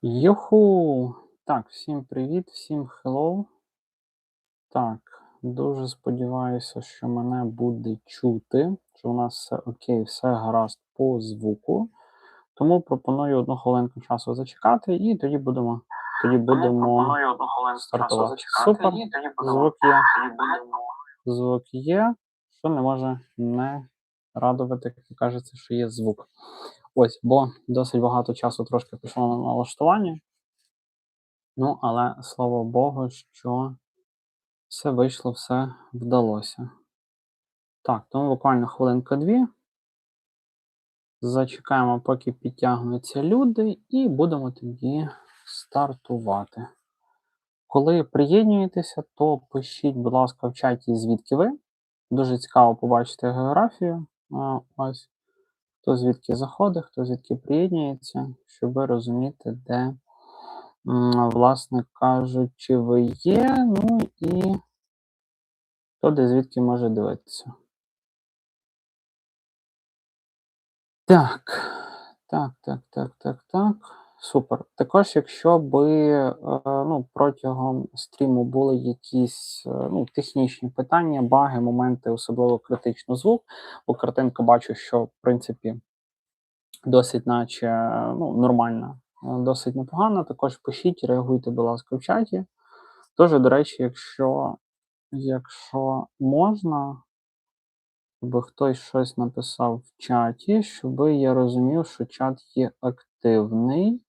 Юху! Так, всім привіт, всім hello. Так, дуже сподіваюся, що мене буде чути, що у нас все окей, все гаразд по звуку. Тому пропоную одну хвилинку часу зачекати, і тоді будемо стартувати. Супер, звук є, що не може не радувати, як кажеться, що є звук. Ось, бо досить багато часу трошки пішло на налаштування. Ну, але слава Богу, що все вийшло, все вдалося. Так, тому буквально хвилинка-дві. Зачекаємо, поки підтягнуться люди, і будемо тоді стартувати. Коли приєднуєтеся, то пишіть, будь ласка, в чаті, звідки ви. Дуже цікаво побачити географію. Ось, хто звідки заходить, хто звідки приєднується, щоб розуміти, де, власне кажучи, ви є. Ну і хто де звідки може дивитися. Так. Супер. Також, якщо би протягом стріму були якісь технічні питання, баги, моменти, особливо критично звук, бо картинку бачу, що в принципі досить наче нормальна, досить непогана. Також пишіть, реагуйте, будь ласка, в чаті. Тож, до речі, якщо можна, бо хтось щось написав в чаті, щоб я розумів, що чат є активний,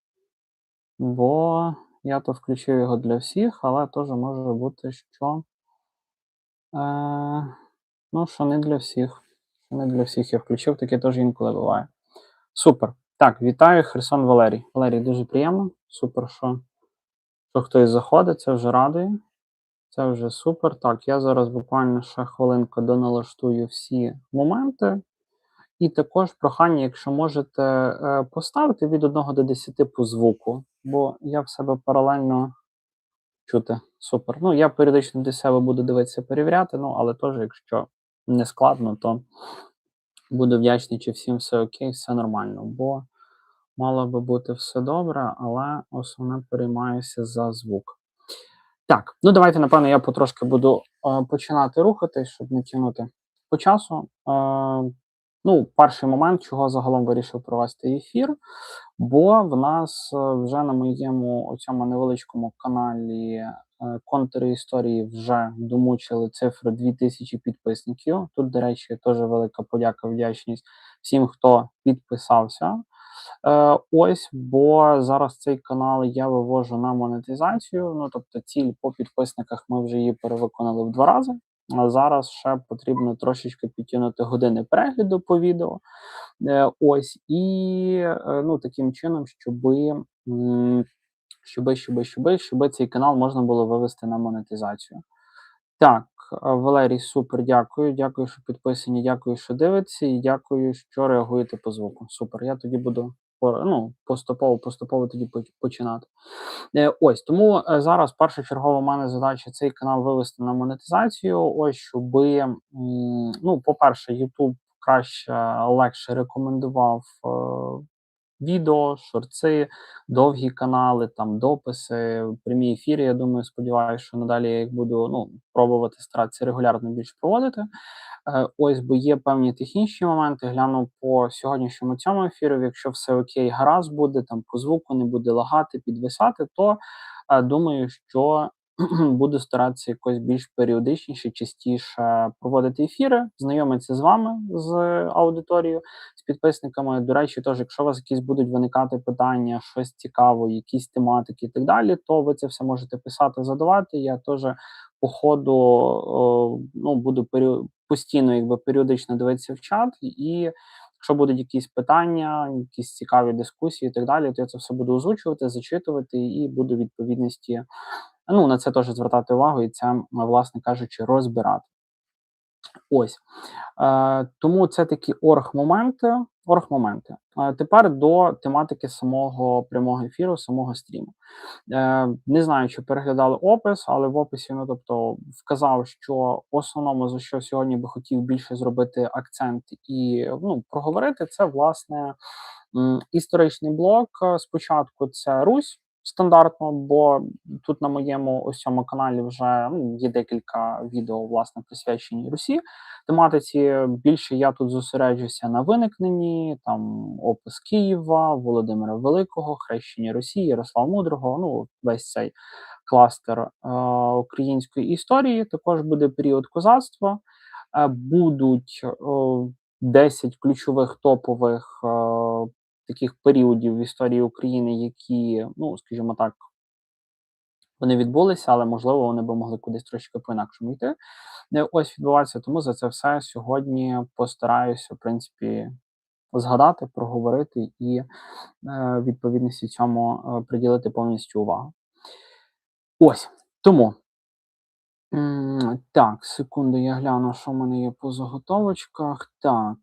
бо я то включив його для всіх, але теж може бути, що що не для всіх. Не для всіх я включив, таке теж інколи буває. Супер. Так, вітаю, Херсон Валерій. Валерій, дуже приємно. Супер, що хтось заходить, це вже радує. Це вже супер. Так, я зараз буквально ще хвилинку доналаштую всі моменти. І також прохання, якщо можете, поставити від 1 до 10 по звуку, бо я в себе паралельно чути. Супер. Ну, я періодично для себе буду дивитися, перевіряти, але теж, якщо не складно, то буду вдячний, чи всім все окей, все нормально, бо мало би бути все добре, але основне переймаюся за звук. Так, давайте, напевно, я потрошки буду починати рухатись, щоб не тягнути по часу. Перший момент, чого загалом вирішив провести ефір, бо в нас вже на моєму цьому невеличкому каналі Контури історії вже домучили цифру 2000 підписників. Тут, до речі, теж велика подяка, вдячність всім, хто підписався. Бо зараз цей канал я вивожу на монетизацію, тобто ціль по підписниках ми вже її перевиконали в 2 рази. А зараз ще потрібно трошечки підтягнути години перегляду по відео. Таким чином, щоб цей канал можна було вивести на монетизацію. Так, Валерій, супер, дякую. Дякую, що підписані, дякую, що дивитеся, і дякую, що реагуєте по звуку. Супер, я тоді буду поступово тоді починати. Тому зараз першочергова в мене задача цей канал вивести на монетизацію, щоби, по-перше, YouTube краще, легше рекомендував відео, шорти, довгі канали, там дописи, прямі ефіри. Я думаю, сподіваюся, що надалі я їх буду пробувати старатися регулярно більше проводити. Бо є певні технічні моменти. Гляну по сьогоднішньому цьому ефіру. Якщо все окей, гаразд буде, там по звуку не буде лагати, підвисати, то думаю, що буду старатися якось більш періодичніше, частіше проводити ефіри, знайомитися з вами, з аудиторією, з підписниками. До речі, теж, якщо у вас якісь будуть виникати питання, щось цікаво, якісь тематики і так далі, то ви це все можете писати, задавати. Я теж по ходу буду постійно періодично дивитися в чат, і якщо будуть якісь питання, якісь цікаві дискусії і так далі, то я це все буду озвучувати, зачитувати і буду відповідності на це теж звертати увагу і це, власне кажучи, розбирати. Тому це такі орг-моменти. Тепер до тематики самого прямого ефіру, самого стріму. Не знаю, чи переглядали опис, але в описі, вказав, що основному, за що сьогодні би хотів більше зробити акцент і проговорити, це, власне, історичний блок. Спочатку це Русь, стандартно, бо тут на моєму ось цьому каналі вже є декілька відео, власне, присвячені Русі тематиці. Більше я тут зосереджуся на виникненні, там опис Києва, Володимира Великого, хрещення Росії, Ярослава Мудрого, весь цей кластер української історії. Також буде період козацтва, будуть 10 ключових топових таких періодів в історії України, які, скажімо так, вони відбулися, але, можливо, вони би могли кудись трошки по-інакшому йти. Ось відбувається, тому за це все сьогодні постараюся, в принципі, згадати, проговорити і відповідності цьому приділити повністю увагу. Ось, тому. Так, секунду, я гляну, що в мене є по заготовочках. Так.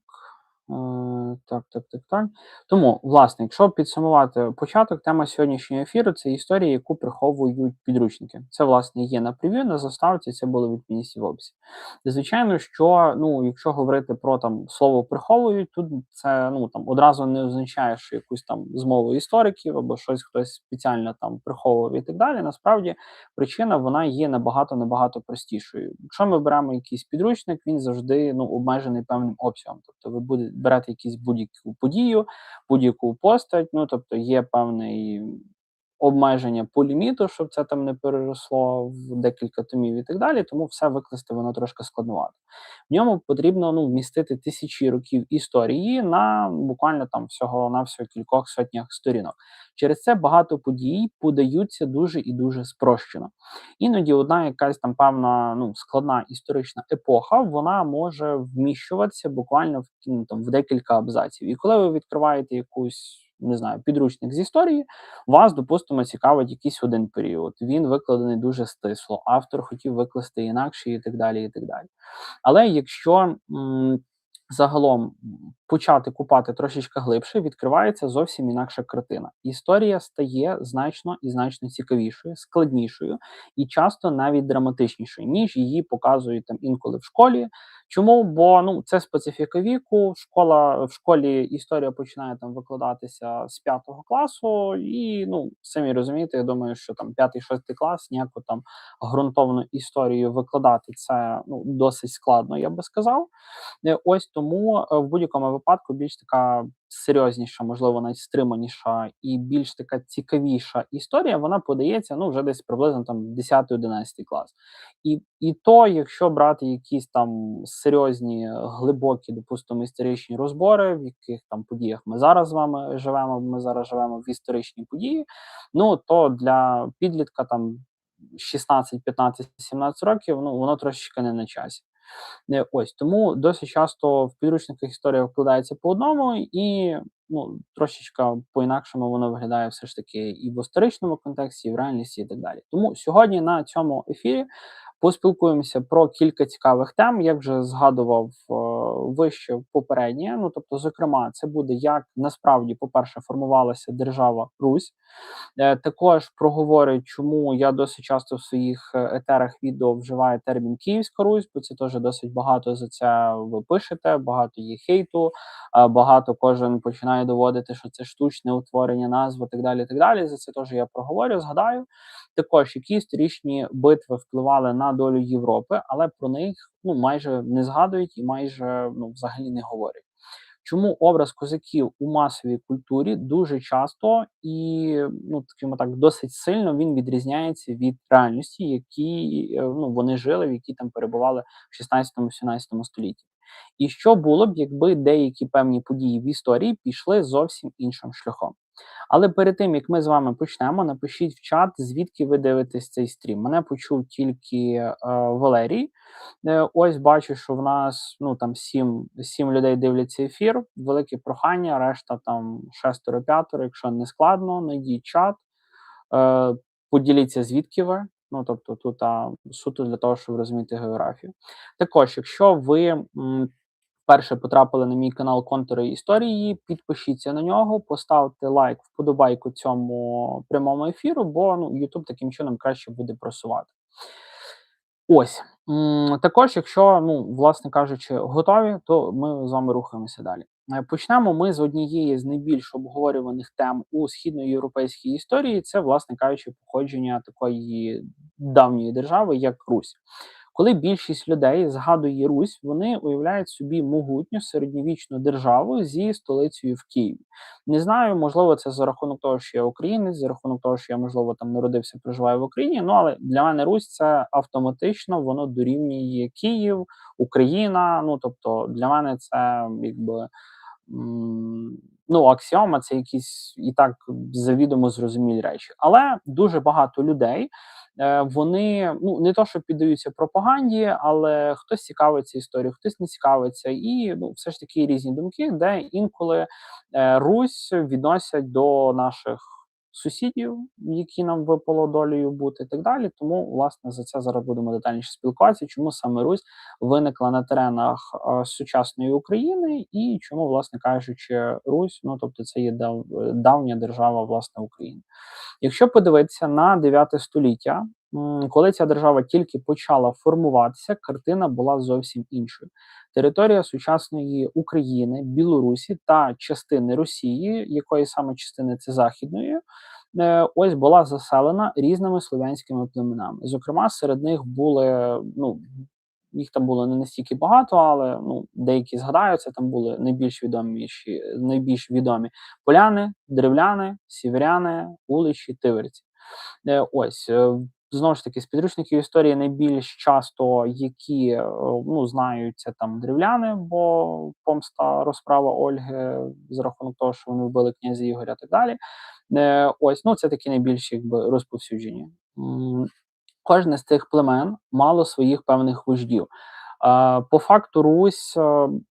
Тому, власне, якщо підсумувати початок, тема сьогоднішнього ефіру – це історія, яку приховують підручники. Це, власне, є на прев'ю, на заставці, це було відмінності в описі. Звичайно, що, якщо говорити про слово «приховують», тут це, одразу не означає, що якусь змову істориків або щось хтось спеціально приховував і так далі. Насправді, причина, вона є набагато простішою. Якщо ми беремо якийсь підручник, він завжди, обмежений певним обсягом. Тобто ви берете якусь будь-яку подію, будь-яку постать, тобто є певний обмеження по ліміту, щоб це не переросло в декілька томів і так далі, тому все викласти воно трошки складновато. В ньому потрібно вмістити тисячі років історії на буквально всього-навсього кількох сотнях сторінок. Через це багато подій подаються дуже і дуже спрощено. Іноді одна якась певна складна історична епоха, вона може вміщуватися буквально в декілька абзаців. І коли ви відкриваєте якусь, не знаю, підручник з історії, вас, допустимо, цікавить якийсь один період. Він викладений дуже стисло, автор хотів викласти інакше і так далі, і так далі. Але якщо загалом почати купати трошечки глибше, відкривається зовсім інакша картина. Історія стає значно і значно цікавішою, складнішою і часто навіть драматичнішою, ніж її показують інколи в школі. Чому? Бо це специфіка віку. В школі історія починає викладатися з 5 класу, і самі розумієте, я думаю, що 5-6 клас ніяку ґрунтовну історію викладати це досить складно, я би сказав. Ось тому в будь-якому випадку більш така серйозніша, можливо, навіть стриманіша і більш така цікавіша історія, вона подається вже десь приблизно 10-11 клас. І то, якщо брати якісь серйозні, глибокі, допустимо, історичні розбори, в яких подіях ми зараз з вами живемо, ми зараз живемо в історичній події, то для підлітка 16, 15, 17 років, воно трошечки не на часі. Ось, тому досить часто в підручниках історія вкладається по одному і, трошечка по-інакшому воно виглядає все ж таки і в історичному контексті, і в реальності, і так далі. Тому сьогодні на цьому ефірі поспілкуємося про кілька цікавих тем. Як вже згадував вище попереднє, тобто, зокрема, це буде, як насправді, по-перше, формувалася держава Русь. Також проговорю, чому я досить часто в своїх етерах відео вживаю термін «Київська Русь», бо це теж досить багато за це ви пишете, багато є хейту, багато кожен починає доводити, що це штучне утворення назв і так далі, і так далі. За це теж я проговорю, згадаю. Також, які історичні битви впливали на долю Європи, але про них майже не згадують і майже взагалі не говорять. Чому образ козаків у масовій культурі дуже часто і, скажімо так, досить сильно він відрізняється від реальності, які вони жили, в якій перебували в 16-17 столітті. І що було б, якби деякі певні події в історії пішли зовсім іншим шляхом. Але перед тим, як ми з вами почнемо, напишіть в чат, звідки ви дивитесь цей стрім. Мене почув тільки Валерій. Ось бачу, що в нас 7 людей дивляться ефір. Велике прохання, решта 6-5, якщо не складно, найдіть чат, поділіться, звідки ви. Тобто тут суто для того, щоб розуміти географію. Також, якщо ви вперше потрапили на мій канал «Контури історії», підпишіться на нього, поставте лайк, вподобайку цьому прямому ефіру, бо YouTube таким чином краще буде просувати. Ось. Також, якщо, власне кажучи, готові, то ми з вами рухаємося далі. Почнемо ми з однієї з найбільш обговорюваних тем у східноєвропейській історії. Це, власне кажучи, походження такої давньої держави, як Русь. Коли більшість людей згадує Русь, вони уявляють собі могутню середньовічну державу зі столицею в Києві. Не знаю, можливо, це за рахунок того, що я українець, за рахунок того, що я, можливо, там народився, проживаю в Україні. Ну але для мене Русь це автоматично, воно дорівнює Київ, Україна. Ну тобто для мене це якби. Аксіома це якісь і так завідомо зрозумілі речі. Але дуже багато людей, вони, не то, що піддаються пропаганді, але хтось цікавиться історією, хтось не цікавиться. І, все ж таки різні думки, де інколи, Русь відносять до наших сусідів, які нам випало долею бути, і так далі. Тому, власне, за це зараз будемо детальніше спілкуватися, чому саме Русь виникла на теренах сучасної України, і чому, власне кажучи, Русь, тобто це є давня держава, власне, України. Якщо подивитися на 9 століття, коли ця держава тільки почала формуватися, картина була зовсім іншою. Територія сучасної України, Білорусі та частини Росії, якої саме частини це західної, ось була заселена різними слов'янськими племенами. Зокрема, серед них були, їх там було не настільки багато, але деякі згадаються. Там були найбільш відомі поляни, древляни, сіверяни, уличі, тиверці. Знову ж таки, з підручників історії найбільш часто, які знаються там древляни, бо помста розправа Ольги за рахунок того, що вони вбили князя Ігоря і так далі. Це такі найбільш якби розповсюджені. Кожне з цих племен мало своїх певних вождів. По факту Русь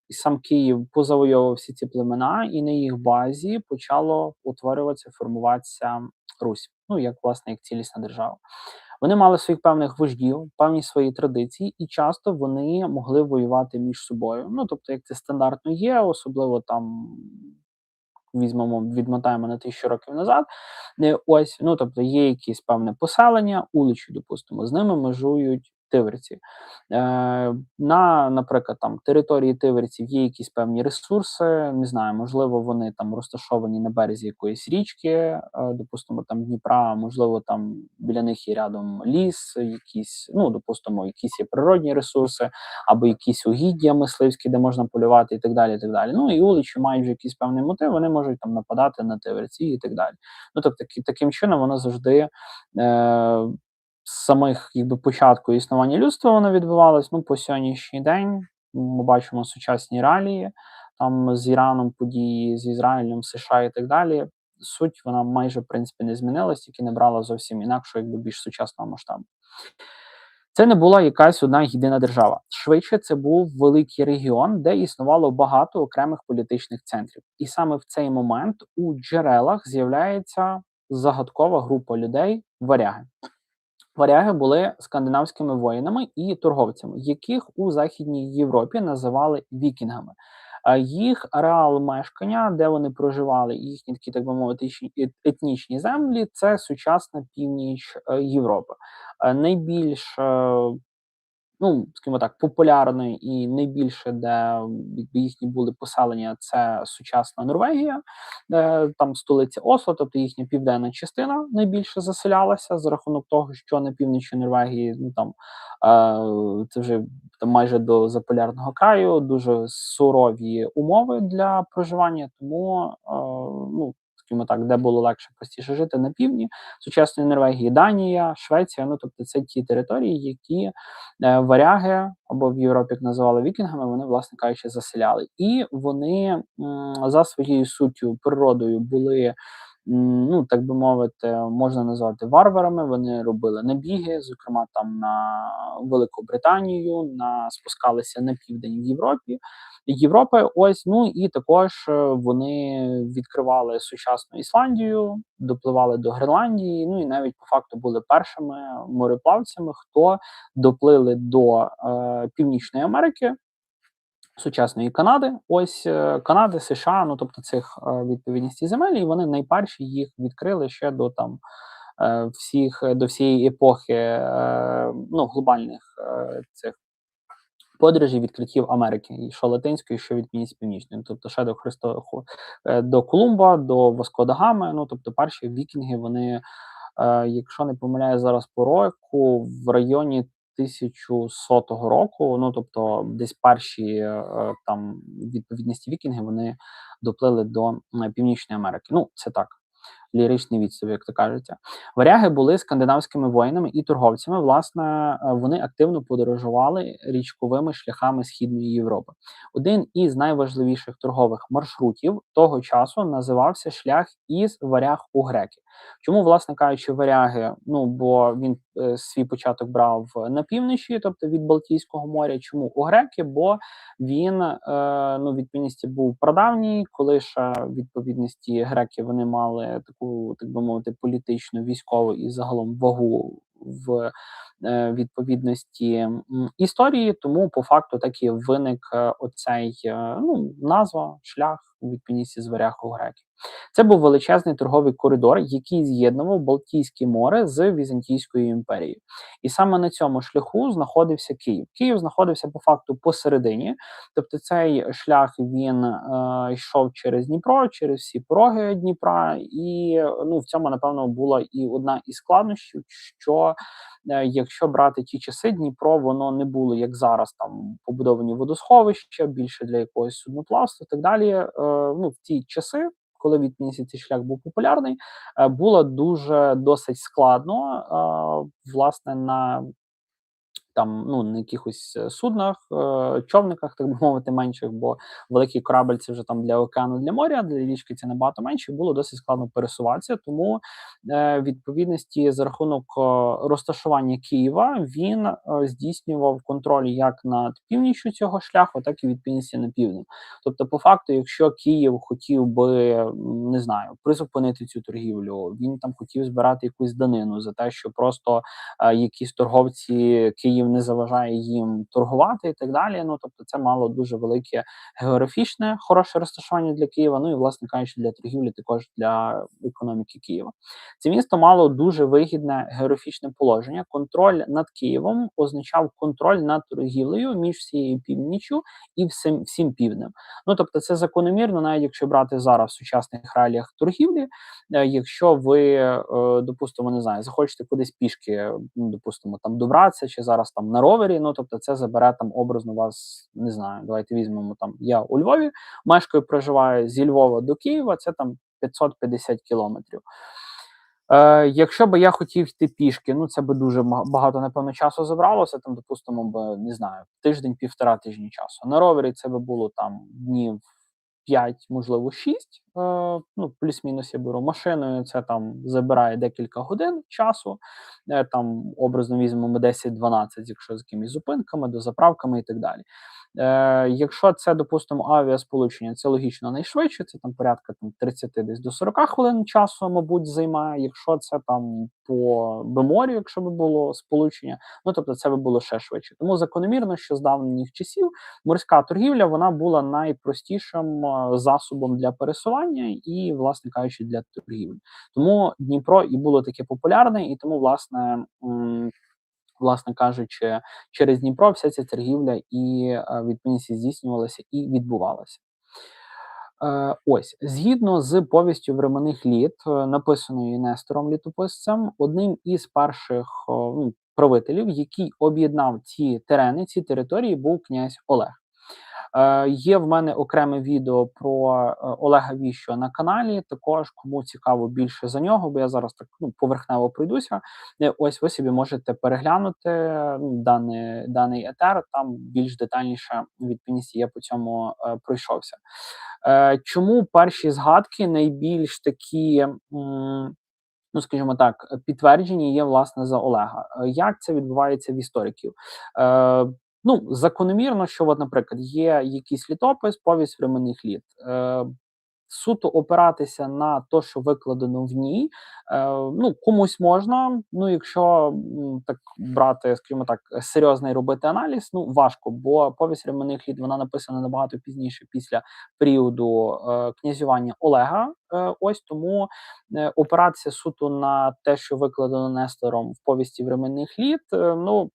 і сам Київ позавойовував всі ці племена, і на їх базі почало утворюватися, формуватися Русь, як цілісна держава. Вони мали своїх певних вождів, певні свої традиції, і часто вони могли воювати між собою. Тобто, як це стандартно є, особливо там відмотаємо на 1000 років назад. Тобто є якісь певне поселення, уличі, допустимо, з ними межують тиверці. Наприклад, там території тиверців є якісь певні ресурси, не знаю, можливо, вони там розташовані на березі якоїсь річки, допустимо, там Дніпра, можливо, там біля них є рядом ліс, якісь, допустимо, якісь є природні ресурси, або якісь угіддя мисливські, де можна полювати, і так далі, і так далі. І уличі мають вже якийсь певний мотив, вони можуть там нападати на тиверці і так далі. Тобто, таким чином воно завжди з самих початку існування людства воно відбувалось. По сьогоднішній день ми бачимо сучасні реалії, там з Іраном події, з Ізраїлем, США і так далі. Суть вона майже в принципі не змінилась, тільки не брала зовсім інакшого, більш сучасного масштабу. Це не була якась одна єдина держава. Швидше, це був великий регіон, де існувало багато окремих політичних центрів. І саме в цей момент у джерелах з'являється загадкова група людей – варяги. Варяги були скандинавськими воїнами і торговцями, яких у Західній Європі називали вікінгами. Їх ареал мешкання, де вони проживали, їхні такі, так би мовити, етнічні землі – це сучасна північ Європи. Найбільш скажімо так, популярний і найбільше, де їхні були поселення, це сучасна Норвегія, там столиця Осло, тобто їхня південна частина найбільше заселялася за рахунок того, що на півночі Норвегії, це вже там майже до заполярного краю, дуже сурові умови для проживання, тому, скажімо так, де було легше, простіше жити на півдні, сучасної Норвегії, Данія, Швеція, тобто це ті території, які варяги, або в Європі їх називали вікінгами, вони, власне кажучи, заселяли. І вони за своєю суттю, природою були, так би мовити, можна назвати варварами, вони робили набіги, зокрема там на Велику Британію, спускалися на південь Європи, і також вони відкривали сучасну Ісландію, допливали до Гренландії, і навіть по факту були першими мореплавцями, хто доплили до Північної Америки, сучасної Канади, Канади, США, тобто цих відповідності земель, і вони найперші їх відкрили ще до до всієї епохи ну, глобальних цих подорожей, відкриттів Америки, і що латинської, що відмінність північної. Тобто ще до Колумба, до Васко да Гами, ну тобто перші вікінги, вони, якщо не помиляю зараз по року, в районі 1100 року, ну тобто десь перші там відповідності вікінги, вони доплили до Північної Америки. Ну, це так, ліричний відступ, як то кажеться. Варяги були скандинавськими воїнами і торговцями. Власне, вони активно подорожували річковими шляхами Східної Європи. Один із найважливіших торгових маршрутів того часу називався шлях із варяг у греки. Чому, власне кажучи, варяги? Ну, бо він свій початок брав на півночі, тобто від Балтійського моря. Чому у греки? Бо він, ну, відповідності був прадавній, коли ще відповідності греки вони мали таку, так би мовити, політичну, військову і загалом вагу в відповідності історії. Тому по факту так і виник оцей ну, назва, шлях у відповідності з варяг у греків. Це був величезний торговий коридор, який з'єднував Балтійське море з Візантійською імперією. І саме на цьому шляху знаходився Київ. Київ знаходився по факту посередині, тобто цей шлях він йшов через Дніпро, через всі пороги Дніпра, і ну, в цьому, напевно, була і одна із складнощів, що якщо брати ті часи, Дніпро, воно не було, як зараз, там побудовані водосховища, більше для якогось судноплавства і так далі. Ну, в ті часи, коли відповідно цей шлях був популярний, було дуже досить складно, власне, на там, ну, на якихось суднах, човниках, так би мовити, менших, бо великий корабль це вже там для океану, для моря, для річки це набагато менше, було досить складно пересуватися. Тому відповідності за рахунок розташування Києва він здійснював контроль як над північчю цього шляху, так і відповідності на південь. Тобто, по факту, якщо Київ хотів би, не знаю, призупинити цю торгівлю, він там хотів збирати якусь данину за те, що просто якісь торговці Київ не заважає їм торгувати і так далі. Ну тобто, це мало дуже велике географічне хороше розташування для Києва. Ну і власне кажучи, для торгівлі, також для економіки Києва. Це місто мало дуже вигідне географічне положення. Контроль над Києвом означав контроль над торгівлею між всією північчю і всім півднем. Ну тобто, це закономірно, навіть якщо брати зараз в сучасних реаліях торгівлі, якщо ви, допустимо, не знаю, захочете кудись пішки, ну, допустимо, там добратися, чи зараз там на ровері, ну тобто це забере там образно вас, не знаю, давайте візьмемо там, я у Львові мешкаю, проживаю зі Львова до Києва, це там 550 кілометрів. Якщо би я хотів йти пішки, ну це би дуже багато, напевно, часу забралося, там, допустимо, би, не знаю, тиждень, 1,5 тижні часу. На ровері це би було там днів 5, можливо, 6, ну, плюс-мінус я беру машиною, це там забирає декілька годин часу, там образно візьмемо 10-12, якщо з якимись зупинками, дозаправками і так далі. Якщо це, допустимо, авіасполучення, це логічно найшвидше, це там порядка там, 30 десь до 40 хвилин часу, мабуть, займає. Якщо це там по морю, якщо б було сполучення, ну тобто це би було ще швидше. Тому закономірно, що з давніх часів морська торгівля вона була найпростішим засобом для пересування і, власне кажучи, для торгівлі. Тому Дніпро і було таке популярне, і тому, власне кажучи, через Дніпро вся ця торгівля і відповідності здійснювалася і відбувалася. Ось, згідно з повістю временних літ, написаною Нестором Літописцем, одним із перших ну, правителів, який об'єднав ці терени, ці території, був князь Олег. Є в мене окреме відео про Олега Віщого на каналі. Також, кому цікаво більше за нього, бо я зараз так ну, поверхнево пройдуся. Ось ви собі можете переглянути даний етер. Там більш детальніше відповідності я по цьому пройшовся. Чому перші згадки найбільш такі, ну скажімо так, підтверджені є власне за Олега? Як це відбувається в істориків? Ну, закономірно, що, от, наприклад, є якийсь літопис, повість временних літ. суто опиратися на те, що викладено в ній, ну, комусь можна, ну, якщо так брати, скажімо так, серйозний робити аналіз, ну, важко, бо повість «Ременних літ» вона написана набагато пізніше, після періоду князювання Олега. Ось тому опиратися суто на те, що викладено Нестором в повісті «Временних літ», ну,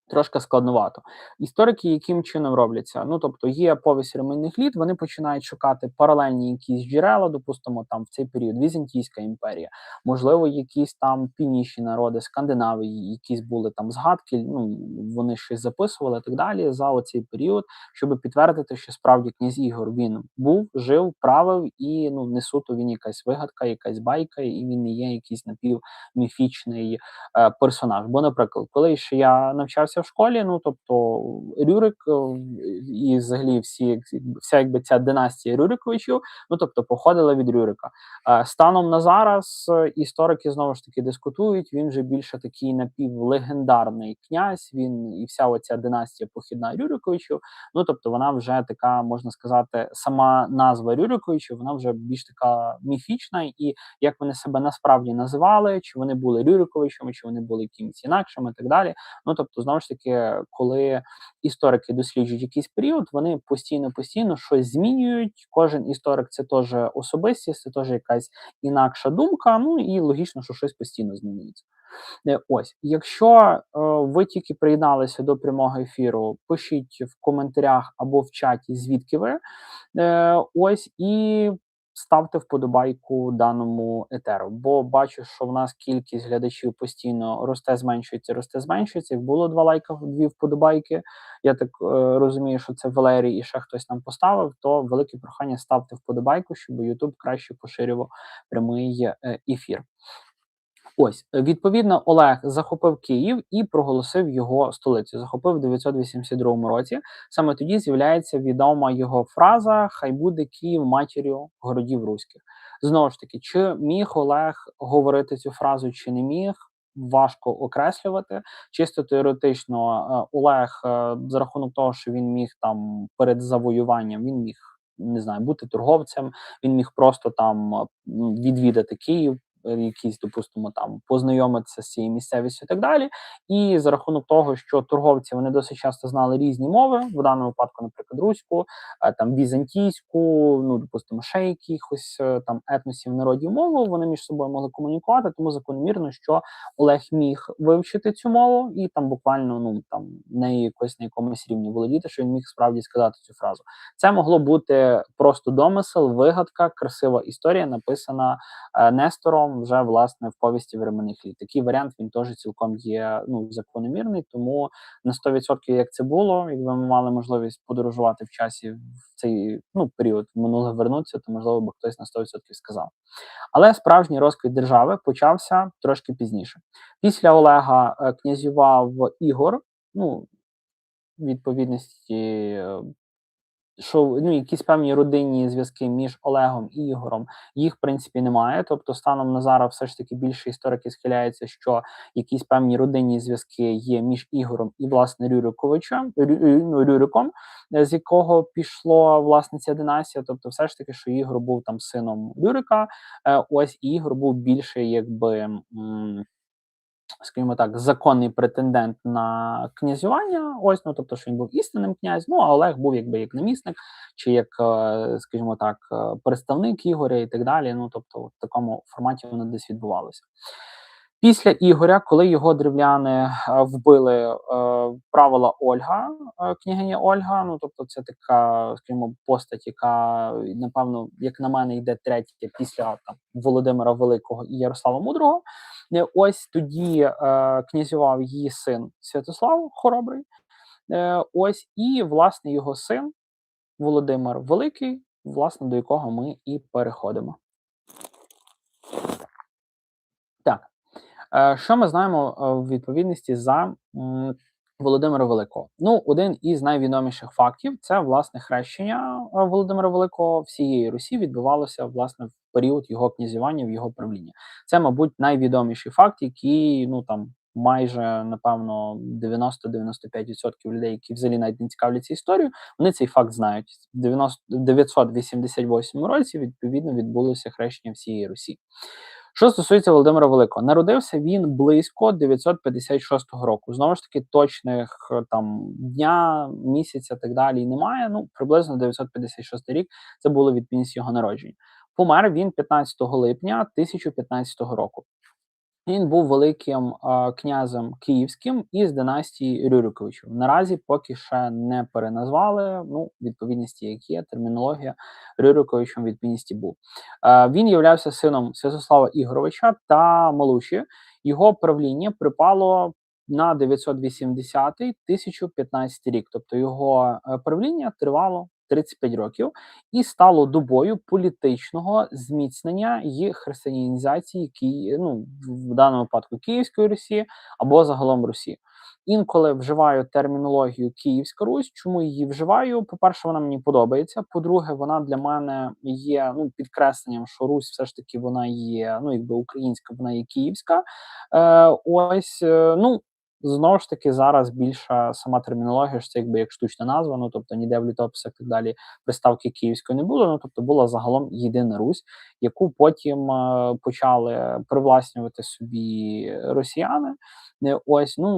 трошки складновато. Історики яким чином робляться? Ну, тобто є повість «Ременних літ», вони починають шукати паралельні якісь джерела, допустимо, там в цей період Візантійська імперія, можливо, якісь там північні народи, Скандинавії, якісь були там згадки, ну, вони щось записували і так далі за оцей період, щоб підтвердити, що справді князь Ігор, він був, жив, правив, і, ну, не суто він якась вигадка, якась байка, і він не є якийсь напівміфічний персонаж. Бо, наприклад, коли ще я навчався в школі, ну тобто Рюрик і взагалі вся якби ця династія Рюриковичів, ну тобто походила від Рюрика. Станом на зараз історики знову ж таки дискутують. Він же більше такий напівлегендарний князь. Він і вся оця династія похідна Рюриковичів. Ну тобто вона вже така, можна сказати, сама назва Рюриковичів, вона вже більш така міфічна, і як вони себе насправді називали, чи вони були Рюриковичами, чи вони були якимись інакшими, і так далі. Ну тобто, знову ж таки, коли історики досліджують якийсь період, вони постійно щось змінюють. Кожен історик це теж особистість, це теж якась інакша думка. Ну і логічно, що щось постійно змінюється. Ось, якщо ви тільки приєдналися до прямого ефіру, пишіть в коментарях або в чаті, звідки ви. Ось і ставте вподобайку даному етеру, бо бачу, що в нас кількість глядачів постійно росте, зменшується. Як було 2 лайка, 2 вподобайки, я так розумію, що це Валерій і ще хтось нам поставив, то велике прохання ставте вподобайку, щоб YouTube краще поширював прямий ефір. Ось, відповідно, Олег захопив Київ і проголосив його столицю. Захопив в 982 році. Саме тоді з'являється відома його фраза «Хай буде Київ матір'ю городів руських». Знову ж таки, чи міг Олег говорити цю фразу, чи не міг, важко окреслювати. Чисто теоретично Олег за рахунок того, що він міг там перед завоюванням, він міг, не знаю, бути торговцем, він міг просто там відвідати Київ, якісь, допустимо, там познайомитися з цією місцевістю і так далі. І за рахунок того, що торговці вони досить часто знали різні мови, в даному випадку, наприклад, руську, там візантійську, ну допустимо, ще якихось там етносів, народів мову, вони між собою могли комунікувати, тому закономірно, що Олег міг вивчити цю мову і там буквально ну там не якось на якомусь рівні володіти, що він міг справді сказати цю фразу. Це могло бути просто домисел, вигадка, красива історія, написана Нестором вже власне в повісті «Временних літ». Такий варіант він теж цілком є ну закономірний, тому на 100% як це було, якби ми мали можливість подорожувати в часі в цей ну період в минуле вернутися, то можливо би хтось на 100% сказав. Але справжній розквіт держави почався трошки пізніше. Після Олега князював Ігор, ну відповідності що ну якісь певні родинні зв'язки між Олегом і Ігорем, їх в принципі немає. Тобто, станом на зараз все ж таки більше історики схиляються, що якісь певні родинні зв'язки є між Ігорем і власне Рюриком, з якого пішло власне ця династія. Тобто, все ж таки, що Ігор був там сином Рюрика, ось і Ігор був більше якби скажімо так, законний претендент на князювання, ось, ну, тобто, що він був істинним князь, ну, а Олег був якби як намісник, чи як, скажімо так, представник Ігоря і так далі, ну, тобто, в такому форматі воно десь відбувалося. Після Ігоря, коли його древляни вбили, правила Ольга, княгиня Ольга, ну, тобто, це така, скажімо, постать, яка, напевно, як на мене, йде третя після там Володимира Великого і Ярослава Мудрого. Ось тоді князював її син Святослав Хоробрий, ось і, власне, його син Володимир Великий, власне, до якого ми і переходимо. Так. Що ми знаємо в відповідності за Володимира Великого? Ну, один із найвідоміших фактів – це, власне, хрещення Володимира Великого всієї Русі відбувалося, власне, в період його князювання, в його правління. Це, мабуть, найвідоміший факт, який, ну, там, майже, напевно, 90-95% людей, які взагалі навіть не цікавляться історією, вони цей факт знають. В 988 році, відповідно, відбулося хрещення всієї Русі. Що стосується Володимира Великого, народився він близько 956 року. Знову ж таки, точних там дня, місяця, так далі немає. Ну, приблизно 956 рік це було відмінність його народження. Помер він 15 липня 1015 року. Він був великим князем київським із династії Рюриковичів. Наразі поки ще не переназвали. Ну, відповідності, як є, термінологія Рюриковичем відповідності був. Він являвся сином Святослава Ігоровича та Малуші. Його правління припало на 980-1015 рік. Тобто його правління тривало 35 років і стало добою політичного зміцнення і християнізації в даному випадку Київської Русі або загалом Русі. Інколи вживаю термінологію Київська Русь. Чому її вживаю? По-перше, вона мені подобається. По-друге, вона для мене є підкресленням, що Русь все ж таки вона є якби українська, вона є київська. Знову ж таки, зараз більша сама термінологія, що це якби як штучна назва, тобто ніде в літописах і так далі приставки київської не було, тобто була загалом єдина Русь, яку потім почали привласнювати собі росіяни.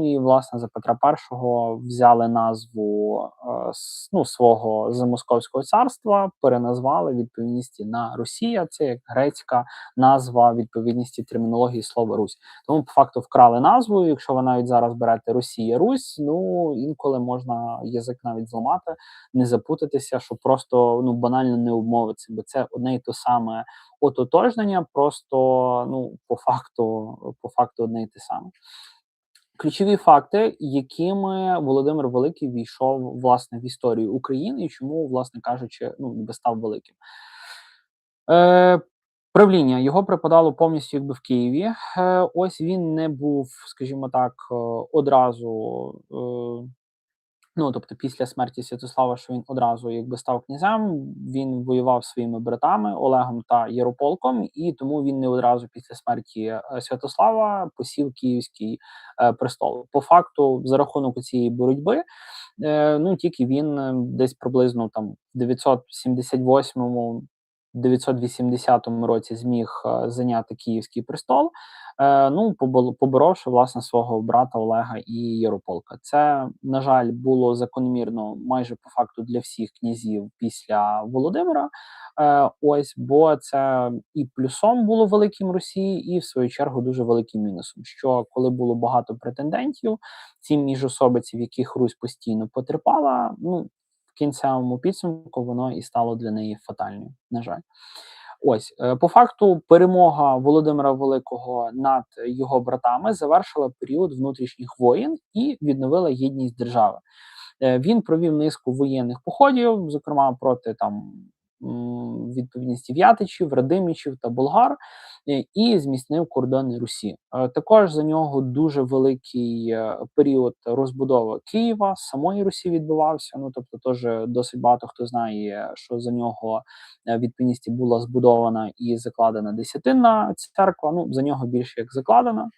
І власне за Петра І взяли назву свого Замосковського царства, переназвали відповідності на Росія, це як грецька назва відповідності термінології слова Русь. Тому по факту вкрали назву. Якщо ви навіть зараз берете Росія, Русь, інколи можна язик навіть зламати, не запутатися, щоб просто банально не обмовитися, бо це одне і те саме ототожнення, просто по факту одне і те саме. Ключові факти, якими Володимир Великий війшов власне в історію України і чому, власне кажучи, став великим. Правління його припадало повністю якби в Києві. Ось він не був, скажімо так, одразу. Тобто після смерті Святослава, що він одразу якби став князем, він воював своїми братами Олегом та Ярополком, і тому він не одразу після смерті Святослава посів Київський престол. По факту, за рахунок цієї боротьби, тільки він десь приблизно там в 980 році зміг зайняти Київський престол, поборовши власне свого брата Олега і Ярополка. Це, на жаль, було закономірно майже по факту для всіх князів після Володимира. Бо це і плюсом було великим Росії, і в свою чергу дуже великим мінусом. Що коли було багато претендентів, ці міжособиці, в яких Русь постійно потерпала, в кінцевому підсумку воно і стало для неї фатальною, на жаль. По факту, перемога Володимира Великого над його братами завершила період внутрішніх воєн і відновила єдність держави. Він провів низку воєнних походів, зокрема проти відповідності в'ятичів, радимичів та болгар, і зміцнив кордони Русі. Також за нього дуже великий період розбудови Києва, самої Русі відбувався. Тобто теж досить багато хто знає, що за нього відповідності була збудована і закладена Десятинна церква. За нього більше як закладена.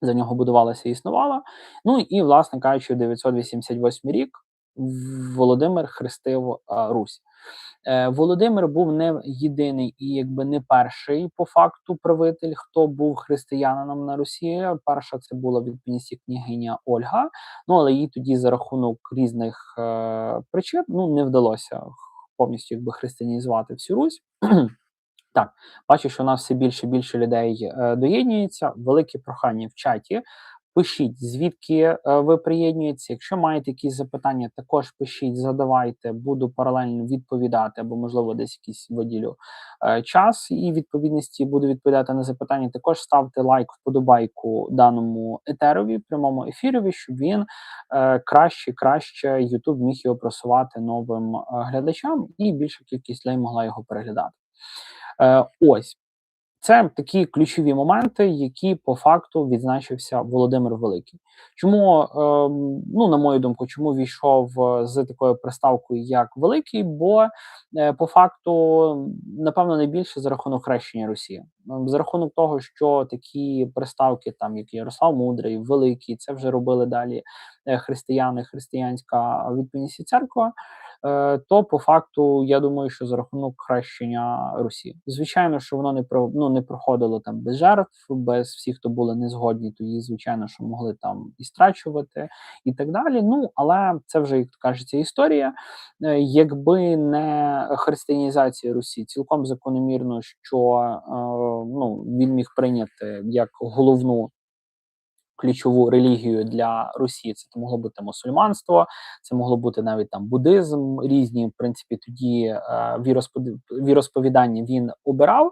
За нього будувалася і існувала. І, власне кажучи, 988 рік Володимир хрестив Русь. Володимир був не єдиний і якби не перший по факту правитель, хто був християнином на Русі. Перша це була відповідність княгиня Ольга, але їй тоді за рахунок різних причин не вдалося повністю якби християнізувати всю Русь. Так, бачу, що у нас все більше і більше людей доєднується. Велике прохання в чаті. Пишіть, звідки ви приєднуєтеся. Якщо маєте якісь запитання, також пишіть, задавайте, буду паралельно відповідати, або, можливо, десь якийсь виділю час і відповідності буду відповідати на запитання. Також ставте лайк, вподобайку даному етерові, прямому ефірові, щоб він краще YouTube міг його просувати новим глядачам і більша кількість людей могла його переглядати. Це такі ключові моменти, які по факту відзначився Володимир Великий. Чому, ну, на мою думку, чому війшов з такою приставкою як Великий? Бо по факту, напевно, найбільше за рахунок хрещення Росії. За рахунок того, що такі приставки, там як Ярослав Мудрий, Великий, це вже робили далі християни, християнська відповідність і церква. То по факту я думаю, що за рахунок хрещення Русі. Звичайно, що воно не проходило там без жертв, без всіх, хто були не згодні, то їх, звичайно, що могли там і страчувати і так далі. Ну, але це вже, як кажеться, історія. Якби не християнізація Русі, цілком закономірно, що ну, він міг прийняти як головну ключову релігію для Росії. Це могло бути мусульманство, це могло бути навіть там буддизм, різні, в принципі, тоді віросповідання він обирав.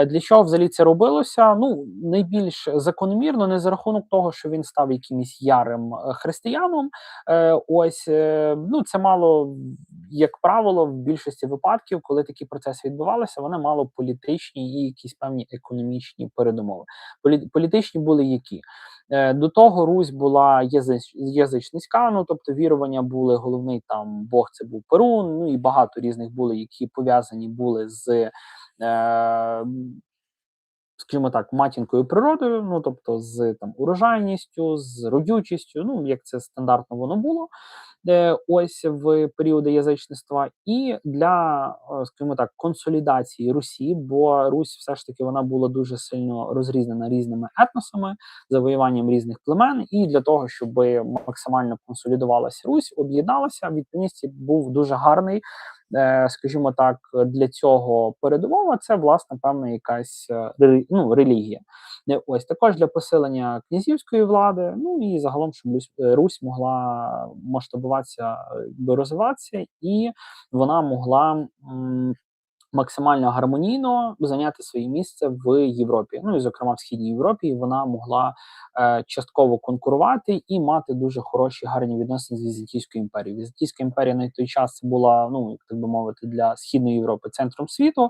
Для чого взагалі це робилося? Ну, найбільш закономірно, не за рахунок того, що він став якимось ярим християном. Ну, це мало, як правило, в більшості випадків, коли такі процеси відбувалися, вони мало політичні і якісь певні економічні передумови. Політичні були які? До того Русь була язичницька, ну тобто вірування були, головний там Бог це був Перун, ну і багато різних були, які пов'язані були з, скажімо так, матінкою природою, ну тобто з там урожайністю, з родючістю, ну як це стандартно воно було. Ось в періоди язичництва, і для, скажімо так, консолідації Русі, бо Русь все ж таки вона була дуже сильно розрізнена різними етносами, завоюванням різних племен, і для того, щоб максимально консолідувалася Русь, об'єдналася, відповідність був дуже гарний, скажімо так, для цього передумова. Це власне певна якась релігія. Ось також для посилення князівської влади, ну і загалом, щоб Русь могла масштабуватися, розвиватися, і вона могла максимально гармонійно зайняти своє місце в Європі. Ну і зокрема в Східній Європі вона могла частково конкурувати і мати дуже хороші гарні відносини з Візантійською імперією. Візантійська імперія на той час була, ну так би мовити, для Східної Європи центром світу.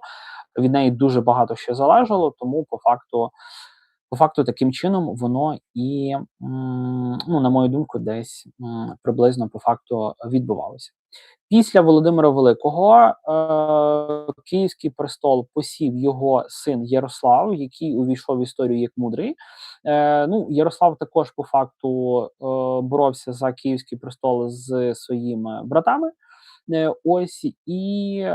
Від неї дуже багато що залежало, тому по факту таким чином воно і, ну, на мою думку, десь приблизно по факту відбувалося. Після Володимира Великого Київський престол посів його син Ярослав, який увійшов в історію як мудрий. Ну, Ярослав також по факту боровся за Київський престол з своїми братами. Ось і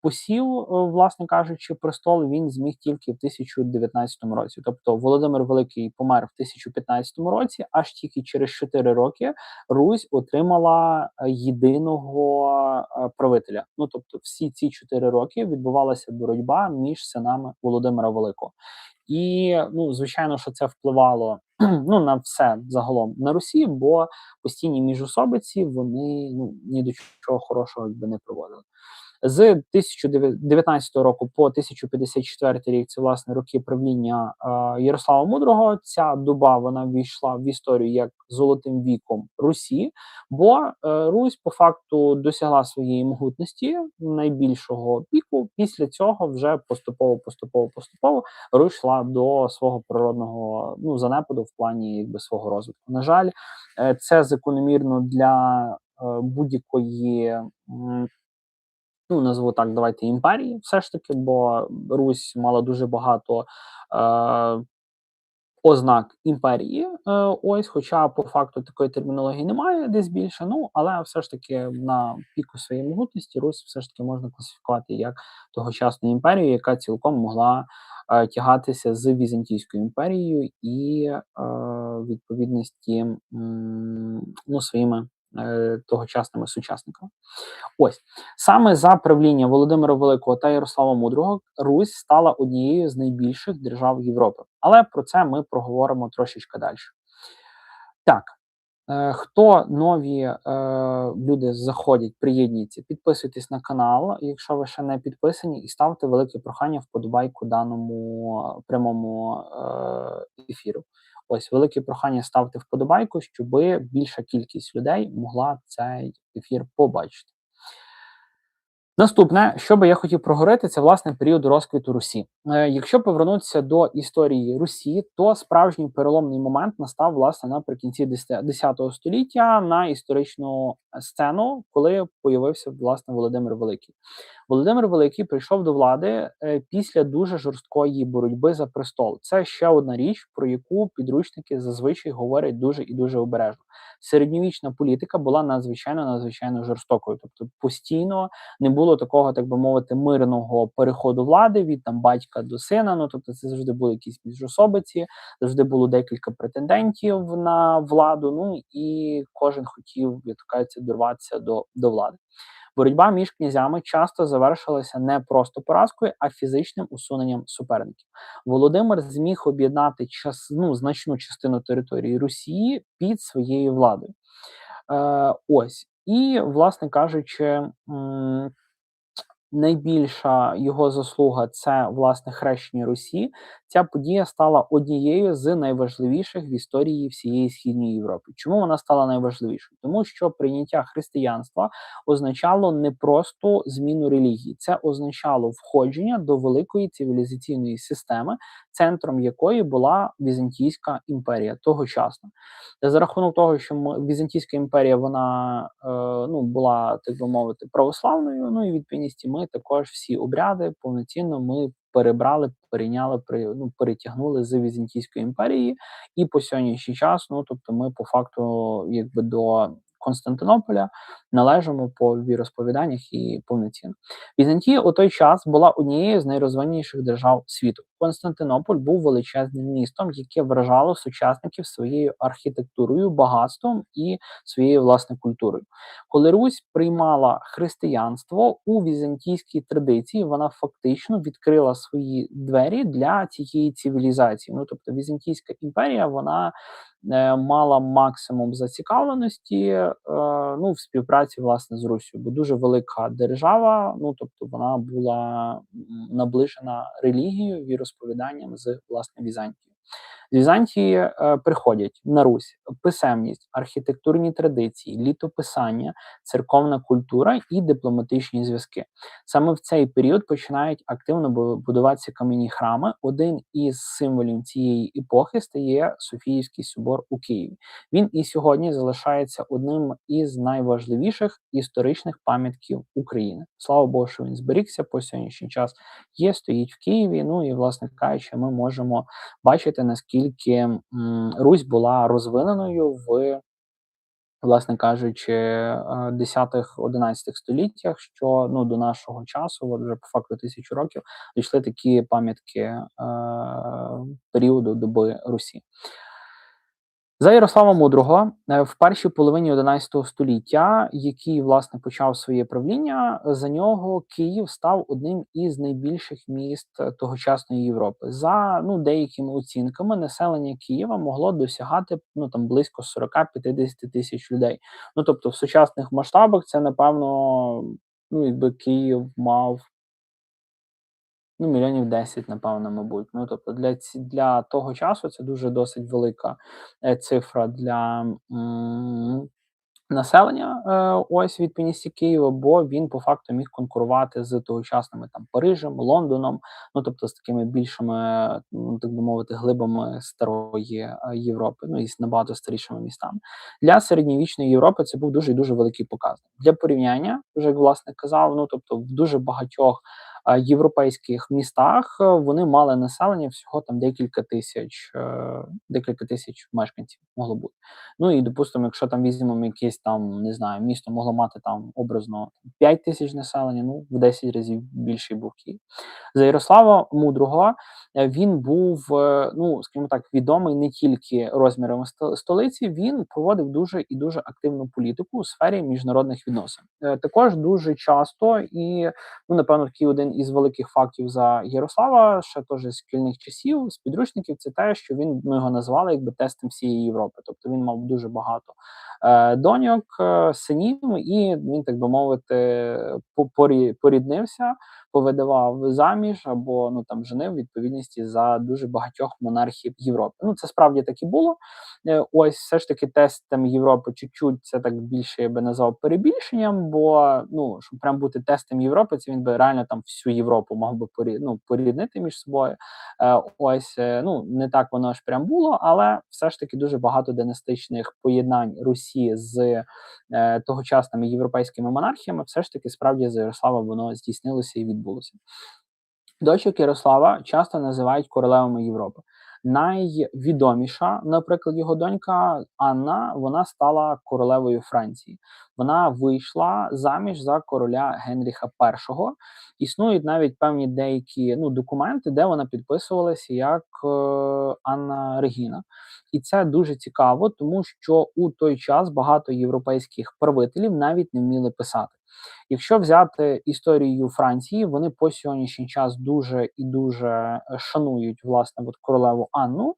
посів, власне кажучи, престол він зміг тільки в 1019 році. Тобто Володимир Великий помер в 1015 році, аж тільки через 4 роки Русь отримала єдиного правителя. Ну тобто, всі ці 4 роки відбувалася боротьба між синами Володимира Великого. І, ну, звичайно, що це впливало ну, на все загалом на Русі, бо постійні міжособиці вони ну, ні до чого хорошого якби не проводили. З 1019 року по 1054 рік, це власне роки правління Ярослава Мудрого. Ця доба вона війшла в історію як золотим віком Русі, бо Русь по факту досягла своєї могутності найбільшого піку. Після цього вже поступово Русь йшла до свого природного ну занепаду в плані якби свого розвитку. На жаль, це закономірно для будь-якої. Ну, назву так, давайте імперії, все ж таки, бо Русь мала дуже багато ознак імперії. Ось, хоча по факту такої термінології немає десь більше. Ну, але все ж таки на піку своєї могутності Русь все ж таки можна класифікувати як тогочасну імперію, яка цілком могла тягатися з Візантійською імперією і відповідності ну, своїми тогочасними сучасниками. Ось саме за правління Володимира Великого та Ярослава Мудрого Русь стала однією з найбільших держав Європи. Але про це ми проговоримо трошечки далі. Так, хто нові люди заходять, приєднуються, підписуйтесь на канал, якщо ви ще не підписані, і ставте велике прохання вподобайку даному прямому ефіру. Ось, велике прохання ставте вподобайку, щоб більша кількість людей могла цей ефір побачити. Наступне, що би я хотів проговорити, це власне період розквіту Русі. Якщо повернутися до історії Русі, то справжній переломний момент настав власне наприкінці X століття на історичну сцену, коли появився власне Володимир Великий. Володимир Великий прийшов до влади після дуже жорсткої боротьби за престол. Це ще одна річ, про яку підручники зазвичай говорять дуже і дуже обережно. Середньовічна політика була надзвичайно жорстокою, тобто постійно не було такого, так би мовити, мирного переходу влади від там батька до сина. Ну тобто, це завжди були якісь міжособиці, завжди було декілька претендентів на владу. Ну і кожен хотів, як кажеться, дорватися до влади. Боротьба між князями часто завершилася не просто поразкою, а фізичним усуненням суперників. Володимир зміг об'єднати значну частину території Росії під своєю владою. Ось. І, власне кажучи, найбільша його заслуга це власне хрещення Русі. Ця подія стала однією з найважливіших в історії всієї східної Європи. Чому вона стала найважливішою? Тому що прийняття християнства означало не просто зміну релігії, це означало входження до великої цивілізаційної системи, центром якої була Візантійська імперія тогочасна. За рахунок того, що Візантійська імперія вона була, так би мовити, православною, ну і відповідності ми також всі обряди повноцінно ми перебрали, перейняли, перетягнули з Візантійської імперії, і по сьогоднішній час, тобто ми по факту якби до Константинополя належимо по віросповіданнях і повноцінно. Візантія у той час була однією з найрозвиненіших держав світу. Константинополь був величезним містом, яке вражало сучасників своєю архітектурою, багатством і своєю власне культурою. Коли Русь приймала християнство у візантійській традиції, вона фактично відкрила свої двері для цієї цивілізації. Тобто Візантійська імперія, вона мала максимум зацікавленості в співпраці власне з Руссю, бо дуже велика держава, тобто вона була наближена релігією, віросповіданням з власне Візантією. З Візантії приходять на Русь писемність, архітектурні традиції, літописання, церковна культура і дипломатичні зв'язки. Саме в цей період починають активно будуватися кам'яні храми. Один із символів цієї епохи стає Софіївський собор у Києві. Він і сьогодні залишається одним із найважливіших історичних пам'ятків України. Слава Богу, що він зберігся по сьогоднішній час, стоїть в Києві, і, власне кажучи, ми можемо бачити, наскільки Русь була розвиненою в, власне кажучи, 10-11 століттях, що до нашого часу, вже по факту 1000 років, дійшли такі пам'ятки періоду доби Русі. За Ярослава Мудрого в першій половині 11 століття, який, власне, почав своє правління, за нього Київ став одним із найбільших міст тогочасної Європи. За деякими оцінками, населення Києва могло досягати близько 40-50 тисяч людей. Тобто в сучасних масштабах це, напевно, якби Київ мав мільйонів 10, напевно, мабуть. Тобто для того часу це дуже досить велика цифра для населення, ось відповідності Києва, бо він по факту міг конкурувати з тогочасними Парижем, Лондоном, тобто з такими більшими, так би мовити, глибами старої Європи, і з набагато старішими містами. Для середньовічної Європи це був дуже і дуже великий показник. Для порівняння, вже як власне казав, тобто в дуже багатьох європейських містах вони мали населення всього декілька тисяч мешканців могло бути. І, допустимо, якщо візьмемо якесь не знаю, місто могло мати образно 5 тисяч населення, в 10 разів більший був Київ. За Ярослава Мудрого він був, скажімо так, відомий не тільки розмірами столиці, він проводив дуже і дуже активну політику у сфері міжнародних відносин. Також дуже часто і, напевно, такий один із великих фактів за Ярослава, ще теж з шкільних часів, з підручників, це те, що він, його називали якби тестом всієї Європи. Тобто він мав дуже багато доньок, синів, і він, так би мовити, поріднився повидавав заміж або, ну, там, женив у відповідності за дуже багатьох монархів Європи. Ну, це справді так і було. Ось все ж таки тестом Європи чуть-чуть це так більше я би назвав перебільшенням, бо, ну, щоб прям бути тестом Європи, це він би реально там всю Європу мав би поріднити між собою. Ну, не так воно ж прям було, але все ж таки дуже багато династичних поєднань Русі з тогочасними європейськими монархіями, все ж таки справді за Ярослава воно здійснилося і відбулося. Дочок Ярослава часто називають королевами Європи. Найвідоміша, наприклад, його донька Анна, вона стала королевою Франції. Вона вийшла заміж за короля Генріха І. Існують навіть певні деякі документи, де вона підписувалася як Анна Регіна. І це дуже цікаво, тому що у той час багато європейських правителів навіть не вміли писати. Якщо взяти історію Франції, вони по сьогоднішній час дуже і дуже шанують власне королеву Анну,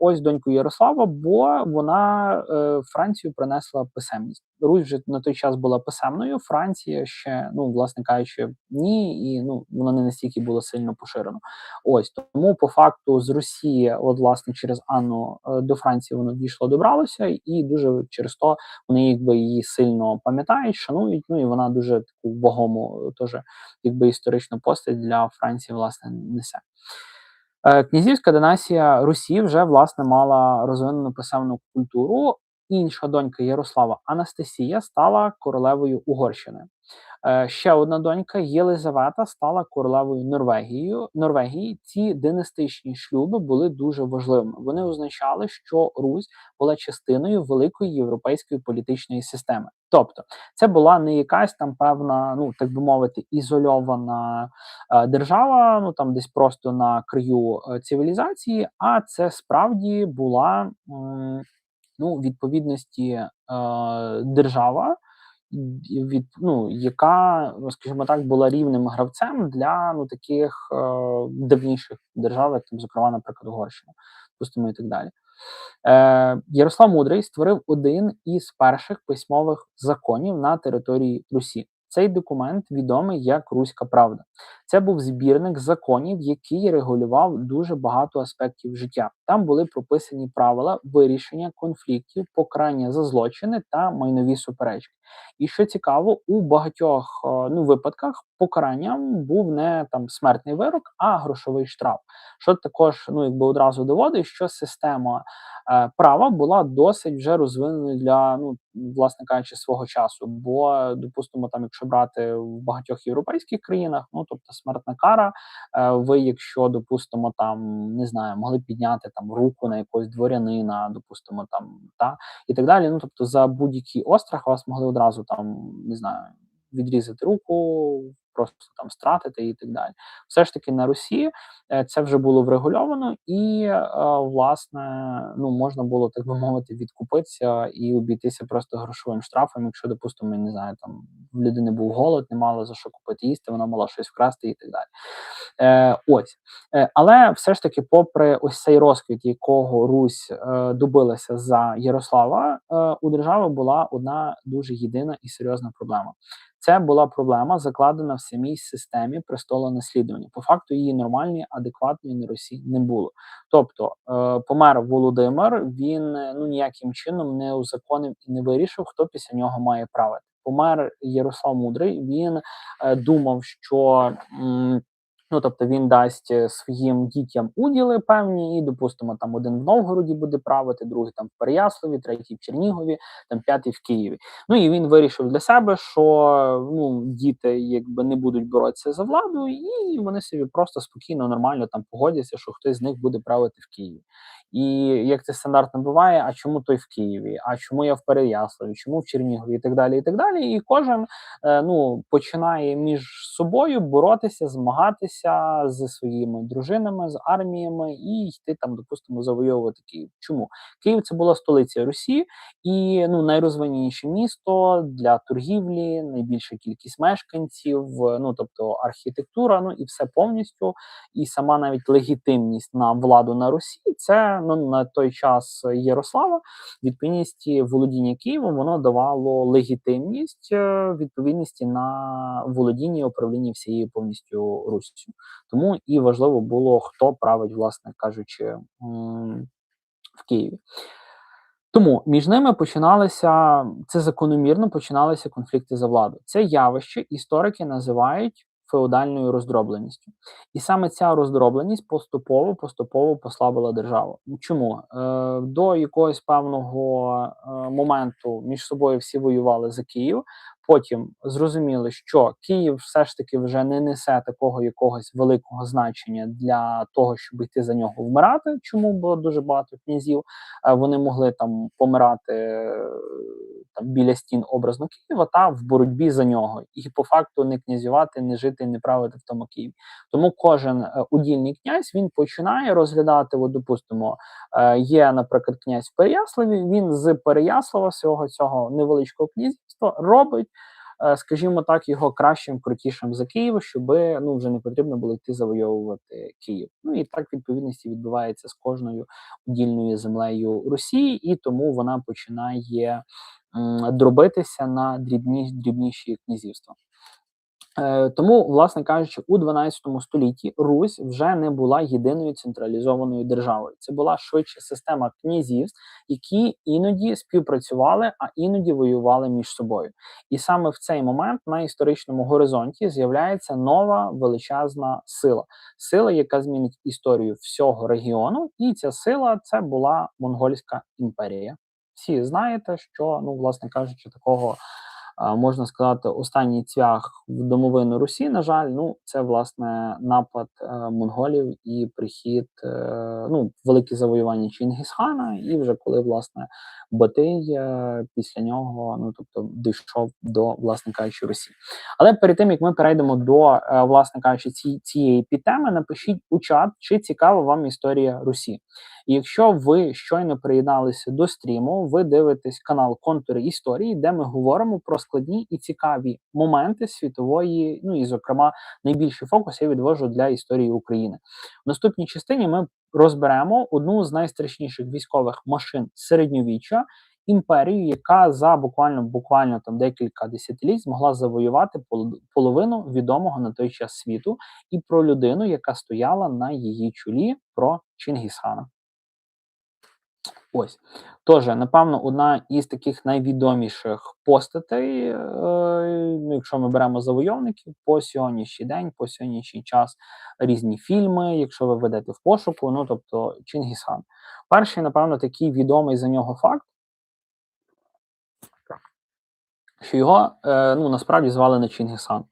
ось доньку Ярослава, бо вона Францію принесла писемність. Русь вже на той час була писемною, Франція ще, власне кажучи, ні, і воно не настільки було сильно поширено. Ось тому по факту з Росії, от власне через Анну до Франції воно дійшло, добралося, і дуже через то вони її сильно пам'ятають, шанують. І вона дуже таку вагому теж історичну постать для Франції власне несе. Князівська династія Русі вже власне мала розвинену писемну культуру. Інша донька Ярослава Анастасія стала королевою Угорщини. Ще одна донька Єлизавета стала королевою Норвегії. Ці династичні шлюби були дуже важливими. Вони означали, що Русь була частиною великої європейської політичної системи. Тобто це була не якась там певна, так би мовити, ізольована держава, там десь просто на краю цивілізації, а це справді була відповідності держава, яка, скажімо так, була рівним гравцем для таких давніших держав, як там, зокрема, наприклад, Угорщина, допустимо, і так далі. Ярослав Мудрий створив один із перших письмових законів на території Русі. Цей документ відомий як Руська правда. Це був збірник законів, який регулював дуже багато аспектів життя. Там були прописані правила вирішення конфліктів, покарання за злочини та майнові суперечки. І що цікаво, у багатьох випадках покаранням був не там смертний вирок, а грошовий штраф. Що також одразу доводить, що система права була досить вже розвиненою для, власне кажучи, свого часу. Бо, допустимо, там, якщо брати в багатьох європейських країнах, тобто смертна кара, ви, якщо, допустимо, там, не знаю, могли підняти там руку на якогось дворянина, допустимо, там, і так далі, тобто за будь-який острах вас могли одразу там, не знаю, відрізати руку, просто там стратити і так далі. Все ж таки на Русі це вже було врегульовано і, власне, можна було, так би мовити, відкупитися і обійтися просто грошовим штрафом, якщо, допустимо, не знаю, там в людини був голод, не мала за що купити їсти, вона мала щось вкрасти і так далі. Але все ж таки, попри ось цей розквіт, якого Русь добилася за Ярослава, у держави була одна дуже єдина і серйозна проблема. Це була проблема, закладена в самій системі престолонаслідування. По факту її нормальної, адекватної на Русі не було. Тобто помер Володимир, він ніяким чином не узаконив і не вирішив, хто після нього має правити. Помер Ярослав Мудрий, він думав, що тобто він дасть своїм дітям уділи певні, і, допустимо, там один в Новгороді буде правити, другий там в Переяславі, третій в Чернігові, там п'ятий в Києві. І він вирішив для себе, що діти якби не будуть боротися за владу, і вони собі просто спокійно, нормально там погодяться, що хтось з них буде правити в Києві. І як це стандартно буває, а чому той в Києві, а чому я в Переяславі, чому в Чернігові і так далі, і так далі. І кожен починає між собою боротися, змагатися, збиратися зі своїми дружинами, з арміями і йти там, допустимо, завойовувати Київ. Чому? Київ це була столиця Русі і найрозвиненіше місто для торгівлі, найбільша кількість мешканців, тобто архітектура, і все повністю. І сама навіть легітимність на владу на Русі, це на той час Ярослава, відповідність володіння Києвом, воно давало легітимність відповідності на володіння і управління всією повністю Руссю. Тому і важливо було, хто править, власне кажучи, в Києві. Тому між ними це закономірно починалися конфлікти за владу. Це явище історики називають феодальною роздробленістю. І саме ця роздробленість поступово послабила державу. Чому? До якогось певного моменту між собою всі воювали за Київ, потім зрозуміли, що Київ все ж таки вже не несе такого якогось великого значення для того, щоб йти за нього вмирати. Чому було дуже багато князів? Вони могли там помирати біля стін образно Києва та в боротьбі за нього. І по факту не князювати, не жити, не правити в тому Києві. Тому кожен удільний князь, він починає розглядати, допустимо, є, наприклад, князь в Переяславі, він з Переяслава, всього цього невеличкого князівства, робить, скажімо так, його кращим, крутішим за Київ, щоб вже не потрібно було йти завойовувати Київ. І так відповідності відбувається з кожною удільною землею Росії, і тому вона починає дробитися на дрібніші князівства. Тому, власне кажучи, у 12 столітті Русь вже не була єдиною централізованою державою. Це була швидше система князівств, які іноді співпрацювали, а іноді воювали між собою. І саме в цей момент на історичному горизонті з'являється нова величезна сила. Сила, яка змінить історію всього регіону, і ця сила – це була Монгольська імперія. Всі знаєте, що, власне кажучи, такого, можна сказати, останній цвях в домовину Русі, на жаль, це, власне, напад монголів і прихід, велике завоювання Чингісхана, і вже коли, власне, Батий після нього, дійшов до, власне кажучи, Русі. Але перед тим, як ми перейдемо до, власне кажучи, цієї підтеми, напишіть у чат, чи цікава вам історія Русі. І якщо ви щойно приєдналися до стріму, ви дивитесь канал «Контури історії», де ми говоримо про складні і цікаві моменти світової, і, зокрема, найбільший фокус я відвожу для історії України. В наступній частині ми розберемо одну з найстрашніших військових машин середньовіччя, імперію, яка за буквально декілька десятиліть змогла завоювати половину відомого на той час світу, і про людину, яка стояла на її чолі, про Чингісхана. Ось. Тож, напевно, одна із таких найвідоміших постатей, якщо ми беремо завойовників, по сьогоднішній день, по сьогоднішній час різні фільми, якщо ви ведете в пошуку, тобто Чингісхан. Перший, напевно, такий відомий за нього факт, що його, насправді звали не Чингісхан.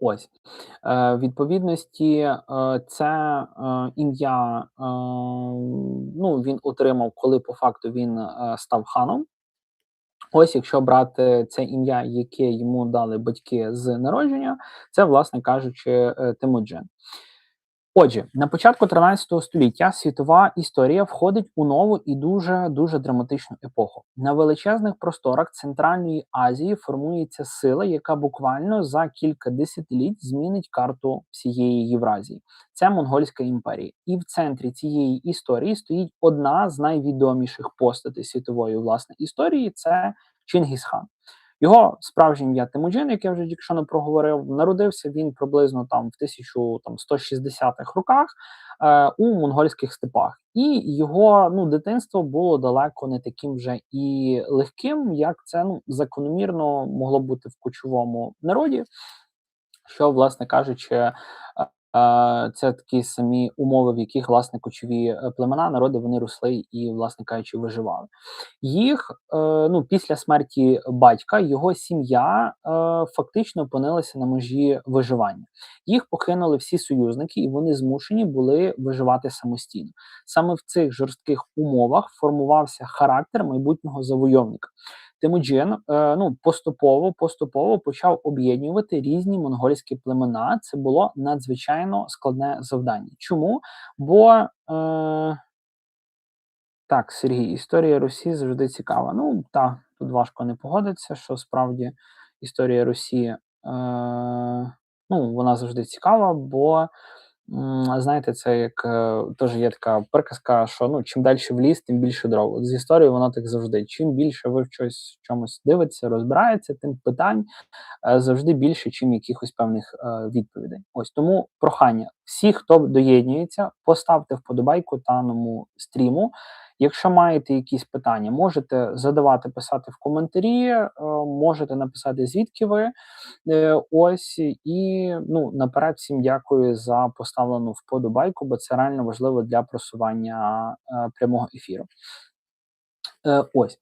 Ось. Відповідності, це ім'я, він отримав, коли по факту він став ханом. Ось, якщо брати це ім'я, яке йому дали батьки з народження, це, власне кажучи, Темуджин. Отже, на початку 13 століття світова історія входить у нову і дуже драматичну епоху. На величезних просторах Центральної Азії формується сила, яка буквально за кілька десятиліть змінить карту всієї Євразії. Це Монгольська імперія. І в центрі цієї історії стоїть одна з найвідоміших постатей світової, власне, історії – це Чингісхан. Його справжнє ім'я Темуджин, як я вже тільки що не проговорив, народився він приблизно в 1160-х роках у монгольських степах. І його дитинство було далеко не таким вже і легким, як це закономірно могло бути в кочовому народі, що, власне кажучи, це такі самі умови, в яких, власне, кочові племена, народи, вони росли і, власне кажучи, виживали. Їх, після смерті батька, його сім'я фактично опинилася на межі виживання. Їх покинули всі союзники, і вони змушені були виживати самостійно. Саме в цих жорстких умовах формувався характер майбутнього завойовника. Темуджин поступово почав об'єднувати різні монгольські племена. Це було надзвичайно складне завдання. Чому? Бо так, Сергій, історія Русі завжди цікава. Ну, так, тут важко не погодитися, що справді історія Русі, вона завжди цікава, бо, знаєте, це як теж є така приказка, що чим далі в ліс, тим більше дров. От з історією воно так завжди. Чим більше ви в чомусь дивитеся, розбираєтеся, тим питань завжди більше, чим якихось певних відповідей. Ось тому прохання. Всі, хто доєднується, поставте вподобайку даному стріму. Якщо маєте якісь питання, можете задавати, писати в коментарі, можете написати, звідки ви. Ось, і наперед всім дякую за поставлену вподобайку, бо це реально важливо для просування прямого ефіру. Ось.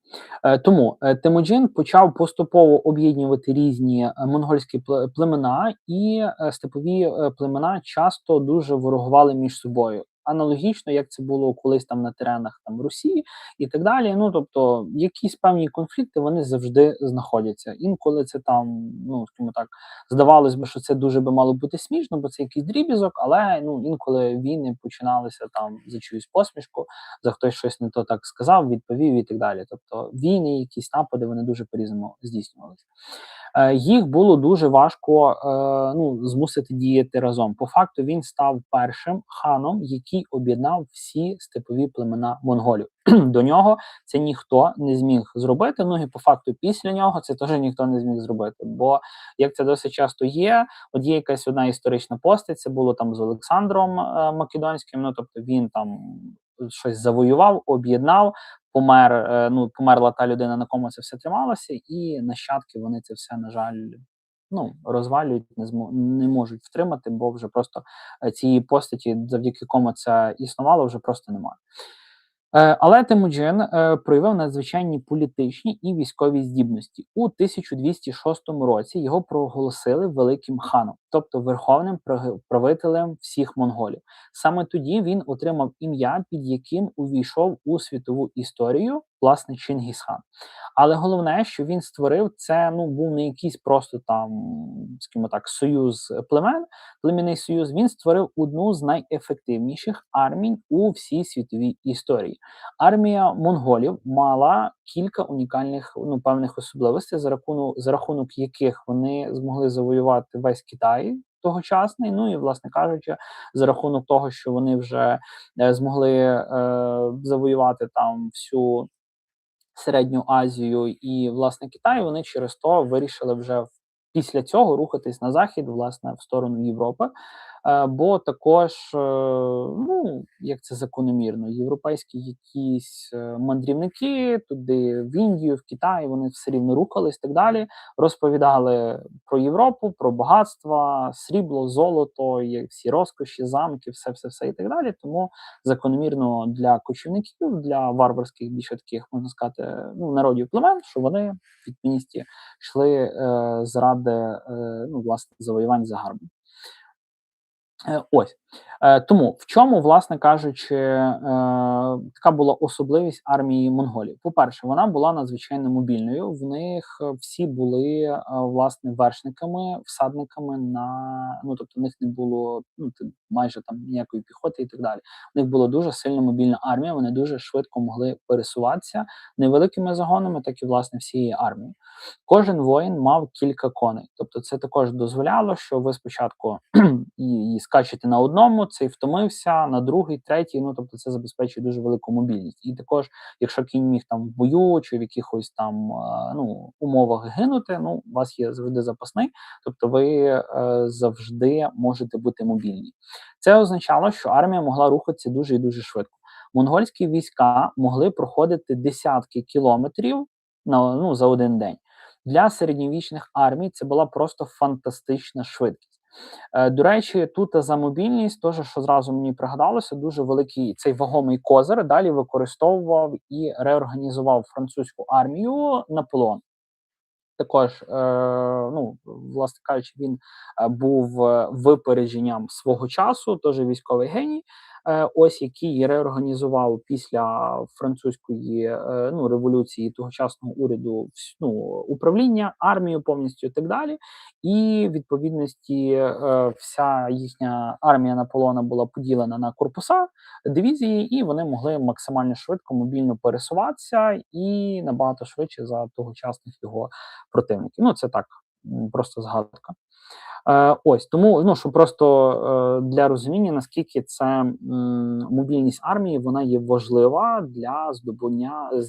Тому Темуджин почав поступово об'єднувати різні монгольські племена, і степові племена часто дуже ворогували між собою. Аналогічно, як це було колись там на теренах Русі і так далі. Тобто, якісь певні конфлікти вони завжди знаходяться. Інколи це скажімо так, здавалось би, що це дуже би мало бути смішно, бо це якийсь дріб'язок, але інколи війни починалися за чиюсь посмішку, за хтось щось не то так сказав, відповів і так далі. Тобто війни, якісь напади, вони дуже по-різному здійснювалися. Їх було дуже важко змусити діяти разом. По факту він став першим ханом, який об'єднав всі степові племена монголів. До нього це ніхто не зміг зробити, і по факту після нього це теж ніхто не зміг зробити. Бо, як це досить часто є, от є якась одна історична постать, це було з Олександром Македонським, тобто він щось завоював, об'єднав, померла та людина, на кому це все трималося, і нащадки вони це все, на жаль, розвалюють, не можуть втримати, бо вже просто цієї постаті, завдяки кому це існувало, вже просто немає. Але Темуджин проявив надзвичайні політичні і військові здібності. У 1206 році його проголосили великим ханом, тобто верховним правителем всіх монголів. Саме тоді він отримав ім'я, під яким увійшов у світову історію, власне, Чингісхан. Але головне, що він створив, це був не якийсь просто скажімо так, союз племен, племінний союз. Він створив одну з найефективніших армій у всій світовій історії. Армія монголів мала кілька унікальних певних особливостей, за рахунок яких вони змогли завоювати весь Китай тогочасний, і, власне кажучи, за рахунок того, що вони вже змогли завоювати всю Середню Азію і, власне, Китай, вони через то вирішили вже після цього рухатись на захід, власне, в сторону Європи. Бо також, як це закономірно, європейські якісь мандрівники туди, в Індію, в Китай, вони все рівно рухались і так далі, розповідали про Європу, про багатства, срібло, золото, всі розкоші, замки, все і так далі. Тому закономірно для кочівників, для варварських, більше таких, можна сказати, народів племен, що вони в відмінності йшли заради, власне, завоювань загарбу. Ось. Тому в чому, власне кажучи, така була особливість армії монголів? По-перше, вона була надзвичайно мобільною. В них всі були, власне, вершниками, всадниками тобто в них не було майже ніякої піхоти і так далі. В них була дуже сильно мобільна армія, вони дуже швидко могли пересуватися невеликими загонами, так і, власне, всією армією. Кожен воїн мав кілька коней. Тобто це також дозволяло, що ви спочатку і скачете на одному, цей втомився, на другий, третій, тобто це забезпечує дуже велику мобільність. І також, якщо кінь міг в бою чи в якихось умовах гинути, у вас є завжди запасний, тобто ви завжди можете бути мобільні. Це означало, що армія могла рухатися дуже і дуже швидко. Монгольські війська могли проходити десятки кілометрів за один день. Для середньовічних армій це була просто фантастична швидкість. До речі, тут за мобільність, теж, що зразу мені пригадалося, дуже великий цей вагомий козир далі використовував і реорганізував французьку армію Наполеон. Також, власне кажучи, він був випередженням свого часу, теж військовий геній. ось який реорганізував після французької революції тогочасного уряду управління, армію повністю і так далі. І відповідності вся їхня армія Наполеона була поділена на корпуса, дивізії, і вони могли максимально швидко мобільно пересуватися і набагато швидше за тогочасних його противників. Ну, це так, просто згадка. Ось тому, щоб просто для розуміння, наскільки це мобільність армії, вона є важлива для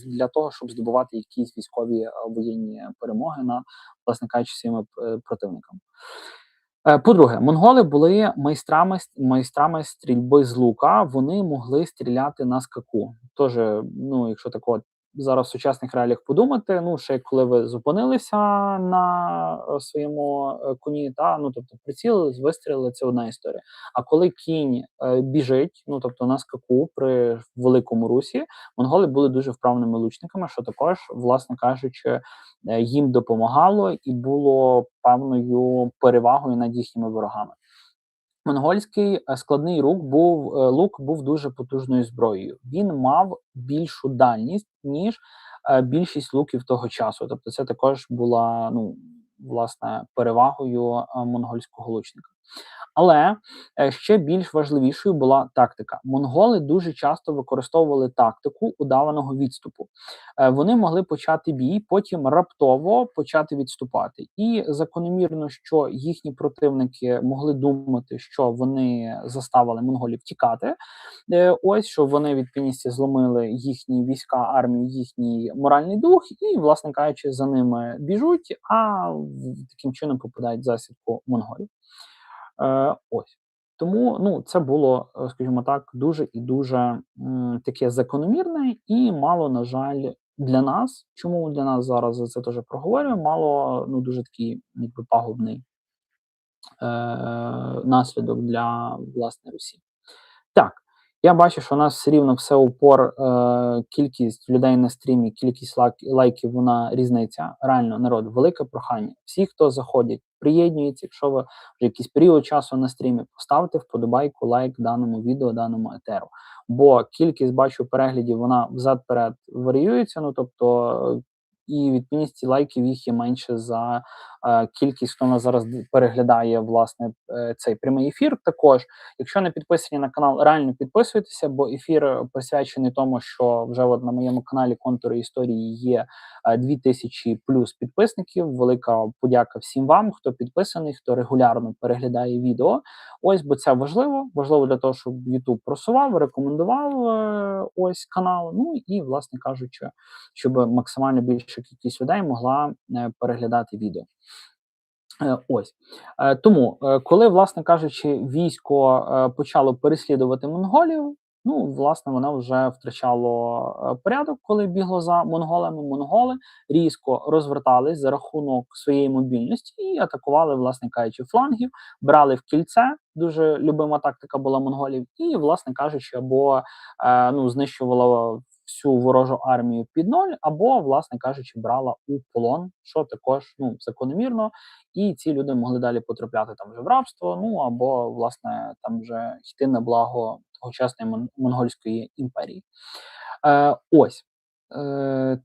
для того, щоб здобувати якісь військові воєнні перемоги на, власне кажучи, своїми противниками. По-друге, монголи були майстрами стрільби з лука, вони могли стріляти на скаку. Тоже, якщо так от зараз в сучасних реаліях подумати, ще коли ви зупинилися на своєму коні, тобто прицілились, вистрілили, це одна історія. А коли кінь біжить, тобто на скаку при великому русі, монголи були дуже вправними лучниками, що також, власне кажучи, їм допомагало і було певною перевагою над їхніми ворогами. Монгольський складний лук був дуже потужною зброєю. Він мав більшу дальність, ніж більшість луків того часу. Тобто це також була, власне, перевагою монгольського лучника. Але ще більш важливішою була тактика. Монголи дуже часто використовували тактику удаваного відступу. Вони могли почати бій, потім раптово почати відступати. І закономірно, що їхні противники могли думати, що вони заставили монголів тікати. Ось, що вони від півністі зломили їхні війська, армію, їхній моральний дух, і, власне кажучи, за ними біжуть, а таким чином попадають в засідку монголів. Ось. Тому це було, скажімо так, дуже і дуже таке закономірне і мало, на жаль, для нас, чому для нас зараз за це теж проговорюємо, мало дуже такий пагубний наслідок для, власне, Русі. Так, я бачу, що у нас все рівно все упор, кількість людей на стрімі, кількість лайків, вона різниця. Реально, народ, велике прохання. Всі, хто заходять, приєднуються, якщо ви вже якийсь період часу на стрімі, поставте вподобайку, лайк даному відео, даному етеру. Бо кількість, бачу, переглядів, вона взад-перед варіюється, тобто і відповідність лайків їх є менше за кількість, хто нас зараз переглядає, власне, цей прямий ефір. Також, якщо не підписані на канал, реально підписуйтеся, бо ефір присвячений тому, що вже от на моєму каналі «Контури історії» є 2000 плюс підписників. Велика подяка всім вам, хто підписаний, хто регулярно переглядає відео. Ось, бо це важливо для того, щоб YouTube просував, рекомендував ось канал, і, власне кажучи, щоб максимально більша кількість людей могла переглядати відео. Ось. Тому, коли, власне кажучи, військо почало переслідувати монголів, власне, воно вже втрачало порядок, коли бігло за монголами. Монголи різко розвертались за рахунок своєї мобільності і атакували, власне кажучи, флангів, брали в кільце, дуже любима тактика була монголів, і, власне кажучи, або знищувала всю ворожу армію під ноль, або, власне кажучи, брала у полон, що також закономірно, і ці люди могли далі потрапляти там вже в рабство, або, власне, там вже йти на благо тогочасної монгольської імперії. Ось.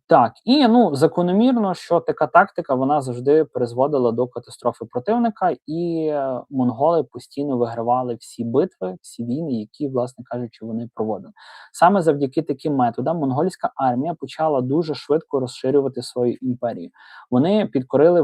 Так, і закономірно, що така тактика, вона завжди призводила до катастрофи противника, і монголи постійно вигравали всі битви, всі війни, які, власне кажучи, вони проводили. Саме завдяки таким методам монгольська армія почала дуже швидко розширювати свою імперію. Вони підкорили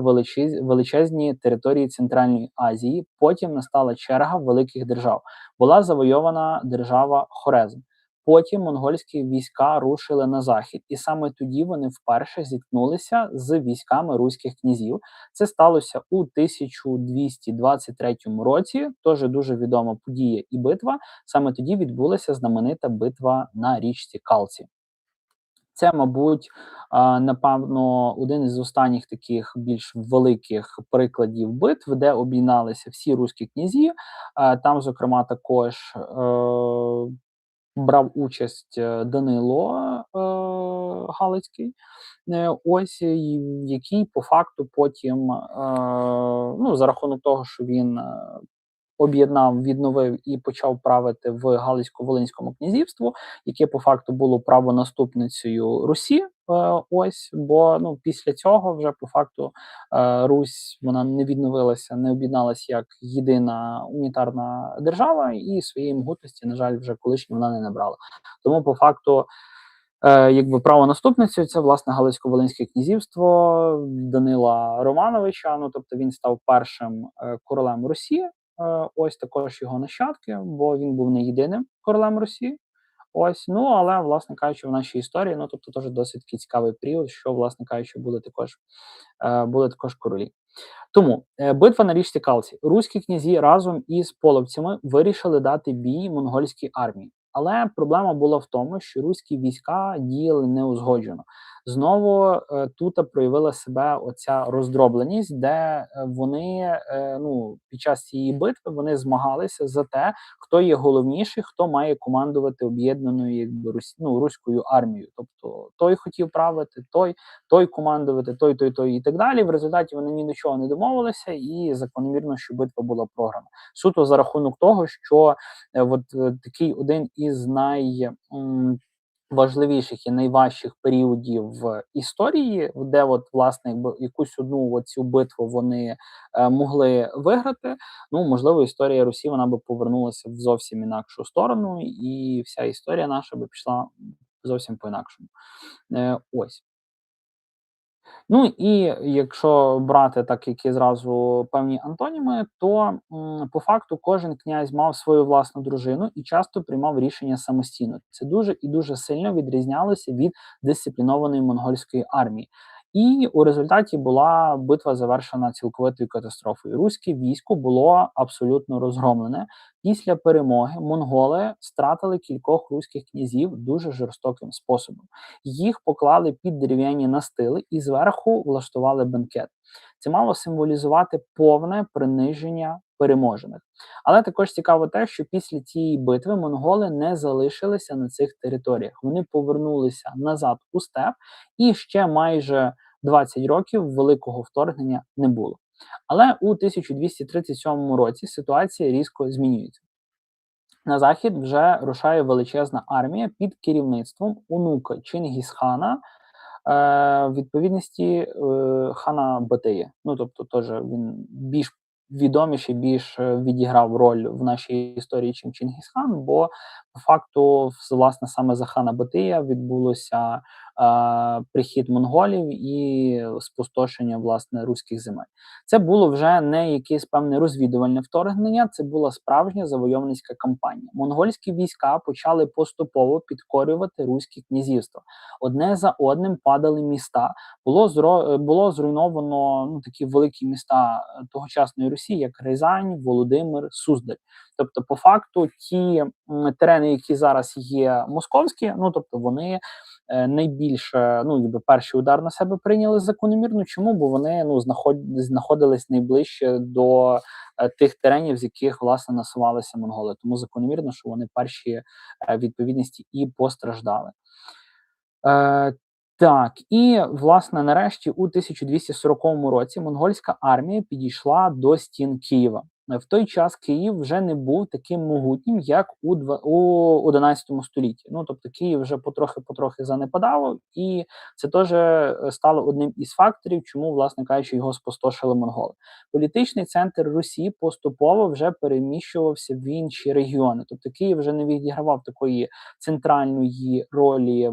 величезні території Центральної Азії, потім настала черга великих держав. Була завойована держава Хорезм. Потім монгольські війська рушили на захід, і саме тоді вони вперше зіткнулися з військами руських князів. Це сталося у 1223 році, теж дуже відома подія і битва. Саме тоді відбулася знаменита битва на річці Калці. Це, мабуть, напевно, один із останніх таких більш великих прикладів битв, де об'єдналися всі руські князі. Там, зокрема, також брав участь Данило Галицький, ось, який по факту потім, за рахунок того, що він об'єднав, відновив і почав правити в Галицько-Волинському князівству, яке по факту було правонаступницею Русі. Ось, бо ну після цього вже по факту Русь вона не відновилася, не об'єдналася як єдина унітарна держава, і своєї могутності, на жаль, вже колишньої вона не набрала. Тому по факту, якби правонаступницею це власне Галицько-Волинське князівство Данила Романовича. Ну тобто він став першим королем Русі. Ось також його нащадки, бо він був не єдиним королем Русі. Ось, ну але, власне кажучи, в нашій історії, ну тобто, теж досить такий цікавий період, що, власне кажучи, були також королі. Тому битва на річці Калці. Руські князі разом із половцями вирішили дати бій монгольській армії. Але проблема була в тому, що руські війська діяли неузгоджено. Знову тут проявила себе оця роздробленість, де вони під час цієї битви вони змагалися за те, хто є головніший, хто має командувати об'єднаною якби руською армією. Тобто той хотів правити, той командувати, той і так далі. В результаті вони ні до чого не домовилися, і закономірно, що битва була програна. Суто за рахунок того, що такий один із найважливіших і найважчих періодів в історії, де власне якусь одну цю битву вони могли виграти. Ну можливо, історія Русі вона би повернулася в зовсім інакшу сторону, і вся історія наша би пішла зовсім по-інакшому. Ось. Ну і якщо брати так, які зразу певні антоніми, то по факту кожен князь мав свою власну дружину і часто приймав рішення самостійно. Це дуже і дуже сильно відрізнялося від дисциплінованої монгольської армії. І у результаті була битва завершена цілковитою катастрофою. Руське військо було абсолютно розгромлене. Після перемоги монголи стратили кількох руських князів дуже жорстоким способом. Їх поклали під дерев'яні настили і зверху влаштували бенкет. Це мало символізувати повне приниження переможених. Але також цікаво те, що після цієї битви монголи не залишилися на цих територіях. Вони повернулися назад у степ, і ще майже 20 років великого вторгнення не було. Але у 1237 році ситуація різко змінюється. На захід вже рушає величезна армія під керівництвом онука Чингісхана, відповідності хана Батия. Ну, тобто, теж він більш відоміший, більш відіграв роль в нашій історії, чим Чингісхан, бо по факту, власне, саме за хана Батия відбулося прихід монголів і спустошення, власне, руських земель. Це було вже не якесь певне розвідувальне вторгнення, це була справжня завойовницька кампанія. Монгольські війська почали поступово підкорювати руські князівства. Одне за одним падали міста. Було зруйновано такі великі міста тогочасної Русі, як Рязань, Володимир, Суздаль. Тобто, по факту, ті терени, які зараз є московські, тобто вони найбільше, перший удар на себе прийняли закономірно. Чому? Бо вони знаходились найближче до тих теренів, з яких, власне, насувалися монголи. Тому закономірно, що вони перші відповідності і постраждали. Так, і, власне, нарешті у 1240 році монгольська армія підійшла до стін Києва. В той час Київ вже не був таким могутнім, як у 11 столітті. Тобто Київ вже потрохи занепадав, і це теж стало одним із факторів, чому, власне кажучи, його спустошили монголи. Політичний центр Русі поступово вже переміщувався в інші регіони. Тобто Київ вже не відігравав такої центральної ролі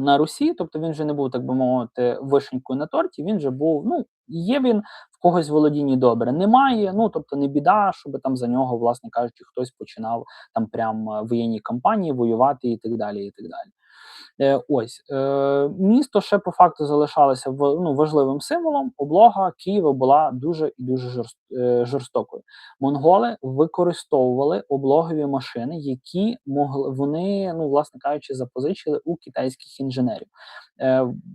на Русі, тобто він вже не був, так би мовити, вишенькою на торті, він вже був, є він в когось в володінні добре, немає, тобто не біда, щоб там за нього, власне кажучи, хтось починав там прям воєнні кампанії воювати і так далі, і так далі. Місто ще по факту залишалося важливим символом. Облога Києва була дуже і дуже жорстокою. Монголи використовували облогові машини, які вони, власне кажучи, запозичили у китайських інженерів.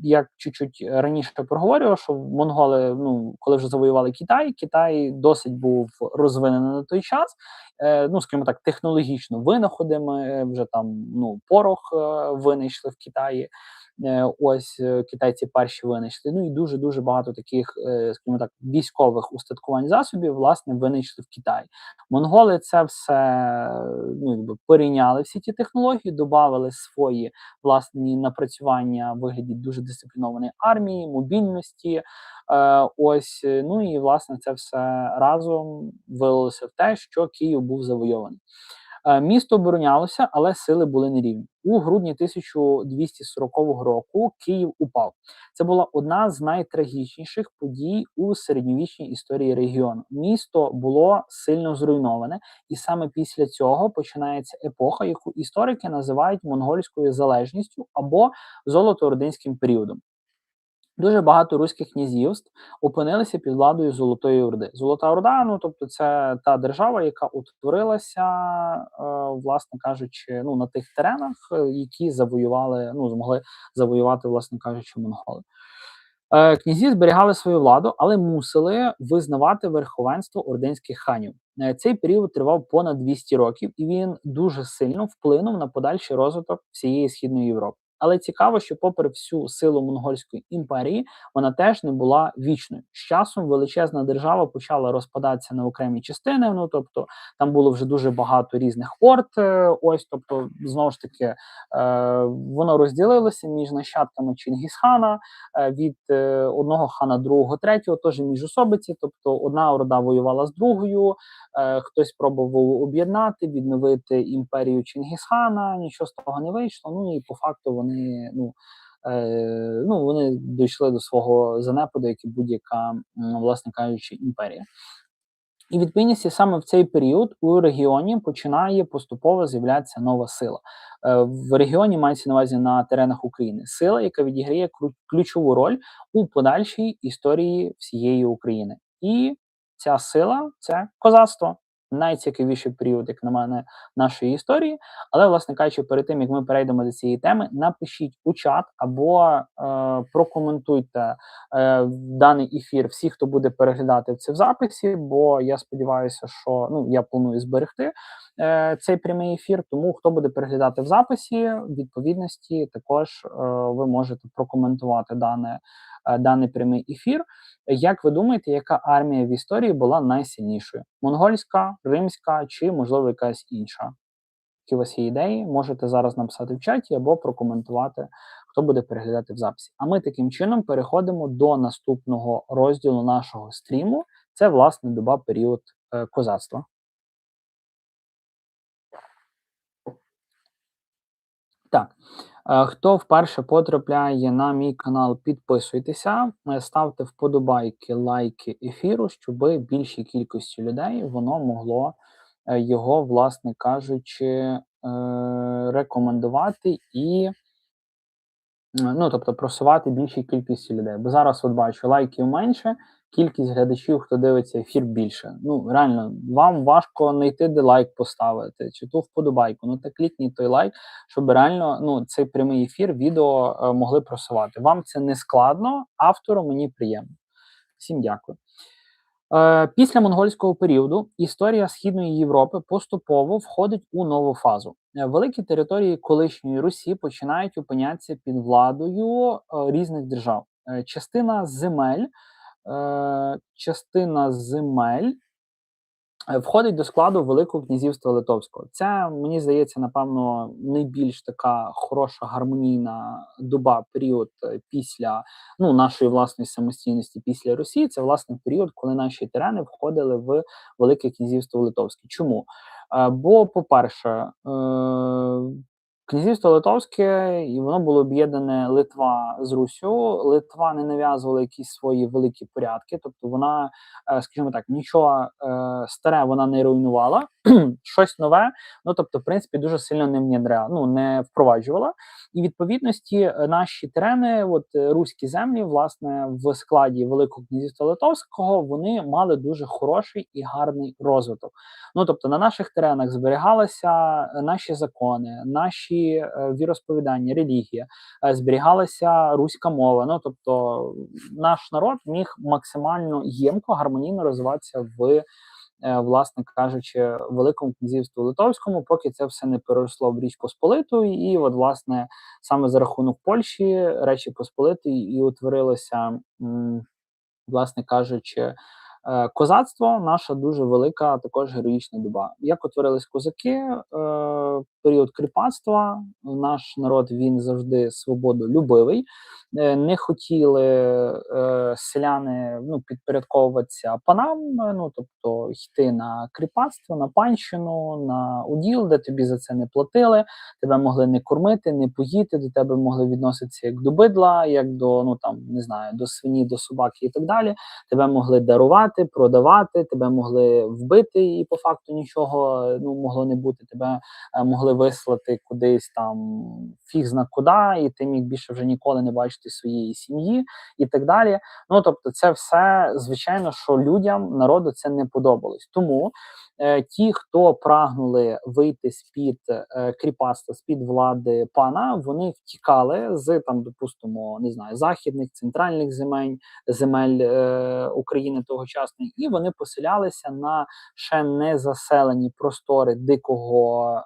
Як чуть-чуть раніше проговорював, що монголи, коли вже завоювали Китай досить був розвинений на той час, скажімо так, технологічно винаходами, вже там, порох винайшли в Китаї, китайці перші винайшли. Ну і дуже-дуже багато таких, скажімо так, військових устаткувань засобів, власне, винайшли в Китаї. Монголи це все, перейняли всі ті технології, додали свої власні напрацювання в вигляді дуже дисциплінованої армії, мобільності. Ну і власне це все разом вилилося в те, що Київ був завойований. Місто оборонялося, але сили були нерівні. У грудні 1240 року Київ упав. Це була одна з найтрагічніших подій у середньовічній історії регіону. Місто було сильно зруйноване, і саме після цього починається епоха, яку історики називають монгольською залежністю або золотоординським періодом. Дуже багато руських князівств опинилися під владою Золотої Орди. Золота Орда, тобто це та держава, яка утворилася, власне кажучи, на тих теренах, які змогли завоювати, власне кажучи, монголи. Князі зберігали свою владу, але мусили визнавати верховенство ординських ханів. Цей період тривав понад 200 років, і він дуже сильно вплинув на подальший розвиток всієї Східної Європи. Але цікаво, що попри всю силу монгольської імперії, вона теж не була вічною. З часом величезна держава почала розпадатися на окремі частини, тобто там було вже дуже багато різних орд, тобто, знову ж таки, воно розділилося між нащадками Чингісхана, від одного хана другого, третього, теж міжособиці, тобто одна орда воювала з другою, хтось пробував об'єднати, відновити імперію Чингісхана, нічого з того не вийшло, і по факту вони дійшли до свого занепаду, як і будь-яка, власне кажучи, імперія. І відповідності саме в цей період у регіоні починає поступово з'являтися нова сила. В регіоні мається на увазі на теренах України. Сила, яка відіграє ключову роль у подальшій історії всієї України. І ця сила – це козацтво. Найцікавіший період, як на мене, нашої історії. Але, власне кажучи, перед тим, як ми перейдемо до цієї теми, напишіть у чат або прокоментуйте даний ефір всі, хто буде переглядати це в записі, бо я сподіваюся, що я планую зберегти цей прямий ефір, тому хто буде переглядати в записі, відповідності також ви можете прокоментувати даний прямий ефір. Як ви думаєте, яка армія в історії була найсильнішою? Монгольська, римська чи, можливо, якась інша? Які у вас є ідеї, можете зараз написати в чаті або прокоментувати, хто буде переглядати в записі. А ми таким чином переходимо до наступного розділу нашого стріму. Це, власне, доба, період козацтва. Так, хто вперше потрапляє на мій канал, підписуйтеся, ставте вподобайки, лайки ефіру, щоб більшій кількості людей воно могло його, власне кажучи, рекомендувати і, тобто, просувати більшій кількості людей. Бо зараз, бачу, лайків менше, кількість глядачів, хто дивиться ефір, більше. Реально, вам важко знайти, де лайк поставити, чи ту вподобайку. Так клікніть той лайк, щоб реально, цей прямий ефір, відео могли просувати. Вам це не складно, автору мені приємно. Всім дякую. Після монгольського періоду історія Східної Європи поступово входить у нову фазу. Великі території колишньої Русі починають опинятися під владою різних держав. Частина земель входить до складу Великого князівства Литовського. Це, мені здається, напевно, найбільш така хороша, гармонійна доба, період після нашої власної самостійності після Росії. Це, власне, період, коли наші терени входили в Велике князівство Литовське. Чому? Бо, по-перше, князівство Литовське, і воно було об'єднане Литва з Руссю. Литва не нав'язувала якісь свої великі порядки, тобто вона, скажімо так, нічого старе вона не руйнувала, щось нове, тобто, в принципі, дуже сильно не впроваджувала. І відповідності наші терени, руські землі, власне, в складі Великого князівства Литовського, вони мали дуже хороший і гарний розвиток. Тобто, на наших теренах зберігалися наші закони, наші віросповідання, релігія, зберігалася руська мова. Тобто, наш народ міг максимально ємко, гармонійно розвиватися в власне кажучи, Великому князівству Литовському, поки це все не переросло в Річ Посполиту. І от, власне, саме за рахунок Польщі, Речі Посполитої і утворилося, власне кажучи, козацтво, наша дуже велика також героїчна доба. Як утворились козаки, період кріпацтва, наш народ, він завжди свободолюбивий, не хотіли селяни підпорядковуватися панам, тобто йти на кріпацтво, на панщину, на уділ, де тобі за це не платили, тебе могли не кормити, не поїти, до тебе могли відноситися як до бидла, як до, не знаю, до свині, до собаки і так далі. Тебе могли дарувати, продавати, тебе могли вбити, і по факту нічого могло не бути. Тебе могли вислати кудись там фіг зна куди, і ти міг більше вже ніколи не бачити своєї сім'ї і так далі. Тобто це все, звичайно, що людям, народу це не подобалось. Тому ті, хто прагнули вийти з-під кріпацтва, з-під влади пана, вони втікали з, допустимо, не знаю, західних, центральних земель України тогочасної, і вони поселялися на ще не заселені простори дикого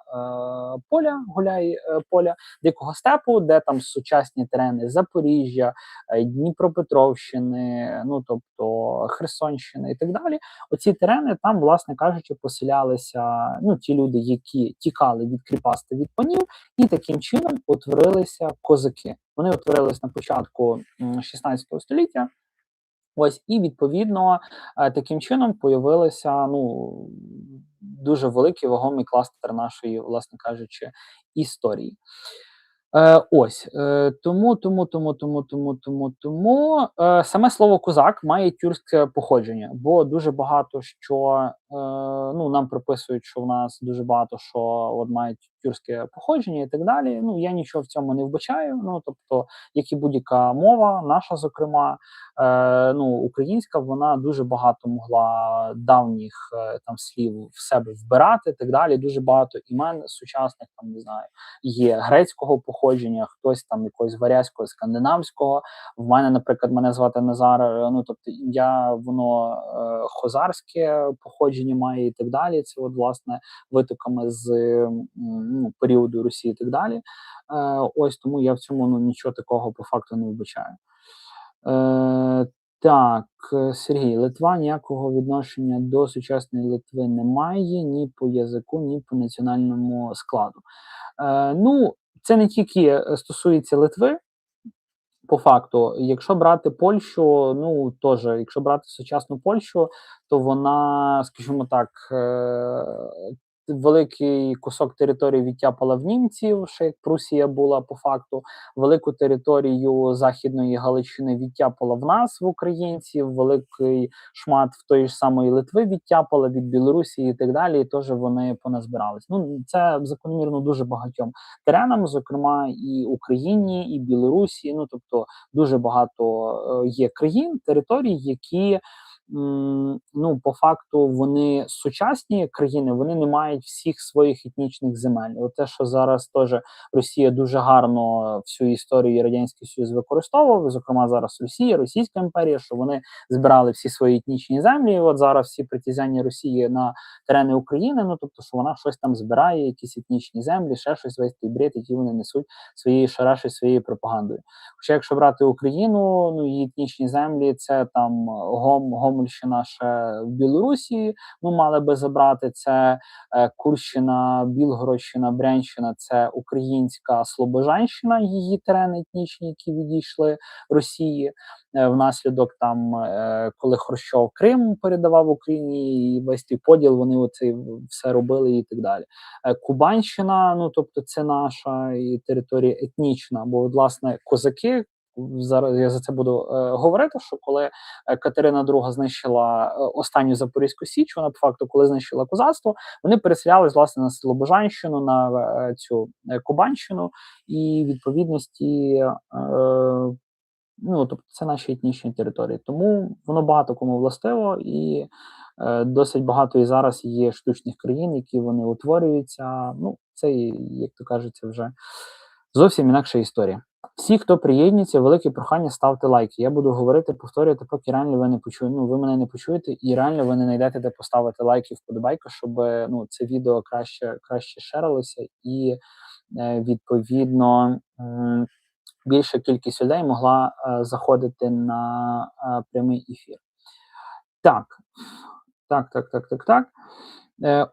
поля, дикого степу, де там сучасні терени Запоріжжя, Дніпропетровщини, тобто Херсонщини і так далі. Оці терени там, власне кажучи, поселялися ті люди, які тікали від кріпацтва, від панів, і таким чином утворилися козаки. Вони утворились на початку 16 століття. Ось, і відповідно таким чином появилися дуже великий вагомий кластер нашої, власне кажучи, історії. Тому саме слово козак має тюркське походження, бо дуже багато що нам приписують, що в нас дуже багато що от мають тюркське походження і так далі. Я нічого в цьому не вбачаю. Тобто, як і будь-яка мова, наша, зокрема, українська, вона дуже багато могла давніх там слів в себе вбирати і так далі. Дуже багато імен сучасних, не знаю, є грецького походження, хтось там якогось варязького, скандинавського. В мене, наприклад, мене звати Назар, тобто ім'я, воно хозарське походження має і так далі. Це от, власне, витоками з періоду Русі і так далі. Ось тому я в цьому нічого такого по факту не вбачаю. Так, Сергій, Литва ніякого відношення до сучасної Литви не має ні по язику, ні по національному складу. Це не тільки стосується Литви, по факту. Якщо брати Польщу, теж, якщо брати сучасну Польщу, то вона, скажімо так, великий кусок території відтяпала в німців, ще як Прусія була по факту, велику територію Західної Галичини відтяпала в нас, в українців, великий шмат в тої ж самої Литви відтяпала, від Білорусі і так далі, і теж вони поназбирались. Це закономірно дуже багатьом теренам, зокрема і Україні, і Білорусі, тобто дуже багато є країн, територій, які по факту вони сучасні країни, вони не мають всіх своїх етнічних земель. От те, що зараз теж Росія дуже гарно всю історію Радянський Союз використовував, зокрема зараз Росія, Російська імперія, що вони збирали всі свої етнічні землі, і от зараз всі притязання Росії на терени України, тобто, що вона щось там збирає, якісь етнічні землі, ще щось, весь той бред, який вони несуть своєю шараші, своєю пропагандою. Хоча, якщо брати Україну, її етнічні землі, це там Гомельщина ще в Білорусі, мали би забрати, це Курщина, Білгородщина, Брянщина, це українська Слобожанщина, її терени етнічні, які відійшли Росії. Внаслідок там, коли Хрущов Крим передавав Україні, і весь той поділ, вони оце все робили і так далі. Кубанщина, тобто це наша і територія етнічна, бо, власне, козаки, зараз я за це буду говорити, що коли Катерина II знищила останню Запорізьку Січ, вона по факту, коли знищила козацтво, вони переселялись, власне, на Слобожанщину, на цю Кубанщину, і відповідності тобто це наші етнічні території. Тому воно багато кому властиво, і досить багато і зараз є штучних країн, які вони утворюються. Це, як то кажеться, вже Зовсім інакша історія. Всі, хто приєднується, велике прохання ставте лайки. Я буду говорити, повторювати, поки реально ви не почуєте. Ну, ви мене не почуєте, і реально ви не знайдете, де поставити лайки, вподобайку, щоб ну, це відео краще шерилося і відповідно більша кількість людей могла заходити на прямий ефір. Так.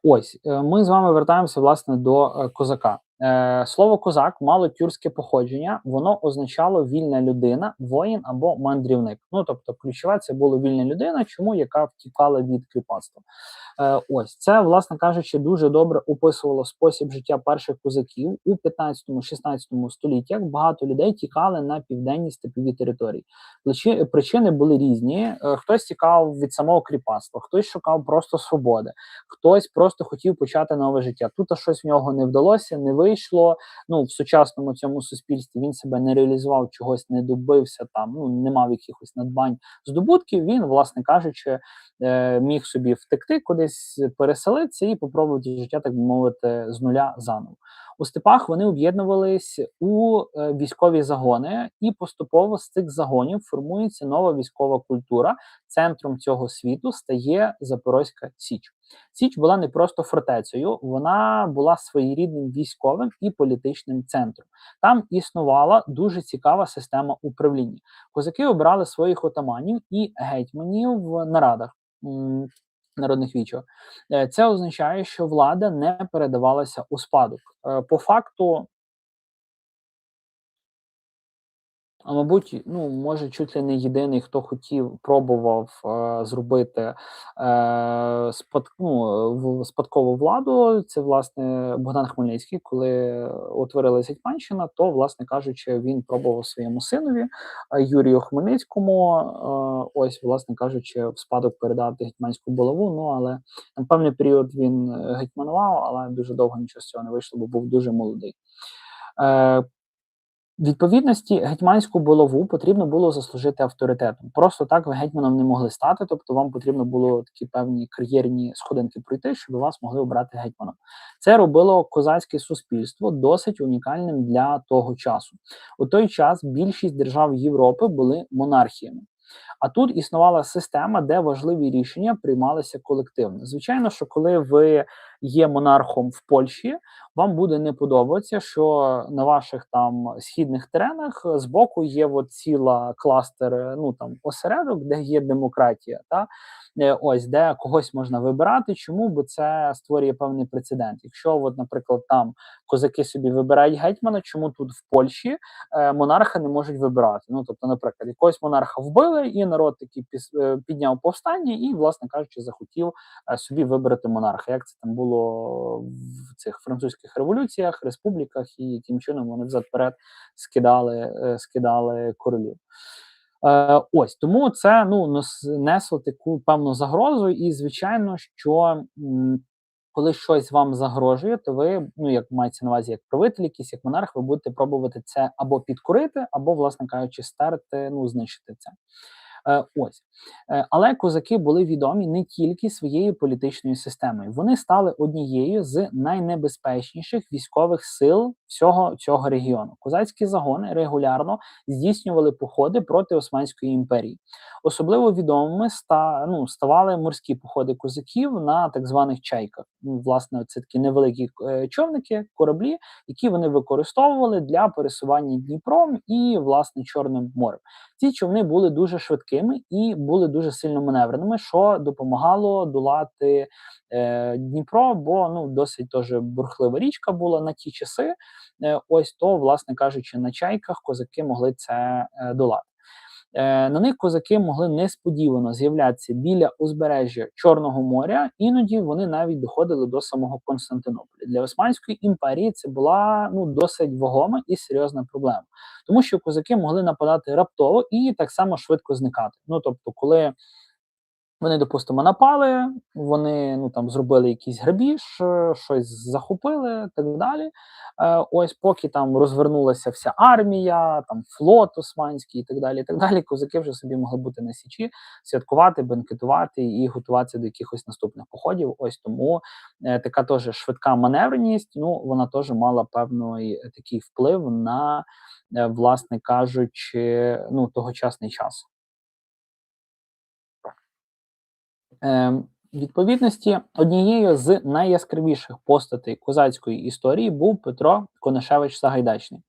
Ось, ми з вами вертаємося, власне, до козака. Слово козак мало тюркське походження, воно означало вільна людина, воїн або мандрівник. Ну, тобто, ключове це була вільна людина, чому яка втікала від кріпацтва. Ось це, власне кажучи, дуже добре описувало спосіб життя перших козаків у 15-16 століттях. Багато людей тікали на південні степові території. Причини були різні. Хтось тікав від самого кріпацтва, хтось шукав просто свободи, хтось просто хотів почати нове життя. Тут щось в нього не вдалося, не вийшло. Ну, в сучасному цьому суспільстві він себе не реалізував, чогось не добився, там, ну, не мав якихось надбань, здобутків. Він, власне кажучи, міг собі втекти, кудись переселитися і попробувати життя, так би мовити, з нуля заново. У степах вони об'єднувались у військові загони, і поступово з цих загонів формується нова військова культура. Центром цього світу стає Запорозька Січ. Січ була не просто фортецею, вона була своєрідним військовим і політичним центром. Там існувала дуже цікава система управління. Козаки обирали своїх отаманів і гетьманів в нарадах народних вічах. Це означає, що влада не передавалася у спадок. По факту, мабуть, ну, може, чуть ли не єдиний, хто пробував зробити спадкову владу, це, власне, Богдан Хмельницький. Коли утворилася Гетьманщина, то, власне кажучи, він пробував своєму синові Юрію Хмельницькому, ось, власне кажучи, в спадок передати гетьманську булаву, ну, але на певний період він гетьманував, але дуже довго нічого з цього не вийшло, бо був дуже молодий. Відповідності гетьманську булаву потрібно було заслужити авторитетом. Просто так ви гетьманом не могли стати, тобто вам потрібно було такі певні кар'єрні сходинки пройти, щоб вас могли обрати гетьманом. Це робило козацьке суспільство досить унікальним для того часу. У той час більшість держав Європи були монархіями. А тут існувала система, де важливі рішення приймалися колективно. Звичайно, що коли ви є монархом в Польщі, вам буде не подобатися, що на ваших там східних теренах збоку є от ціла кластер, ну там осередок, де є демократія, ось де когось можна вибирати. Чому? Бо це створює певний прецедент. Якщо, от, наприклад, там козаки собі вибирають гетьмана, чому тут в Польщі монарха не можуть вибирати? Ну, тобто, наприклад, якогось монарха вбили, і народ такий підняв повстання і, власне кажучи, захотів собі вибрати монарха. Як це там було в цих французьких революціях, республіках, і яким чином вони взад-перед скидали королів. Ось, тому це, ну, несло таку певну загрозу, і, звичайно, що коли щось вам загрожує, то ви, ну, як мається на увазі, як правитель якийсь, як монарх, ви будете пробувати це або підкорити, або, власне кажучи, стерти, ну, знищити це. Ось. Але козаки були відомі не тільки своєю політичною системою. Вони стали однією з найнебезпечніших військових сил всього цього регіону. Козацькі загони регулярно здійснювали походи проти Османської імперії. Особливо відомими ставали морські походи козаків на так званих чайках. Власне, це такі невеликі човники, кораблі, які вони використовували для пересування Дніпром і, власне, Чорним морем. Ці човни були дуже швидкими і були дуже сильно маневреними, що допомагало долати Дніпро, бо, ну, досить теж бурхлива річка була на ті часи. Ось то, власне кажучи, на чайках козаки могли це долати. На них козаки могли несподівано з'являтися біля узбережжя Чорного моря, іноді вони навіть доходили до самого Константинополя. Для Османської імперії це була, ну, досить вагома і серйозна проблема, тому що козаки могли нападати раптово і так само швидко зникати. Ну, тобто, коли Вони, допустимо, напали, вони, ну, там зробили якийсь грабіж, щось захопили, так далі. Ось поки там розвернулася вся армія, там флот османський і так далі, і так далі, козаки вже собі могли бути на січі, святкувати, бенкетувати і готуватися до якихось наступних походів. Ось тому така теж швидка маневреність, ну, вона теж мала певний такий вплив на, власне кажучи, ну, тогочасний час. Відповідності однією з найяскравіших постатей козацької історії був Петро Конашевич Сагайдачний.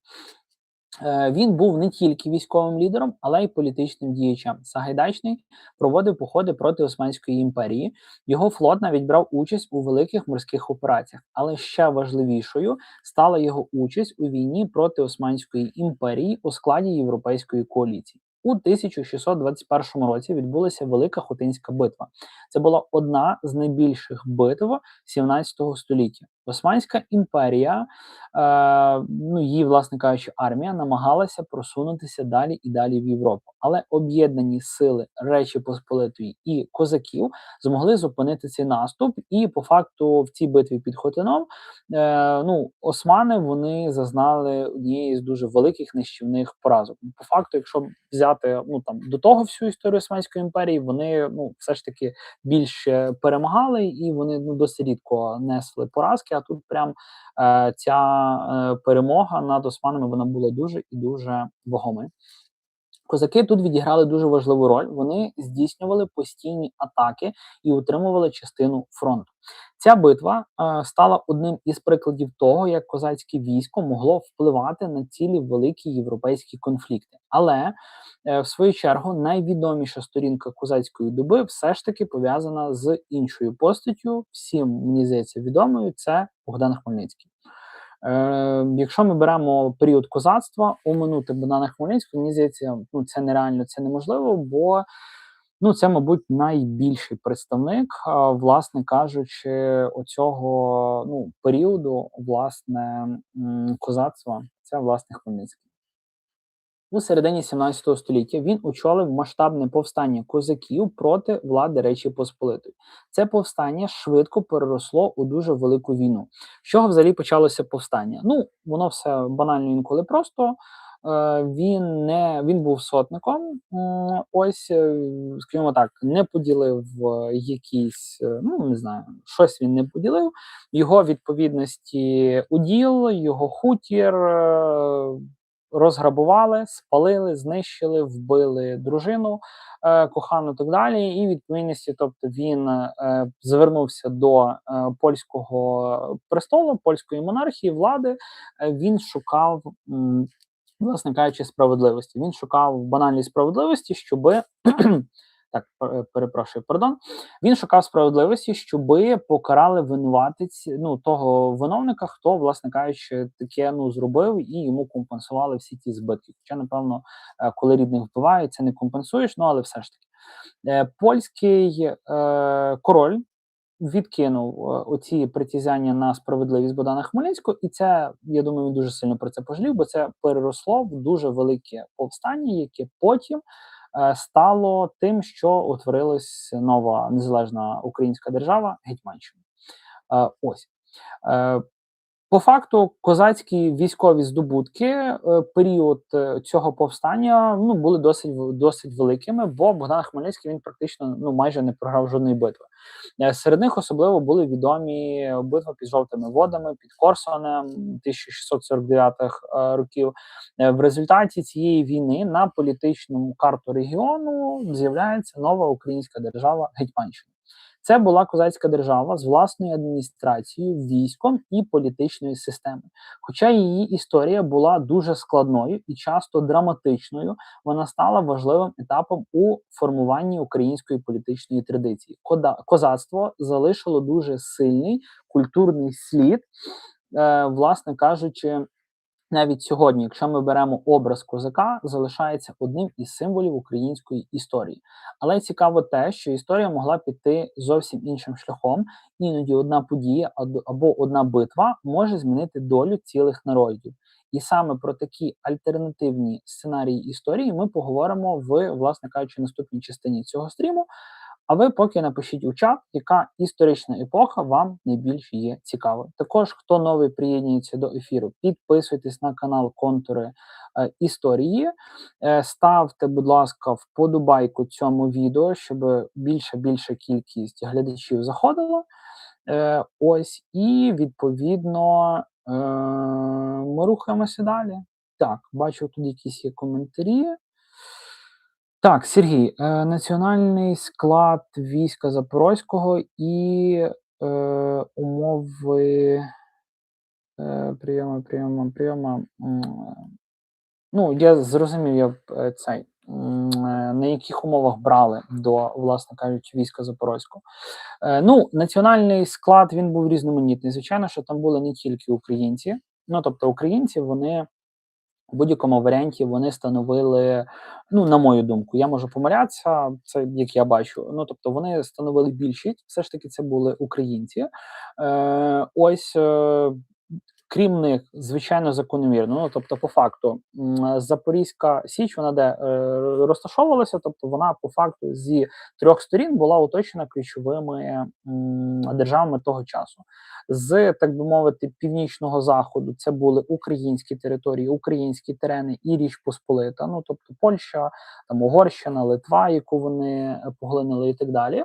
Він був не тільки військовим лідером, але й політичним діячем. Сагайдачний проводив походи проти Османської імперії. Його флот навіть брав участь у великих морських операціях. Але ще важливішою стала його участь у війні проти Османської імперії у складі Європейської коаліції. У 1621 році відбулася Велика Хотинська битва. Це була одна з найбільших битв 17 століття. Османська імперія, ну її, власне кажучи, армія намагалася просунутися далі і далі в Європу. Але об'єднані сили Речі Посполитої і козаків змогли зупинити цей наступ. І по факту в цій битві під Хотином ну, османи вони зазнали однієї з дуже великих нищівних поразок. По факту, якщо взяти ну там до того всю історію Османської імперії, вони ну все ж таки більше перемагали, і вони ну досить рідко несли поразки. А тут прям ця перемога над османами вона була дуже і дуже вагомою. Козаки тут відіграли дуже важливу роль. Вони здійснювали постійні атаки і утримували частину фронту. Ця битва стала одним із прикладів того, як козацьке військо могло впливати на цілі великі європейські конфлікти. Але в свою чергу найвідоміша сторінка козацької доби все ж таки пов'язана з іншою постаттю. Всім, мені здається, відомою це Богдан Хмельницький. Якщо ми беремо період козацтва, оминути Богдана Хмельницького, мені здається, ну це нереально, це неможливо, бо ну це, мабуть, найбільший представник, власне кажучи, оцього ну періоду власне козацтва. Це власне Хмельницький. У середині 17 століття він очолив масштабне повстання козаків проти влади Речі Посполитої. Це повстання швидко переросло у дуже велику війну. З чого взагалі почалося повстання? Ну, воно все банально інколи просто. Він був сотником, ось, скажімо так, не поділив якісь, ну не знаю, щось він не поділив. Його відповідності уділ, його хутір розграбували, спалили, знищили, вбили дружину кохану і так далі. І відповідності, тобто він звернувся до польського престолу, польської монархії, влади. Він шукав, власне кажучи, справедливості. Він шукав банальної справедливості, щоби так, перепрошую, пардон. Він шукав справедливості, щоби покарали винуватиць, ну, того виновника, хто, власне кажучи, таке ну, зробив, і йому компенсували всі ті збитки. Хоча, напевно, коли рідних вбивають, це не компенсуєш, ну, але все ж таки. Польський король відкинув оці притязання на справедливість Богдана Хмельницького, і це, я думаю, він дуже сильно про це пожалів, бо це переросло в дуже велике повстання, яке потім стало тим, що утворилась нова незалежна українська держава Гетьманщина. Ось. По факту, козацькі військові здобутки період цього повстання ну, були досить великими, бо Богдан Хмельницький він практично ну, майже не програв жодної битви. Серед них особливо були відомі битви під Жовтими водами, під Корсунем 1649 років. В результаті цієї війни на політичному карту регіону з'являється нова українська держава Гетьманщина. Це була козацька держава з власною адміністрацією, військом і політичною системою. Хоча її історія була дуже складною і часто драматичною, вона стала важливим етапом у формуванні української політичної традиції. Козацтво залишило дуже сильний культурний слід, власне кажучи, навіть сьогодні, якщо ми беремо образ козака, залишається одним із символів української історії. Але цікаво те, що історія могла піти зовсім іншим шляхом. Іноді одна подія або одна битва може змінити долю цілих народів. І саме про такі альтернативні сценарії історії ми поговоримо в, власне кажучи, наступній частині цього стріму. А ви поки напишіть у чат, яка історична епоха вам найбільш є цікавою. Також, хто новий приєднується до ефіру, підписуйтесь на канал Контури історії. Ставте, будь ласка, вподобайку цьому відео, щоб більша кількість глядачів заходила. Ось, і відповідно ми рухаємося далі. Так, бачу, тут якісь є коментарі. Так, Сергій, національний склад війська Запорозького і умови прийому. Ну, я зрозумів, на яких умовах брали до, власне кажучи, війська Запорозького. Ну, національний склад, він був різноманітний. Звичайно, що там були не тільки українці. Ну, тобто українці, вони в будь-якому варіанті вони становили, ну, на мою думку, я можу помилятися, це як я бачу. Ну, тобто вони становили більшість, все ж таки це були українці. Ось, крім них, звичайно, закономірно. Ну, тобто, по факту, Запорізька Січ, вона де розташовувалася, тобто вона по факту зі трьох сторін була оточена ключовими державами того часу. З, так би мовити, північного заходу це були українські території, українські терени і Річ Посполита, ну, тобто Польща, там Угорщина, Литва, яку вони поглинили і так далі.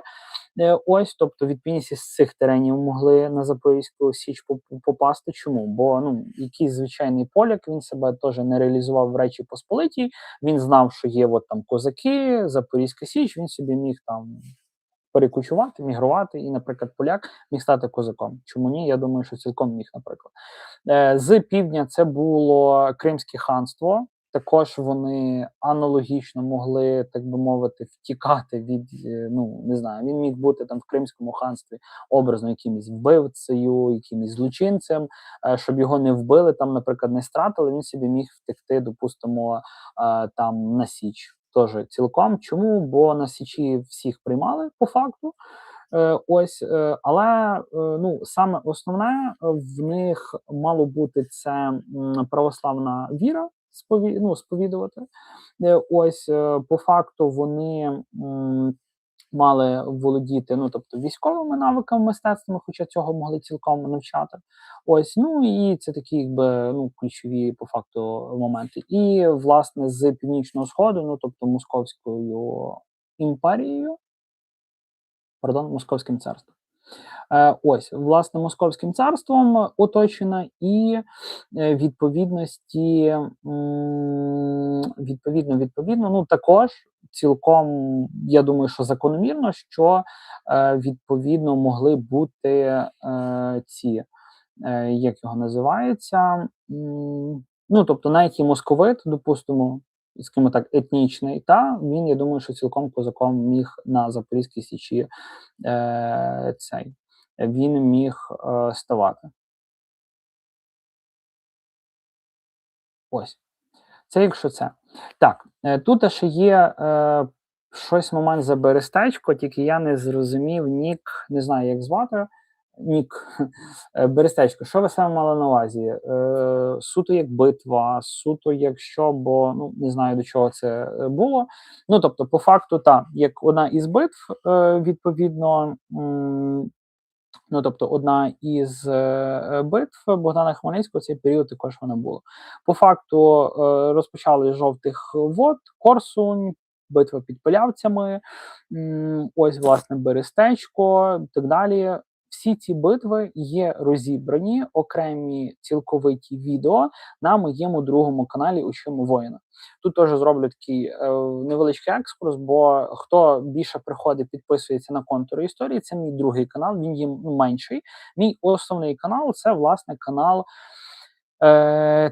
Ось, тобто, відповідність з цих теренів могли на Запорізьку Січ попасти. Чому? Бо, ну, якийсь звичайний поляк, він себе теж не реалізував в Речі Посполитій, він знав, що є от там козаки, Запорізька Січ, він собі міг там перекочувати, мігрувати, і, наприклад, поляк міг стати козаком. Чому ні? Я думаю, що цілком міг, наприклад. З півдня це було Кримське ханство. Також вони аналогічно могли, так би мовити, втікати від, ну, не знаю, він міг бути там в Кримському ханстві образно якимось вбивцею, якимось злочинцем, щоб його не вбили, там, наприклад, не стратили, він собі міг втекти, допустимо, там на Січ. Теж цілком. Чому? Бо на Січі всіх приймали по факту. Ось, але ну, саме основне в них мало бути це православна віра, сповідувати. Ось, по факту вони мали володіти, ну, тобто, військовими навиками, мистецтвами, хоча цього могли цілком навчати. Ось, ну, і це такі, якби, ну, ключові, по факту, моменти. І, власне, з Північного Сходу, ну, тобто, Московською імперією, Московським царством. Ось, власне, Московським царством оточена і відповідно, ну, також цілком, я думаю, що закономірно, що відповідно могли бути ці, як його називається, ну, тобто, навіть і московит, допустимо, скажімо так, етнічний, та він, я думаю, що цілком козаком міг на Запорізькій Січі він міг ставати. Ось. Це якщо це. Так, тут ще є щось момент за Берестечко, тільки я не зрозумів нік, не знаю, як звати. Нік, Берестечко, що ви саме мали на увазі? Суто як битва, суто як що, бо, ну, не знаю, до чого це було. Ну, тобто, по факту, так, як одна із битв, відповідно, ну, тобто, одна із битв Богдана Хмельницького, цей період також вона була. По факту, розпочали з Жовтих Вод, Корсунь, битва під Пилявцями, ось, власне, Берестечко і так далі. Всі ці битви є розібрані, окремі цілковиті відео на моєму другому каналі «Учимо воїна». Тут теж зроблю такий невеличкий екскурс, бо хто більше приходить, підписується на контури історії, це мій другий канал, він є менший. Мій основний канал – це, власне, канал,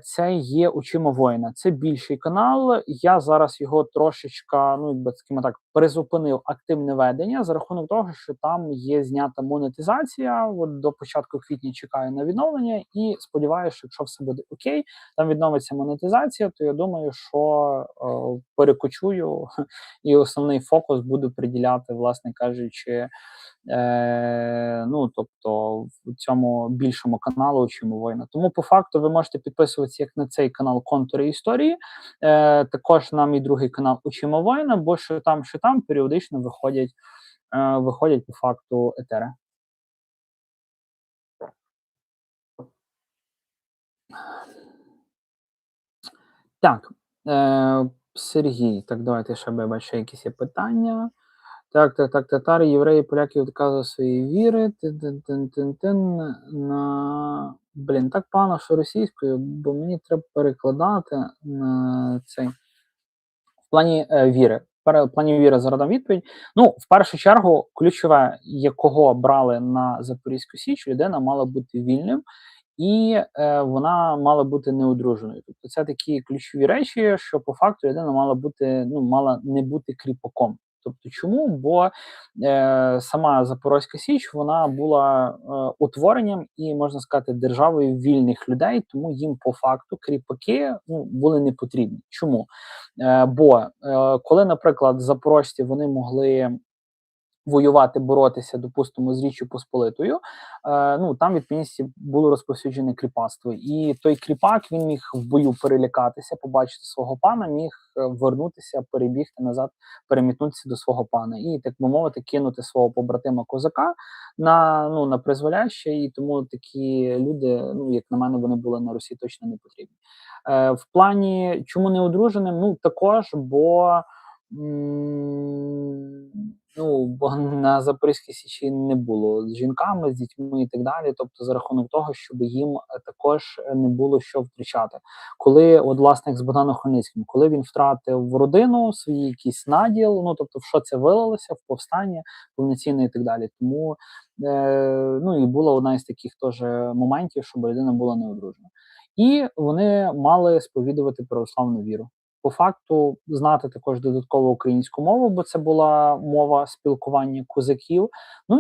це є «Учимо воїна». Це більший канал. Я зараз його трошечка, ну, якби, скажімо так, призупинив активне ведення за рахунок того, що там є знята монетизація. От до початку квітня чекаю на відновлення і сподіваюся, що якщо все буде окей, там відновиться монетизація, то я думаю, що перекочую і основний фокус буду приділяти, власне кажучи, ну, тобто, в цьому більшому каналу «Учимо воїна». Тому, по факту, ви можете підписуватися як на цей канал «Контури історії», також на мій другий канал «Учимо воїна», бо що там періодично виходять виходять по факту етери. Так, Сергій, так, давайте ще бачу, якісь є питання. Так, татари, євреї, поляки відказують своєї віри. Тин-тин-тин-тин-тин. Блін, так погано, що російською, бо мені треба перекладати на цей. В плані віри. В плані віри зараз дам відповідь. Ну, в першу чергу, ключове, якого брали на Запорізьку Січ, людина мала бути вільним, і вона мала бути неодруженою. Тобто це такі ключові речі, що по факту людина мала бути, ну, мала не бути кріпаком. Тобто, чому? Бо сама Запорозька Січ вона була утворенням і, можна сказати, державою вільних людей, тому їм по факту кріпаки були не потрібні. Чому? Бо коли, наприклад, запорожці вони могли воювати, боротися, допустимо, з Річчю Посполитою, там відповідності було розповсюджене кріпацтво. І той кріпак, він міг в бою перелякатися, побачити свого пана, міг вернутися, перебігти назад, перемітнутися до свого пана. І, так би мовити, кинути свого побратима козака на призволяще. І тому такі люди, як на мене, вони були на Русі точно не потрібні. В плані, чому не одруженим? Також, бо бо на Запорізькій Січі не було з жінками, з дітьми і так далі. Тобто, за рахунок того, щоб їм також не було що втрачати. Коли, власне, як з Богданом Хмельницьким, коли він втратив родину, свій якийсь наділ, тобто, в що це вилилося, в повстання повноцінне і так далі. Тому, і була одна із таких теж моментів, щоб людина була неодружена. І вони мали сповідувати православну віру. По факту знати також додатково українську мову, бо це була мова спілкування козаків,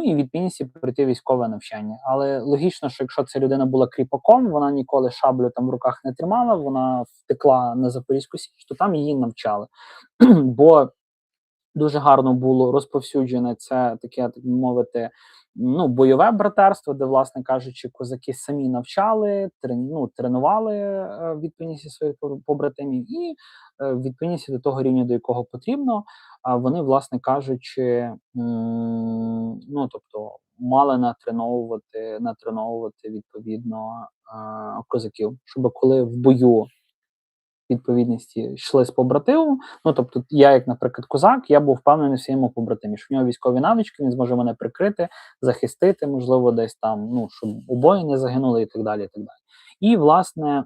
і відповідності пройти військове навчання. Але логічно, що якщо ця людина була кріпаком, вона ніколи шаблю там в руках не тримала, вона втекла на Запорізьку Січ, то там її навчали. Бо дуже гарно було розповсюджене це таке, так мовити, бойове братерство, де, власне кажучи, козаки самі навчали, тренували відповідності своїх побратимів і відповідності до того рівня, до якого потрібно, вони, власне кажучи, тобто мали натреновувати відповідно козаків, щоб коли в бою відповідності йшли з побратимом, тобто я, як, наприклад, козак, я був впевнений в своєму побратимі, що в нього військові навички, він зможе мене прикрити, захистити, можливо, десь там, щоб обоє не загинули і так далі, і так далі. І, власне,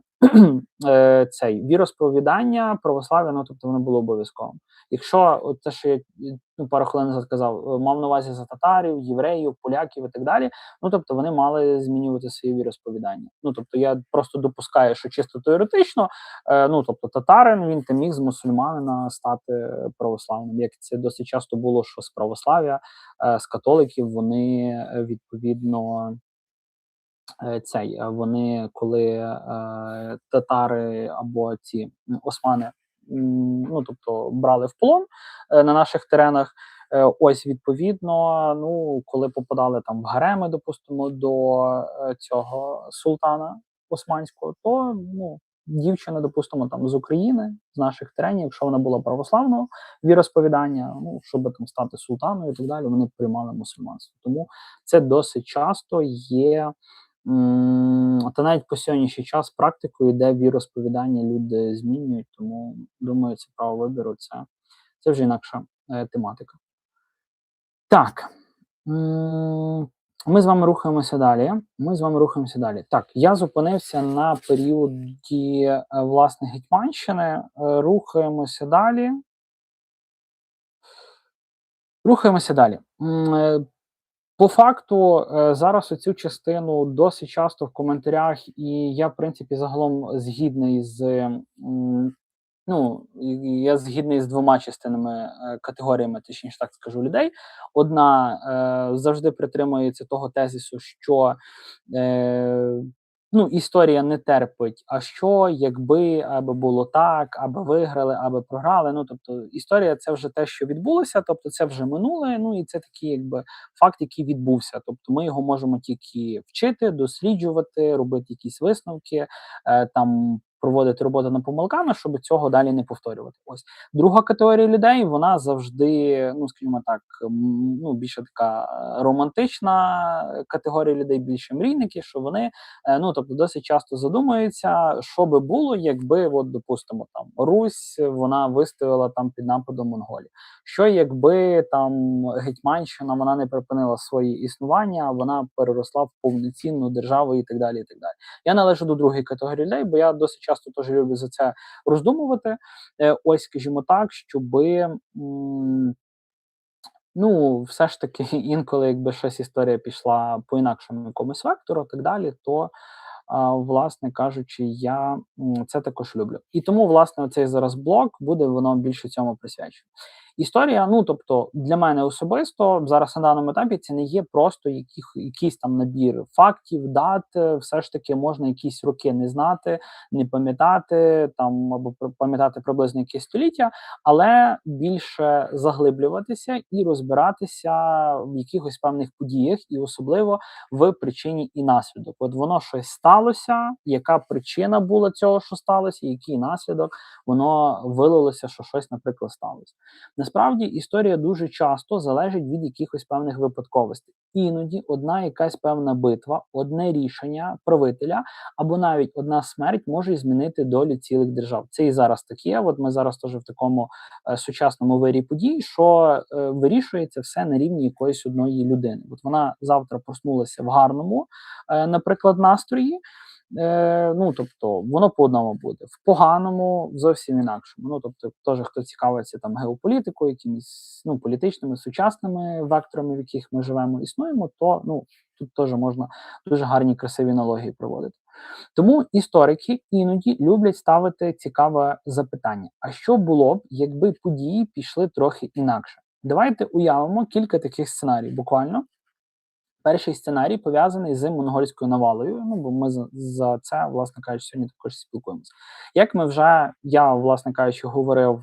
цей віросповідання православ'я, тобто воно було обов'язковим. Якщо те, що я пару хвилин назад казав, мав на увазі за татарів, євреїв, поляків і так далі, тобто вони мали змінювати свої віросповідання. Тобто я просто допускаю, що чисто теоретично, тобто татарин, він те міг з мусульманина стати православним. Як це досить часто було, що з православ'я, з католиків, вони відповідно вони, коли татари або ці османи, тобто брали в полон на наших теренах, ось відповідно, коли попадали там в гареми, допустимо, до цього султана османського, то дівчина, допустимо, там з України, з наших теренів, якщо вона була православного віросповідання, щоб там стати султаною і так далі, вони приймали мусульманство. Тому це досить часто є. Та навіть по сьогоднішній час практикою, де віросповідання люди змінюють, тому, думаю, це право вибору, це вже інакша тематика. Так, ми з вами рухаємося далі. Так, я зупинився на періоді, власне, Гетьманщини, рухаємося далі. По факту, зараз оцю частину досить часто в коментарях, і я, в принципі, загалом згідний я згідний з двома частинами, категоріями, точніше так скажу, людей. Одна завжди притримується того тезису, що історія не терпить, а що, якби, аби було так, аби виграли, аби програли. Тобто історія – це вже те, що відбулося, тобто це вже минуле, і це такий, якби, факт, який відбувся. Тобто ми його можемо тільки вчити, досліджувати, робити якісь висновки, там проводити роботу над помилками, щоб цього далі не повторювати. Ось. Друга категорія людей, вона завжди, ну, скажімо так, ну, більше така романтична категорія людей, більше мрійники, що вони, ну, тобто досить часто задумуються, що би було, якби, от, допустимо, там, Русь, вона вистояла там під нападом Монголії. Що якби там Гетьманщина, вона не припинила своє існування, а вона переросла в повноцінну державу і так далі, і так далі. Я належу до другої категорії людей, бо я досить часто теж люблю за це роздумувати. Ось, скажімо так, щоби, ну, все ж таки інколи, якби щось історія пішла по інакшому якомусь вектору, так далі, то, власне кажучи, я, це також люблю. І тому, власне, оцей зараз блок буде, воно більше цьому присвячено. Історія, ну, тобто, для мене особисто зараз на даному етапі це не є просто якийсь там набір фактів, дат, все ж таки можна якісь роки не знати, не пам'ятати, там, або пам'ятати приблизно якесь століття, але більше заглиблюватися і розбиратися в якихось певних подіях, і особливо в причині і наслідок. От воно щось сталося, яка причина була цього, що сталося, і який наслідок, воно вилилося, що щось, наприклад, сталося. Насправді історія дуже часто залежить від якихось певних випадковостей. Іноді одна якась певна битва, одне рішення правителя або навіть одна смерть може змінити долю цілих держав. Це і зараз таке. От ми зараз теж в такому сучасному вирі подій, що вирішується все на рівні якоїсь одної людини. От вона завтра проснулася в гарному, наприклад, настрої. Ну, тобто, воно по одному буде. В поганому зовсім інакшому. Ну, тобто, теж, хто цікавиться там геополітикою, якимись, ну, політичними, сучасними векторами, в яких ми живемо, існуємо, то, ну, тут теж можна дуже гарні, красиві аналогії проводити. Тому історики іноді люблять ставити цікаве запитання. А що було б, якби події пішли трохи інакше? Давайте уявимо кілька таких сценаріїв, буквально. Перший сценарій пов'язаний з монгольською навалою. Ну, бо ми за це, власне кажучи, сьогодні також спілкуємося. Як ми вже, я, власне кажучи, говорив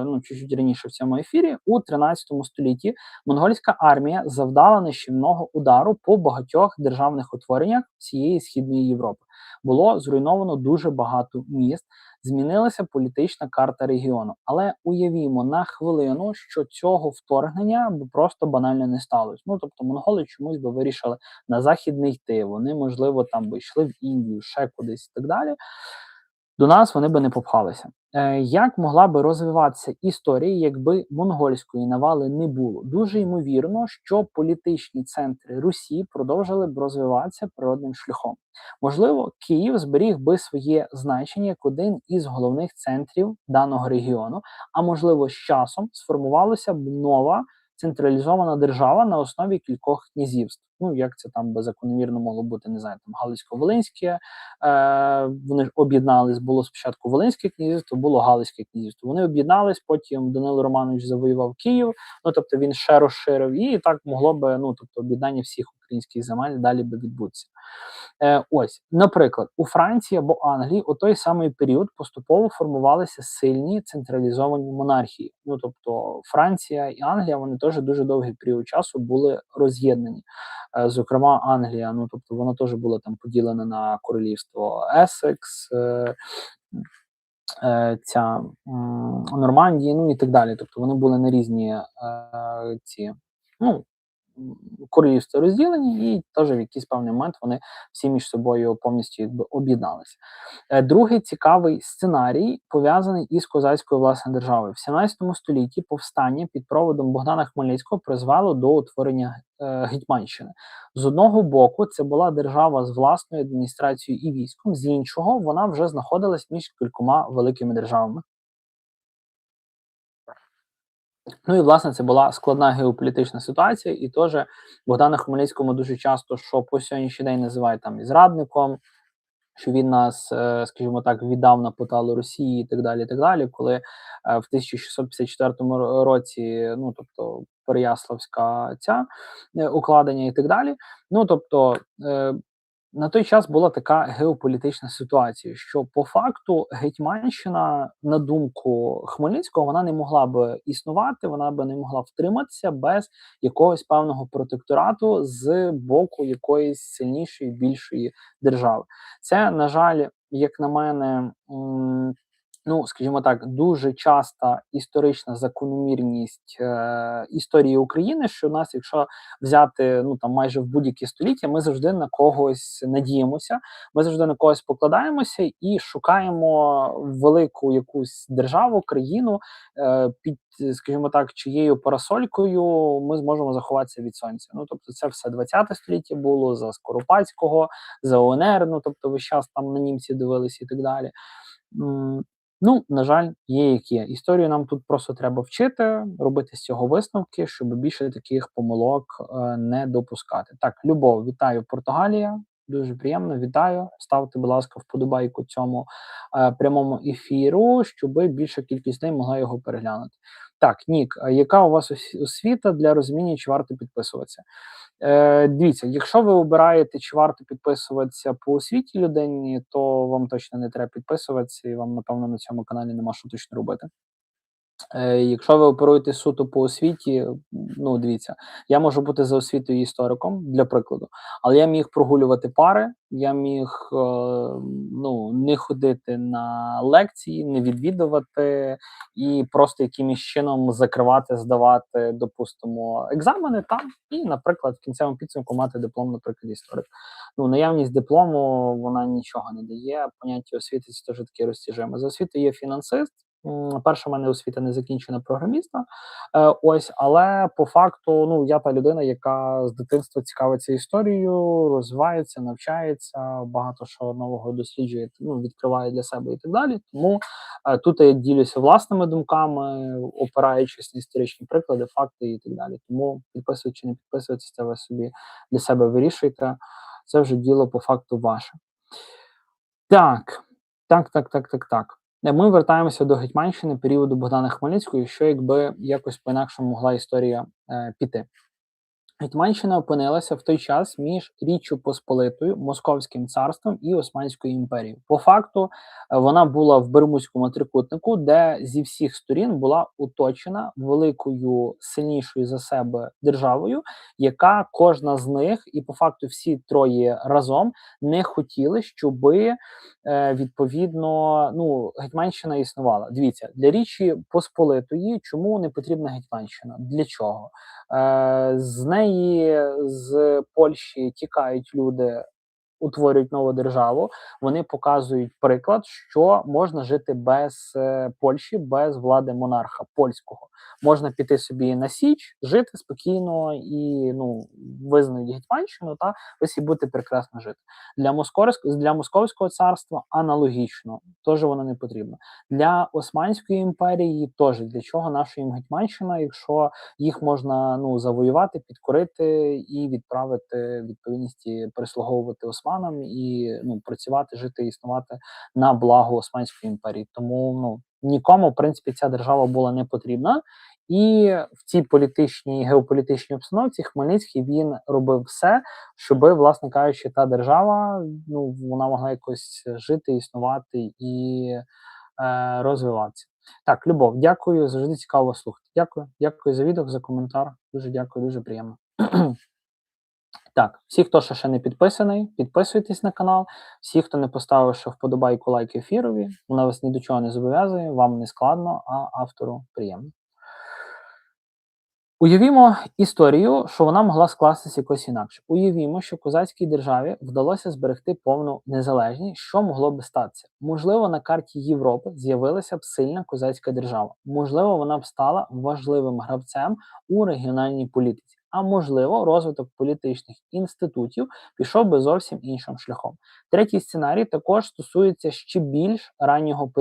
ну, чуть-чуть раніше в цьому ефірі, у 13 столітті монгольська армія завдала нищівного удару по багатьох державних утвореннях всієї Східної Європи. Було зруйновано дуже багато міст, змінилася політична карта регіону. Але уявімо на хвилину, що цього вторгнення просто банально не сталося. Ну, тобто монголи чомусь би вирішили на захід не йти, вони, можливо, там би йшли в Індію, ще кудись і так далі. До нас вони би не попхалися. Як могла би розвиватися історія, якби монгольської навали не було? Дуже ймовірно, що політичні центри Русі продовжили б розвиватися природним шляхом. Можливо, Київ зберіг би своє значення як один із головних центрів даного регіону, а можливо, з часом сформувалася б нова централізована держава на основі кількох князівств. Ну, як це там би закономірно могло бути, не знаю, там Галицько-Волинське, вони ж об'єднались, було спочатку Волинське князівство, було Галицьке князівство. Вони об'єднались, потім Данило Романович завоював Київ, ну, тобто він ще розширив, і так могло би, ну, тобто об'єднання всіх українських земель далі би відбутися. Ось, наприклад, у Франції або Англії у той самий період поступово формувалися сильні централізовані монархії. Ну, тобто Франція і Англія, вони теж дуже довгий період часу були роз'єднані. Зокрема, Англія, ну, тобто вона теж була там поділена на королівство Есекс, ця Нормандії, ну і так далі. Тобто вони були на різні ці, ну, королівства розділені, і теж в якийсь певний момент вони всі між собою повністю якби об'єдналися. Другий цікавий сценарій пов'язаний із козацькою власне державою. В 17 столітті повстання під проводом Богдана Хмельницького призвело до утворення Гетьманщини. З одного боку, це була держава з власною адміністрацією і військом, з іншого вона вже знаходилась між кількома великими державами. Ну і, власне, це була складна геополітична ситуація, і теж Богдана Хмельницькому дуже часто, що по сьогоднішній день називають там і зрадником, що він нас, скажімо так, віддав на поталу Росії і так далі, коли в 1654 році, ну, тобто, Переяславська ця укладення і так далі. Ну, тобто, на той час була така геополітична ситуація, що по факту Гетьманщина, на думку Хмельницького, вона не могла б існувати, вона б не могла втриматися без якогось певного протекторату з боку якоїсь сильнішої, більшої держави. Це, на жаль, як на мене, ну, скажімо так, дуже часта історична закономірність історії України, що у нас, якщо взяти ну там майже в будь-яке століття, ми завжди на когось надіємося, ми завжди на когось покладаємося і шукаємо велику якусь державу, країну, під, скажімо так, чиєю парасолькою ми зможемо заховатися від сонця. Ну тобто, це все 20 століття було за Скоропадського, за УНР, ну тобто весь час там на німці дивилися і так далі. Ну, на жаль, є як є. Історію нам тут просто треба вчити, робити з цього висновки, щоб більше таких помилок не допускати. Так, Любов, вітаю, Португалія. Дуже приємно, вітаю. Ставте, будь ласка, вподобайку цьому прямому ефіру, щоб більша кількість людей могла його переглянути. Так, Нік, яка у вас освіта для розуміння, чи варто підписуватися? Дивіться, якщо ви обираєте, чи варто підписуватися по освіті людині, то вам точно не треба підписуватися, і вам, напевно, на цьому каналі нема що точно робити. Якщо ви оперуєте суто по освіті, ну дивіться, я можу бути за освітою істориком, для прикладу, але я міг прогулювати пари, я міг ну, не ходити на лекції, не відвідувати і просто якимось чином закривати, здавати, допустимо, екзамени там і, наприклад, в кінцевому підсумку мати диплом, наприклад, історик. Ну, наявність диплому, вона нічого не дає, поняття освіти це теж таке розтяжиме. За освітою є фінансист. Перша в мене освіта не закінчена програміста, ось, але по факту, ну, я та людина, яка з дитинства цікавиться історією, розвивається, навчається, багато що нового досліджує, ну, відкриває для себе і так далі. Тому тут я ділюся власними думками, опираючись на історичні приклади, факти і так далі. Тому підписуючи чи не підписуйтесь, це ви собі для себе вирішуєте. Це вже діло по факту ваше. Так. Ми вертаємося до Гетьманщини періоду Богдана Хмельницького, що якби якось по-інакшому могла історія піти. Гетьманщина опинилася в той час між Річчю Посполитою, Московським царством і Османською імперією. По факту, вона була в Бермудському трикутнику, де зі всіх сторін була оточена великою, сильнішою за себе державою, яка кожна з них, і по факту всі троє разом, не хотіли, щоби відповідно, ну, Гетьманщина існувала. Дивіться, для Річі Посполитої чому не потрібна Гетьманщина? Для чого? З неї, з Польщі тікають люди, утворюють нову державу, вони показують приклад, що можна жити без Польщі, без влади монарха польського. Можна піти собі на Січ, жити спокійно і, ну, визнають Гетьманщину, та ось і бути прекрасно жити. Для Московського царства аналогічно, теж воно не потрібно. Для Османської імперії теж, для чого наша їм Гетьманщина, якщо їх можна, ну, завоювати, підкорити і відправити відповідності, прислуговувати османам і, ну, працювати, жити, існувати на благо Османської імперії. Тому, ну, нікому, в принципі, ця держава була не потрібна. І в цій політичній, геополітичній обстановці Хмельницький, він робив все, щоб, власне кажучи, та держава, ну, вона могла якось жити, існувати і розвиватися. Так, Любов, дякую, завжди цікаво слухати. Дякую за відео, за коментар. Дуже дякую, дуже приємно. Так, всі, хто ще не підписаний, підписуйтесь на канал. Всі, хто не поставив ще вподобайку, лайк ефірові, вона вас ні до чого не зобов'язує, вам не складно, а автору приємно. Уявімо історію, що вона могла скластися якось інакше. Уявімо, що козацькій державі вдалося зберегти повну незалежність, що могло би статися. Можливо, на карті Європи з'явилася б сильна козацька держава. Можливо, вона б стала важливим гравцем у регіональній політиці. А можливо, розвиток політичних інститутів пішов би зовсім іншим шляхом. Третій сценарій також стосується ще більш раннього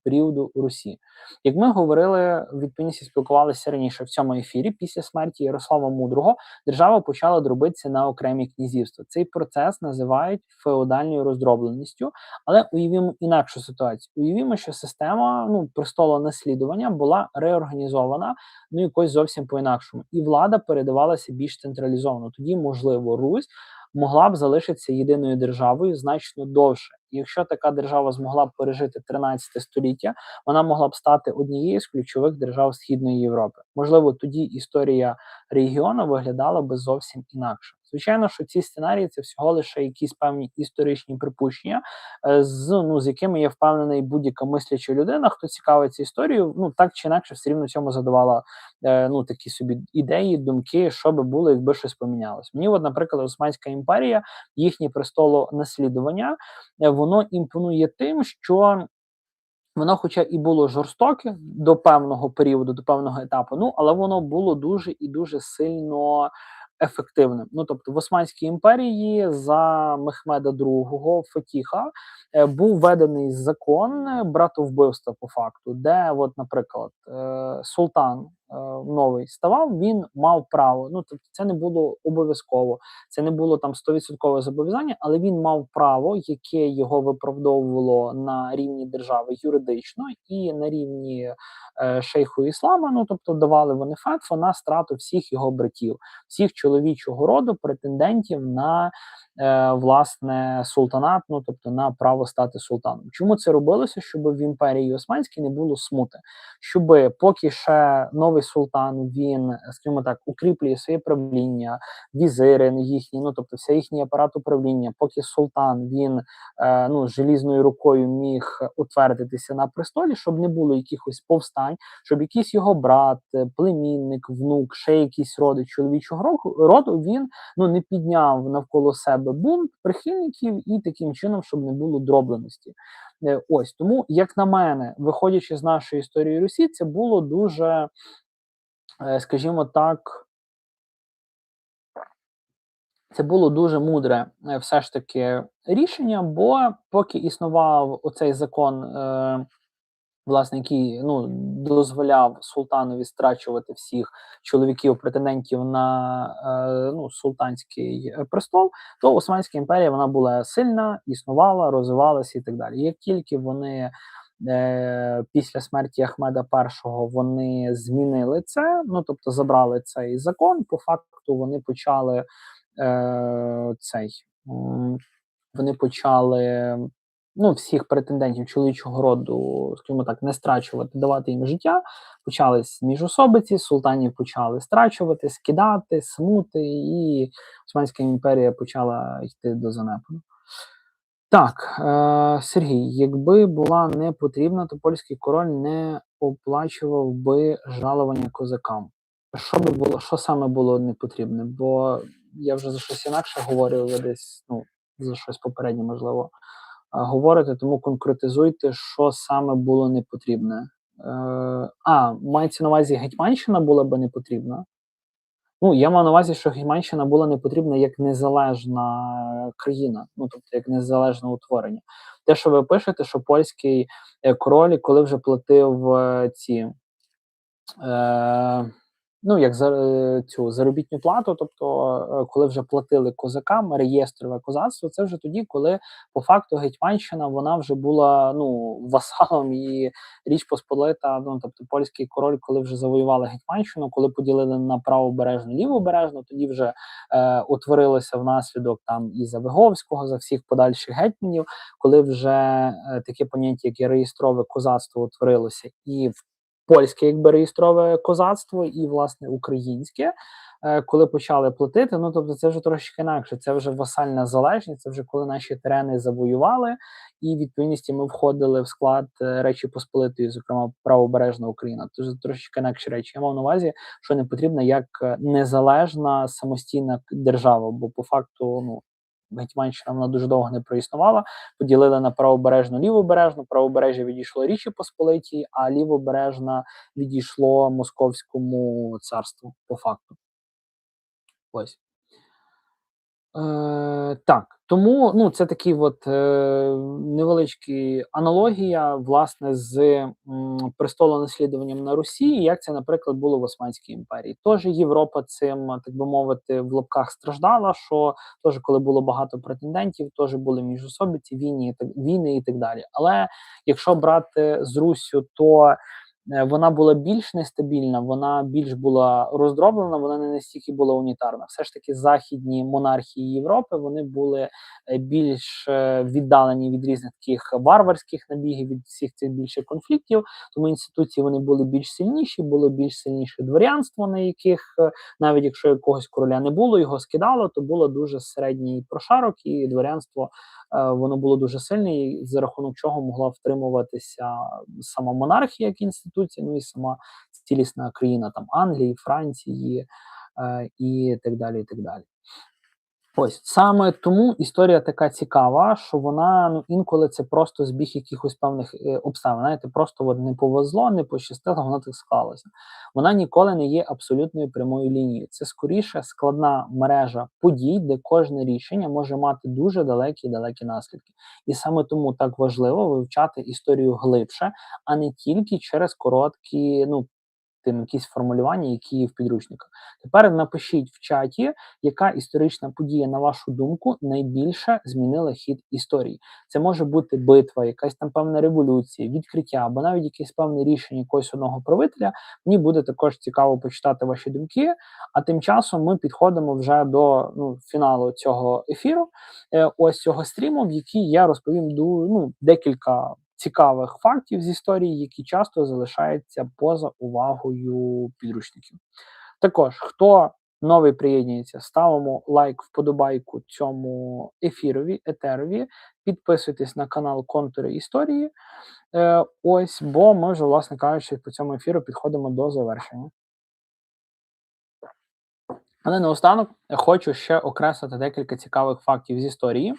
періоду Русі. Як ми говорили, відповідності спілкувалися раніше в цьому ефірі, після смерті Ярослава Мудрого держава почала дробитися на окремі князівства. Цей процес називають феодальною роздробленістю, але уявімо інакшу ситуацію. Уявімо, що система, ну, престолонаслідування була реорганізована, ну, якось зовсім по-інакшому. І влада передавалася більш централізовано. Тоді, можливо, Русь могла б залишитися єдиною державою значно довше. І якщо така держава змогла б пережити 13 століття, вона могла б стати однією з ключових держав Східної Європи. Можливо, тоді історія регіону виглядала би зовсім інакше. Звичайно, що ці сценарії це всього лише якісь певні історичні припущення, з якими я впевнений, будь-яка мисляча людина, хто цікавиться історією, так чи інакше, все рівно цьому задавала такі собі ідеї, думки, що би було, якби щось помінялось. Мені, наприклад, Османська імперія, їхнє престолонаслідування, воно імпонує тим, що воно, хоча і було жорстоке до певного періоду, до певного етапу, але воно було дуже і дуже сильно ефективним. Тобто в Османській імперії за Мехмеда II Фатіха був введений закон братовбивства по факту, де, наприклад, султан новий ставав, він мав право, тобто це не було обов'язково, це не було там 100% зобов'язання, але він мав право, яке його виправдовувало на рівні держави юридично і на рівні шейху іслама, тобто давали вони фетву на страту всіх його братів, всіх чоловічого роду претендентів на власне султанат, тобто на право стати султаном. Чому це робилося? Щоб в імперії Османській не було смути, щоб поки ще новий султан, він, скажімо так, укріплює своє правління, візири їхні, тобто вся їхній апарат управління, поки султан, він желізною рукою міг утвердитися на престолі, щоб не було якихось повстань, щоб якийсь його брат, племінник, внук, ще якийсь родич чоловічого роду, він не підняв навколо себе бунт прихильників і таким чином, щоб не було дробленості. Ось, тому, як на мене, виходячи з нашої історії Русі, це було дуже, скажімо так, це було дуже мудре все ж таки рішення, бо поки існував оцей закон, власне, який дозволяв султанові страчувати всіх чоловіків-претендентів на султанський престол, то Османська імперія, вона була сильна, існувала, розвивалася і так далі. Як тільки вони після смерті Ахмеда І вони змінили це, тобто забрали цей закон, по факту вони почали всіх претендентів чоловічого роду, скажімо так, не страчувати, давати їм життя, почались міжособиці, султанів почали страчувати, скидати, смути, і Османська імперія почала йти до занепаду. Так, Сергій, якби була не потрібна, то польський король не оплачував би жалування козакам. Що саме було не потрібне? Бо я вже за щось інакше говорив, ви десь, за щось попереднє, можливо, говорите, тому конкретизуйте, що саме було не потрібне. Мається на увазі, Гетьманщина була би не потрібна? Я маю на увазі, що Гетьманщина була не потрібна як незалежна країна, тобто як незалежне утворення. Те, що ви пишете, що польський король, коли вже платив цю заробітну плату, тобто коли вже платили козакам, реєстрове козацтво, це вже тоді, коли по факту Гетьманщина, вона вже була васалом, і Річ Посполита, тобто польський король, коли вже завоювали Гетьманщину, коли поділили на правобережну, лівобережну, тоді вже утворилося внаслідок там і за Виговського, за всіх подальших гетьманів, коли вже таке поняття, як реєстрове козацтво утворилося і в польське, реєстрове козацтво і, власне, українське, коли почали платити, тобто це вже трошки інакше, це вже васальна залежність, це вже коли наші терени завоювали, і, відповідності, ми входили в склад Речі Посполитої, зокрема, правобережна Україна. Це трошки інакші речі. Я мав на увазі, що не потрібна як незалежна самостійна держава, бо по факту, Гетьманщина, вона дуже довго не проіснувала, поділили на правобережну, лівобережну, правобережжя відійшло Річі Посполитій, а лівобережна відійшло Московському царству, по факту. Ось. Так, тому це такий невеличкий аналогія, власне, з престолонаслідуванням на Русі, і як це, наприклад, було в Османській імперії. Тож Європа цим, так би мовити, в лапках страждала, що теж, коли було багато претендентів, теж були міжособиці, війни і так далі. Але якщо брати з Руссю, то вона була більш нестабільна, вона більш була роздроблена, вона не настільки була унітарна. Все ж таки західні монархії Європи, вони були більш віддалені від різних таких варварських набігів, від всіх цих більших конфліктів, тому інституції вони були більш сильніші, було більш сильніше дворянство, на яких навіть якщо якогось короля не було, його скидало, то було дуже середній прошарок, і дворянство воно було дуже сильне, і за рахунок чого могла втримуватися сама монархія як інституція, ну і сама цілісна країна там Англії, Франції і так далі, і так далі. Ось саме тому історія така цікава, що вона ну інколи це просто збіг якихось певних обставин. Знаєте, просто от не повезло, не пощастило, воно так склалося. Вона ніколи не є абсолютною прямою лінією. Це скоріше складна мережа подій, де кожне рішення може мати дуже далекі наслідки. І саме тому так важливо вивчати історію глибше, а не тільки через короткі, ну, якісь формулювання, які є в підручниках. Тепер напишіть в чаті, яка історична подія, на вашу думку, найбільше змінила хід історії. Це може бути битва, якась там певна революція, відкриття, або навіть якесь певне рішення якогось одного правителя. Мені буде також цікаво почитати ваші думки, а тим часом ми підходимо вже до фіналу цього ефіру, ось цього стріму, в який я розповім декілька цікавих фактів з історії, які часто залишаються поза увагою підручників. Також, хто новий приєднується, ставимо лайк, вподобайку цьому етерові, підписуйтесь на канал Контури історії, ось, бо ми вже, власне кажучи, по цьому ефіру підходимо до завершення. Але наостанок хочу ще окреслити декілька цікавих фактів з історії.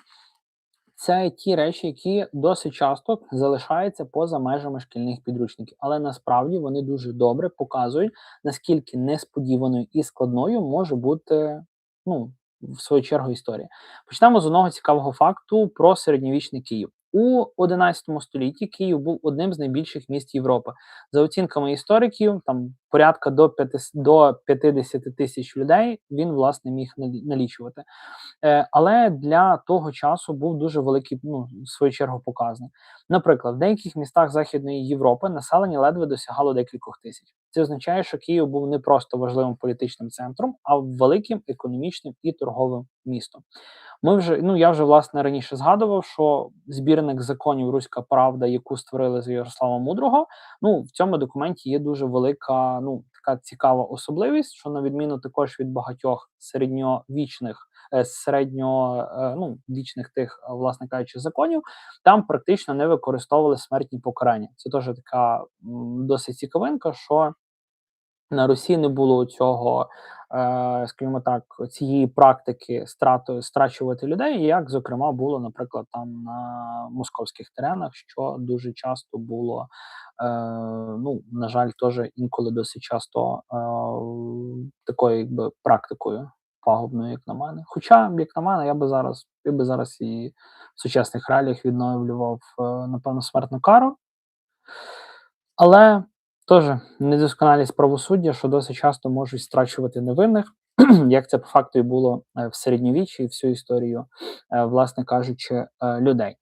Це ті речі, які досить часто залишаються поза межами шкільних підручників, але насправді вони дуже добре показують, наскільки несподіваною і складною може бути, в свою чергу, історія. Почнемо з одного цікавого факту про середньовічний Київ. У 11 столітті Київ був одним з найбільших міст Європи. За оцінками істориків, там порядка до 50 тисяч людей він, власне, міг налічувати. Але для того часу був дуже великий, в свою чергу, показник. Наприклад, в деяких містах Західної Європи населення ледве досягало декількох тисяч. Це означає, що Київ був не просто важливим політичним центром, а великим економічним і торговим містом. Я вже, власне, раніше згадував, що збірник законів «Руська правда», яку створили з Ярослава Мудрого, в цьому документі є дуже велика, така цікава особливість, що на відміну також від багатьох середньовічних тих, власне кажучи, законів, там практично не використовували смертні покарання. Це теж така досить цікавинка, що на Русі не було цього, скажімо так, цієї практики страчувати людей, як, зокрема, було, наприклад, там на московських теренах, що дуже часто було, на жаль, теж інколи досить часто такою практикою пагубною, як на мене. Хоча, як на мене, я би зараз і в сучасних реаліях відновлював, напевно, смертну кару. Але теж недосконалість правосуддя, що досить часто можуть страчувати невинних, як це по факту і було в середньовіччі і всю історію, власне кажучи, людей.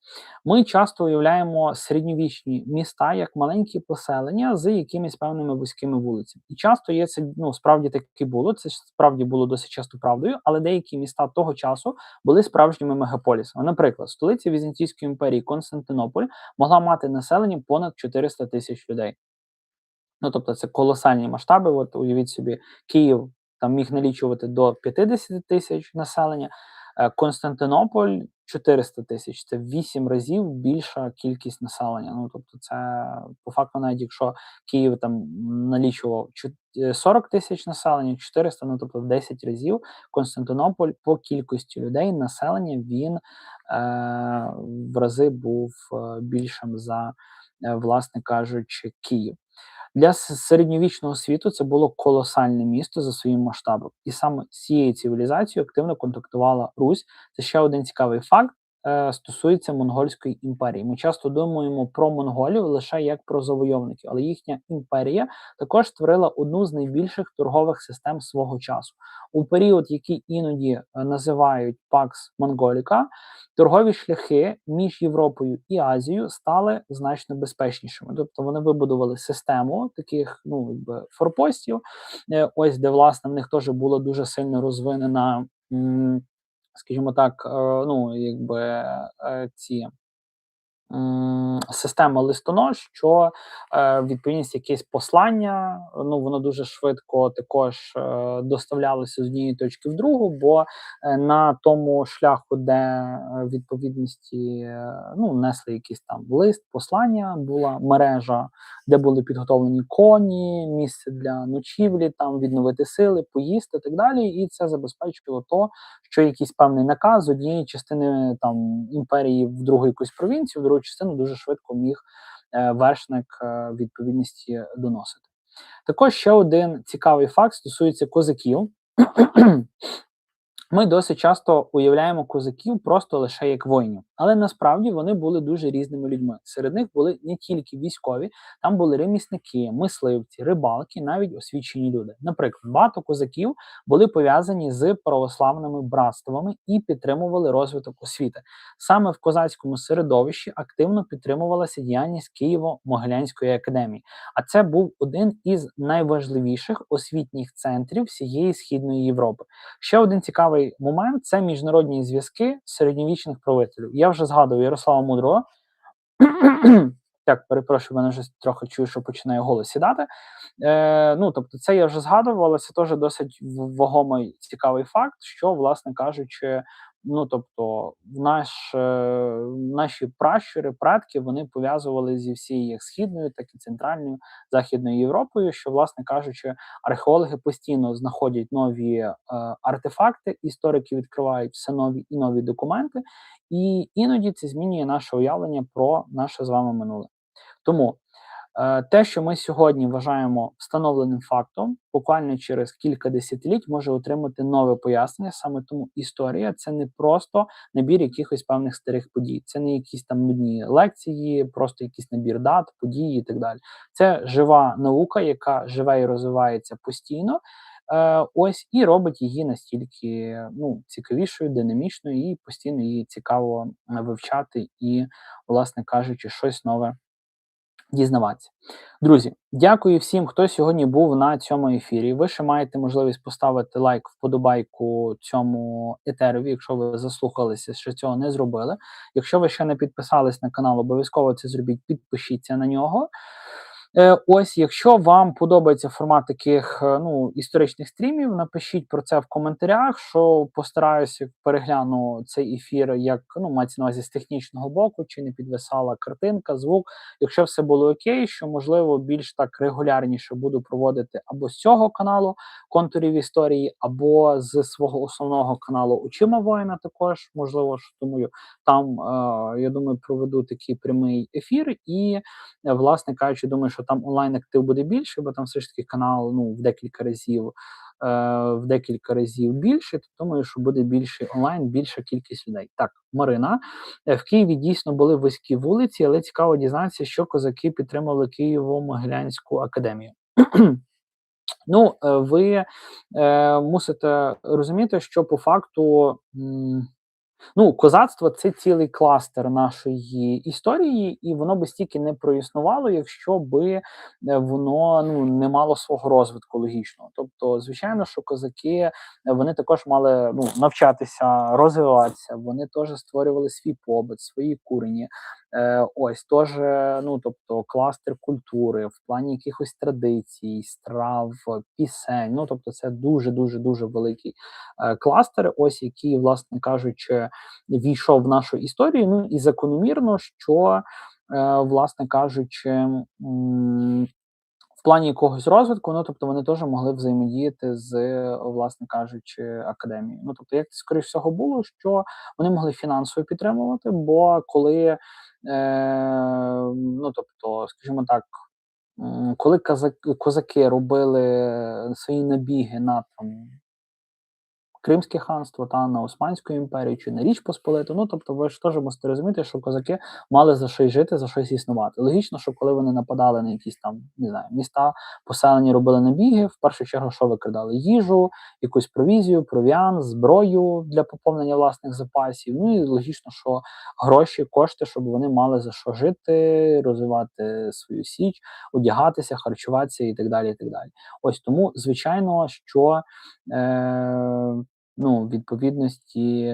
Ми часто уявляємо середньовічні міста як маленькі поселення з якимись певними вузькими вулицями. І часто є це, справді таки було, це справді було досить часто правдою, але деякі міста того часу були справжніми мегаполісами. Наприклад, столиця Візантійської імперії Константинополь могла мати населення понад 400 тисяч людей. Тобто це колосальні масштаби. От уявіть собі, Київ там міг налічувати до 50 тисяч населення, Константинополь 400 тисяч. Це в 8 разів більша кількість населення. Тобто це, по факту, навіть якщо Київ там налічував 40 тисяч населення, 400, тобто в 10 разів, Константинополь по кількості людей, населення, він в рази був більшим за, власне кажучи, Київ. Для середньовічного світу це було колосальне місто за своїм масштабом. І саме з цією цивілізацією активно контактувала Русь. Це ще один цікавий факт. стосується Монгольської імперії. Ми часто думаємо про монголів лише як про завойовників, але їхня імперія також створила одну з найбільших торгових систем свого часу. У період, який іноді називають Pax Mongolica, торгові шляхи між Європою і Азією стали значно безпечнішими. Тобто вони вибудували систему таких форпостів, ось де, власне, в них теж була дуже сильно розвинена, скажімо так, ці система листонож, що відповідність якесь послання, воно дуже швидко також доставлялося з однієї точки в другу, бо на тому шляху, де відповідності несли якийсь там лист, послання, була мережа, де були підготовлені коні, місце для ночівлі, там відновити сили, поїсти і так далі. І це забезпечувало то, що якийсь певний наказ з однієї частини там імперії в другу якусь провінцію, в другу частину дуже швидко міг вершник відповідності доносити. Також ще один цікавий факт стосується козаків. Ми досить часто уявляємо козаків просто лише як воїнів, але насправді вони були дуже різними людьми. Серед них були не тільки військові, там були ремісники, мисливці, рибалки, навіть освічені люди. Наприклад, багато козаків були пов'язані з православними братствами і підтримували розвиток освіти. Саме в козацькому середовищі активно підтримувалася діяльність Києво-Могилянської академії, а це був один із найважливіших освітніх центрів всієї Східної Європи. Ще один цікавий момент – це міжнародні зв'язки середньовічних правителів. Я вже згадував Ярослава Мудрого. Так, перепрошую, мене вже трохи чую, що починає голос сідати. Тобто це я вже згадував, але це теж досить вагомий цікавий факт, що, власне кажучи, наші пращури, предки, вони пов'язували зі всією як Східною, так і Центральною, Західною Європою, що, власне кажучи, археологи постійно знаходять нові артефакти, історики відкривають все нові і нові документи, і іноді це змінює наше уявлення про наше з вами минуле. Тому те, що ми сьогодні вважаємо встановленим фактом, буквально через кілька десятиліть може отримати нове пояснення. Саме тому історія – це не просто набір якихось певних старих подій. Це не якісь там нудні лекції, просто якийсь набір дат, подій і так далі. Це жива наука, яка живе і розвивається постійно, і робить її настільки цікавішою, динамічною, і постійно її цікаво вивчати і, власне кажучи, щось нове дізнаватися. Друзі, дякую всім, хто сьогодні був на цьому ефірі. Ви ще маєте можливість поставити лайк, вподобайку цьому етерові, якщо ви заслухалися, що цього не зробили. Якщо ви ще не підписались на канал, обов'язково це зробіть, підпишіться на нього. Якщо вам подобається формат таких історичних стрімів, напишіть про це в коментарях, що постараюся перегляну цей ефір, як мається на увазі з технічного боку, чи не підвисала картинка, звук. Якщо все було окей, що можливо більш так регулярніше буду проводити або з цього каналу контурів історії, або з свого основного каналу Очима воїна також, можливо, що думаю, там, я думаю, проведу такий прямий ефір і, власне кажучи, думаю, що там онлайн-актив буде більше, бо там все ж таки канал в декілька разів більше, то думаю, що буде більше онлайн, більша кількість людей. Так, Марина. В Києві дійсно були вузькі вулиці, але цікаво дізнатися, що козаки підтримали Києво-Могилянську академію. Ви мусите розуміти, що по факту козацтво – це цілий кластер нашої історії, і воно би стільки не проіснувало, якщо би воно не мало свого розвитку логічного. Тобто, звичайно, що козаки, вони також мали навчатися, розвиватися, вони теж створювали свій побут, свої курені. Теж, кластер культури, в плані якихось традицій, страв, пісень, тобто це дуже-дуже-дуже великий кластер, який, власне кажучи, війшов в нашу історію, і закономірно, що, власне кажучи, в плані якогось розвитку, тобто вони теж могли взаємодіяти з, власне кажучи, академією. Тобто, як це, скоріш всього, було, що вони могли фінансово підтримувати, бо коли, скажімо так, коли козаки робили свої набіги на Кримське ханство, на Османську імперію чи на Річ Посполиту. Ну, тобто ви ж теж мусите розуміти, що козаки мали за щось жити, за щось існувати. Логічно, що коли вони нападали на якісь там, не знаю, міста, поселення, робили набіги, в першу чергу, що викрадали? Їжу, якусь провізію, провіант, зброю для поповнення власних запасів. Ну і логічно, що гроші, кошти, щоб вони мали за що жити, розвивати свою січ, одягатися, харчуватися і так далі. І так далі. Ось тому, звичайно, що відповідності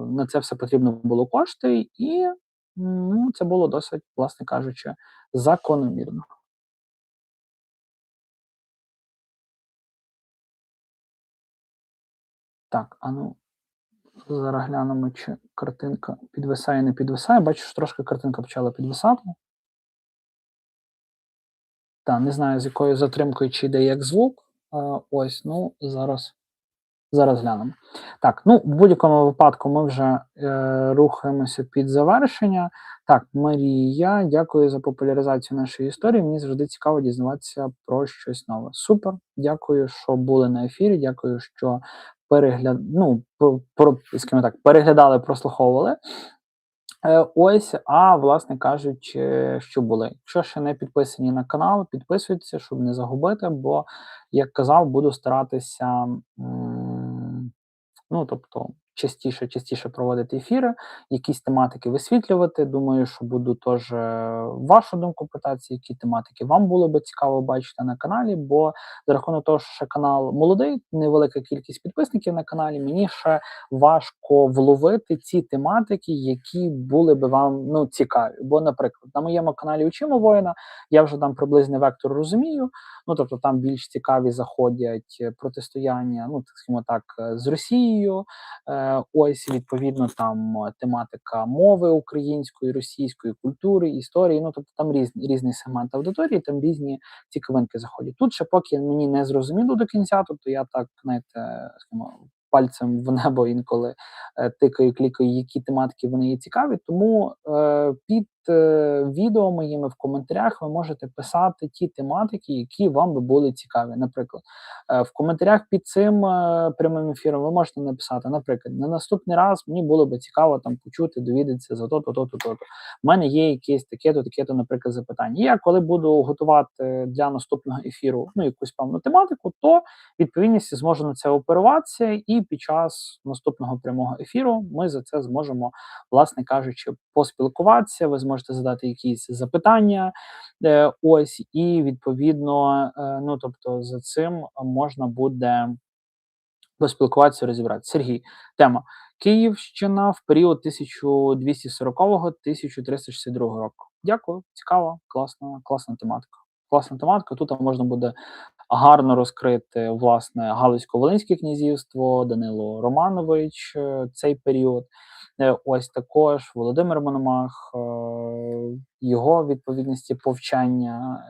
на це все потрібно було кошти, і це було досить, власне кажучи, закономірно. Так, зараз глянемо, чи картинка підвисає, не підвисає. Бачу, що трошки картинка почала підвисати. Так, не знаю, з якою затримкою чи йде як звук. Ось, зараз глянемо. Так, в будь-якому випадку ми вже рухаємося під завершення. Так, Марія, дякую за популяризацію нашої історії. Мені завжди цікаво дізнаватися про щось нове. Супер, дякую, що були на ефірі. Дякую, що переглядали, прослуховували. Ось, власне кажучи, що були. Якщо ще не підписані на канал, підписуйтеся, щоб не загубити, бо, як казав, буду старатися, частіше проводити ефіри, якісь тематики висвітлювати. Думаю, що буду теж вашу думку питати, які тематики вам було би цікаво бачити на каналі, бо за рахунок того, що канал молодий, невелика кількість підписників на каналі, мені ще важко вловити ці тематики, які були би вам цікаві. Бо, наприклад, на моєму каналі «Учимо воїна» я вже там приблизний вектор розумію, тобто там більш цікаві заходять протистояння, скажімо так, з Росією. Ось, відповідно, там тематика мови української, російської, культури, історії, тобто там різний сегмент аудиторії, там різні цікавинки заходять. Тут ще поки мені не зрозуміло до кінця, тобто я так, знаєте, скажімо, пальцем в небо інколи тикаю, клікаю, які тематики вони є цікаві, тому під відео моїми в коментарях ви можете писати ті тематики, які вам би були цікаві. Наприклад, в коментарях під цим прямим ефіром ви можете написати, наприклад, на наступний раз мені було би цікаво там почути, довідатися за то-то, то-то, то-то. У мене є якесь таке-то, наприклад, запитання. І я, коли буду готувати для наступного ефіру якусь певну тематику, то відповідність зможу на це оперуватися, і під час наступного прямого ефіру ми за це зможемо, власне кажучи, поспілкуватися, ви зможете задати якісь запитання, ось, і відповідно, тобто за цим можна буде поспілкуватися, розібратися. Сергій, тема Київщина в період 1240-1362 року. Дякую, цікаво, класна тематика. Класна тематика. Тут можна буде гарно розкрити, власне, Галицько-Волинське князівство, Данило Романович, цей період. Ось також Володимир Мономах, його відповідності повчання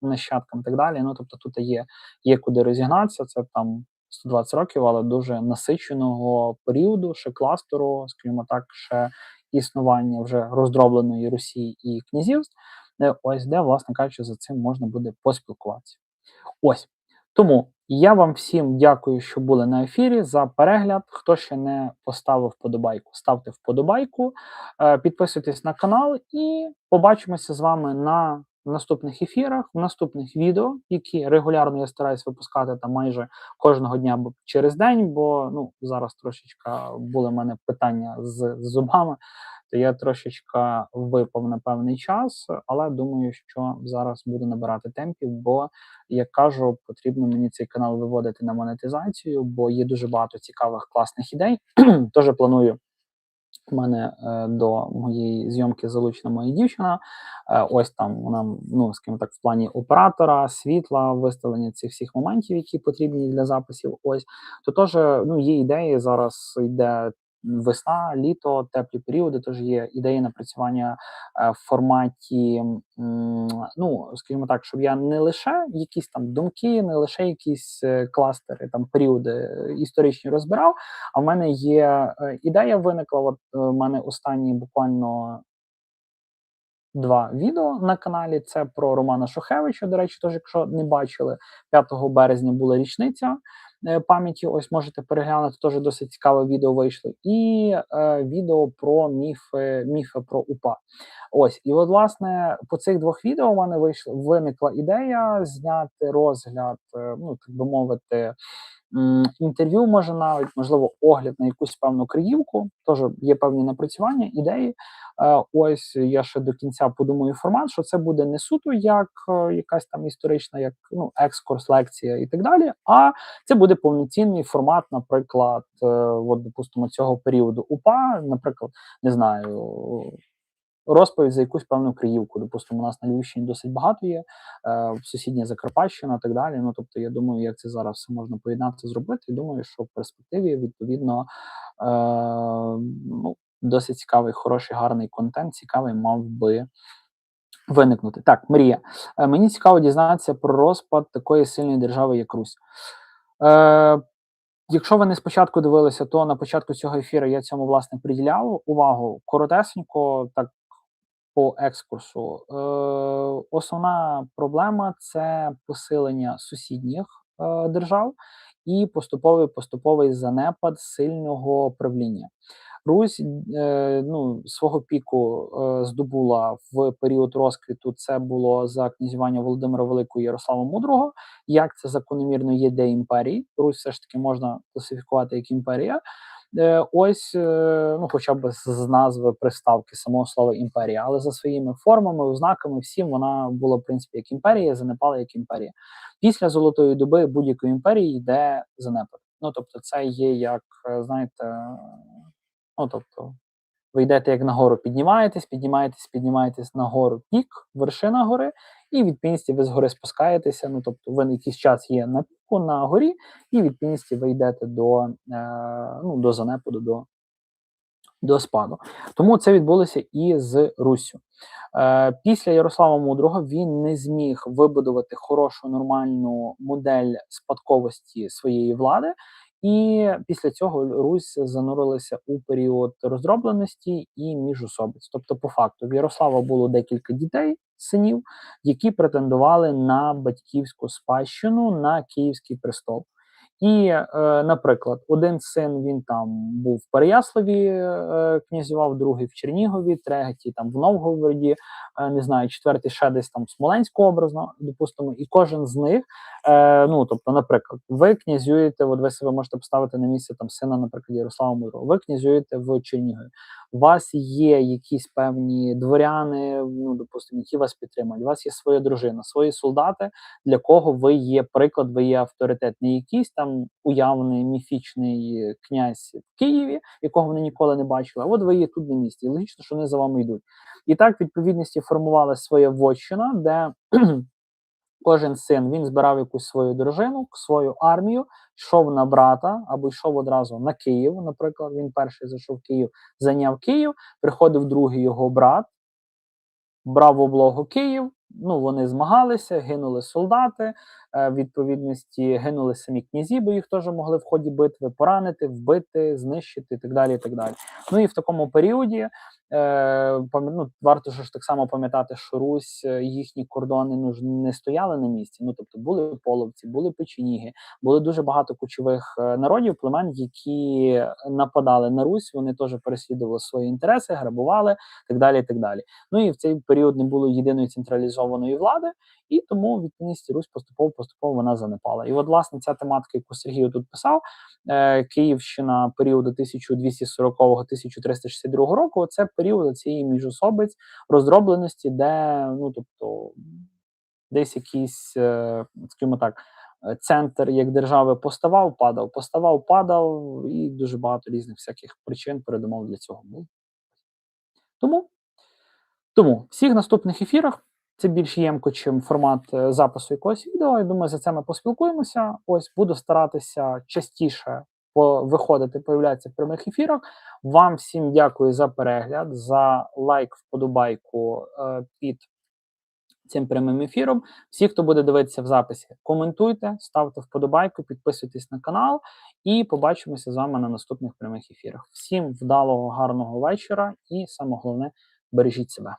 нащадкам і так далі. Тобто тут є куди розігнатися, це там 120 років, але дуже насиченого періоду, ще кластеру, скажімо так, ще існування вже роздробленої Русі і князівств, ось де, власне кажучи, за цим можна буде поспілкуватися. Ось. Тому я вам всім дякую, що були на ефірі, за перегляд. Хто ще не поставив вподобайку, ставте вподобайку, підписуйтесь на канал і побачимося з вами на наступних ефірах, в наступних відео, які регулярно я стараюсь випускати там майже кожного дня або через день, бо зараз трошечки були в мене питання з зубами, то я трошечки випав на певний час, але думаю, що зараз буду набирати темпів, бо, як кажу, потрібно мені цей канал виводити на монетизацію, бо є дуже багато цікавих, класних ідей. Теж планую, в мене до моєї зйомки залучена моя дівчина, ось там вона, скажімо так, в плані оператора, світла, виставлення цих всіх моментів, які потрібні для записів, ось, то теж, є ідеї, зараз йде весна, літо, теплі періоди, тож є ідеї напрацювання в форматі, скажімо так, щоб я не лише якісь там думки, не лише якісь кластери, там періоди історичні розбирав, а в мене є ідея виникла, от в мене останні буквально 2 відео на каналі, це про Романа Шухевича, до речі, теж, якщо не бачили, 5 березня була річниця пам'яті, ось можете переглянути, теж досить цікаве відео вийшло, і відео про міфи про УПА. Ось, і от, власне, по цих двох відео в мене виникла ідея зняти розгляд, ну, так би мовити, інтерв'ю, може навіть, можливо, огляд на якусь певну криївку, теж є певні напрацювання, ідеї. Ось я ще до кінця подумаю формат, що це буде не суто як якась там історична, як ну, екскурс, лекція і так далі, а це буде повноцінний формат, наприклад, от, допустимо, цього періоду УПА, наприклад, не знаю, розповідь за якусь певну криївку. Допустимо, у нас на Львівщині досить багато є, сусідня Закарпатщина і так далі. Ну, тобто, я думаю, як це зараз все можна поєднати, зробити. І думаю, що в перспективі, відповідно, ну, досить цікавий, хороший, гарний контент, цікавий мав би виникнути. Так, Марія, мені цікаво дізнатися про розпад такої сильної держави, як Русь. Якщо ви не спочатку дивилися, то на початку цього ефіру я цьому, власне, приділяв увагу коротесенько, так, по екскурсу. Основна проблема – це посилення сусідніх держав і поступовий занепад сильного правління. Русь ну, свого піку здобула в період розквіту, це було за князювання Володимира Великого і Ярослава Мудрого. Як це закономірно є для імперії. Русь все ж таки можна класифікувати як імперія. Ось, ну, хоча б з назви приставки самого слова імперія, але за своїми формами, ознаками, всім вона була, в принципі, як імперія, занепала як імперія. Після Золотої доби будь-якої імперії йде занепад. Ну, тобто, це є як, знаєте, ну, тобто, ви йдете як нагору, піднімаєтесь нагору пік, вершина гори, і від відповідності ви згори спускаєтеся, ну, тобто ви якийсь час є на піку, на горі, і від відповідності ви йдете ну, до занепаду, до спаду. Тому це відбулося і з Руссю. Після Ярослава Мудрого він не зміг вибудувати хорошу, нормальну модель спадковості своєї влади, і після цього Русь занурилася у період роздробленості і міжособиць. Тобто, по факту, в Ярослава було декілька дітей, синів, які претендували на батьківську спадщину, на Київський престол. І, наприклад, один син, він там був в Переяславі, князював, другий в Чернігові, третій там в Новгороді, не знаю, четвертий ще десь там в Смоленську образно, допустимо, і кожен з них, ну, тобто, наприклад, ви князюєте, от ви себе можете поставити на місце там сина, наприклад, Ярослава Мудрого, ви князюєте в Чернігові. У вас є якісь певні дворяни, ну, допустимо, які вас підтримують, у вас є своя дружина, свої солдати, для кого ви є приклад, ви є авторитет, не якийсь там уявний міфічний князь в Києві, якого вони ніколи не бачили, а от ви є тут на місці, і логічно, що вони за вами йдуть. І так, в відповідності, формувалася своя вотчина, де кожен син, він збирав якусь свою дружину, свою армію, йшов на брата, або йшов одразу на Київ, наприклад, він перший зайшов в Київ, зайняв Київ, приходив другий його брат, брав в облогу Київ, ну, вони змагалися, гинули солдати, відповідності гинули самі князі, бо їх теж могли в ході битви поранити, вбити, знищити і так далі, і так далі. Ну і в такому періоді ну, варто ж так само пам'ятати, що Русь, їхні кордони, ну, не стояли на місці, ну, тобто були половці, були печеніги, були дуже багато кочових народів, племен, які нападали на Русь, вони теж переслідували свої інтереси, грабували, і так далі, і так далі. Ну і в цей період не було єдиної централізованої влади, і тому, відповідності, Русь поступово вона занепала. І от, власне, ця тематика, яку Сергій тут писав, Київщина періоду 1240-1362 року, це період цієї міжособиць, роздробленості, де, ну, тобто, десь якийсь, скажімо так, центр як держави поставав, падав, і дуже багато різних всяких причин, передумов для цього було. Тому в всіх наступних ефірах це більш ємко, чим формат запису якогось відео. Я думаю, за це ми поспілкуємося. Ось буду старатися частіше виходити, появлятися в прямих ефірах. Вам всім дякую за перегляд, за лайк, вподобайку під цим прямим ефіром. Всі, хто буде дивитися в записі, коментуйте, ставте вподобайку, підписуйтесь на канал і побачимося з вами на наступних прямих ефірах. Всім вдалого, гарного вечора і, саме головне, бережіть себе.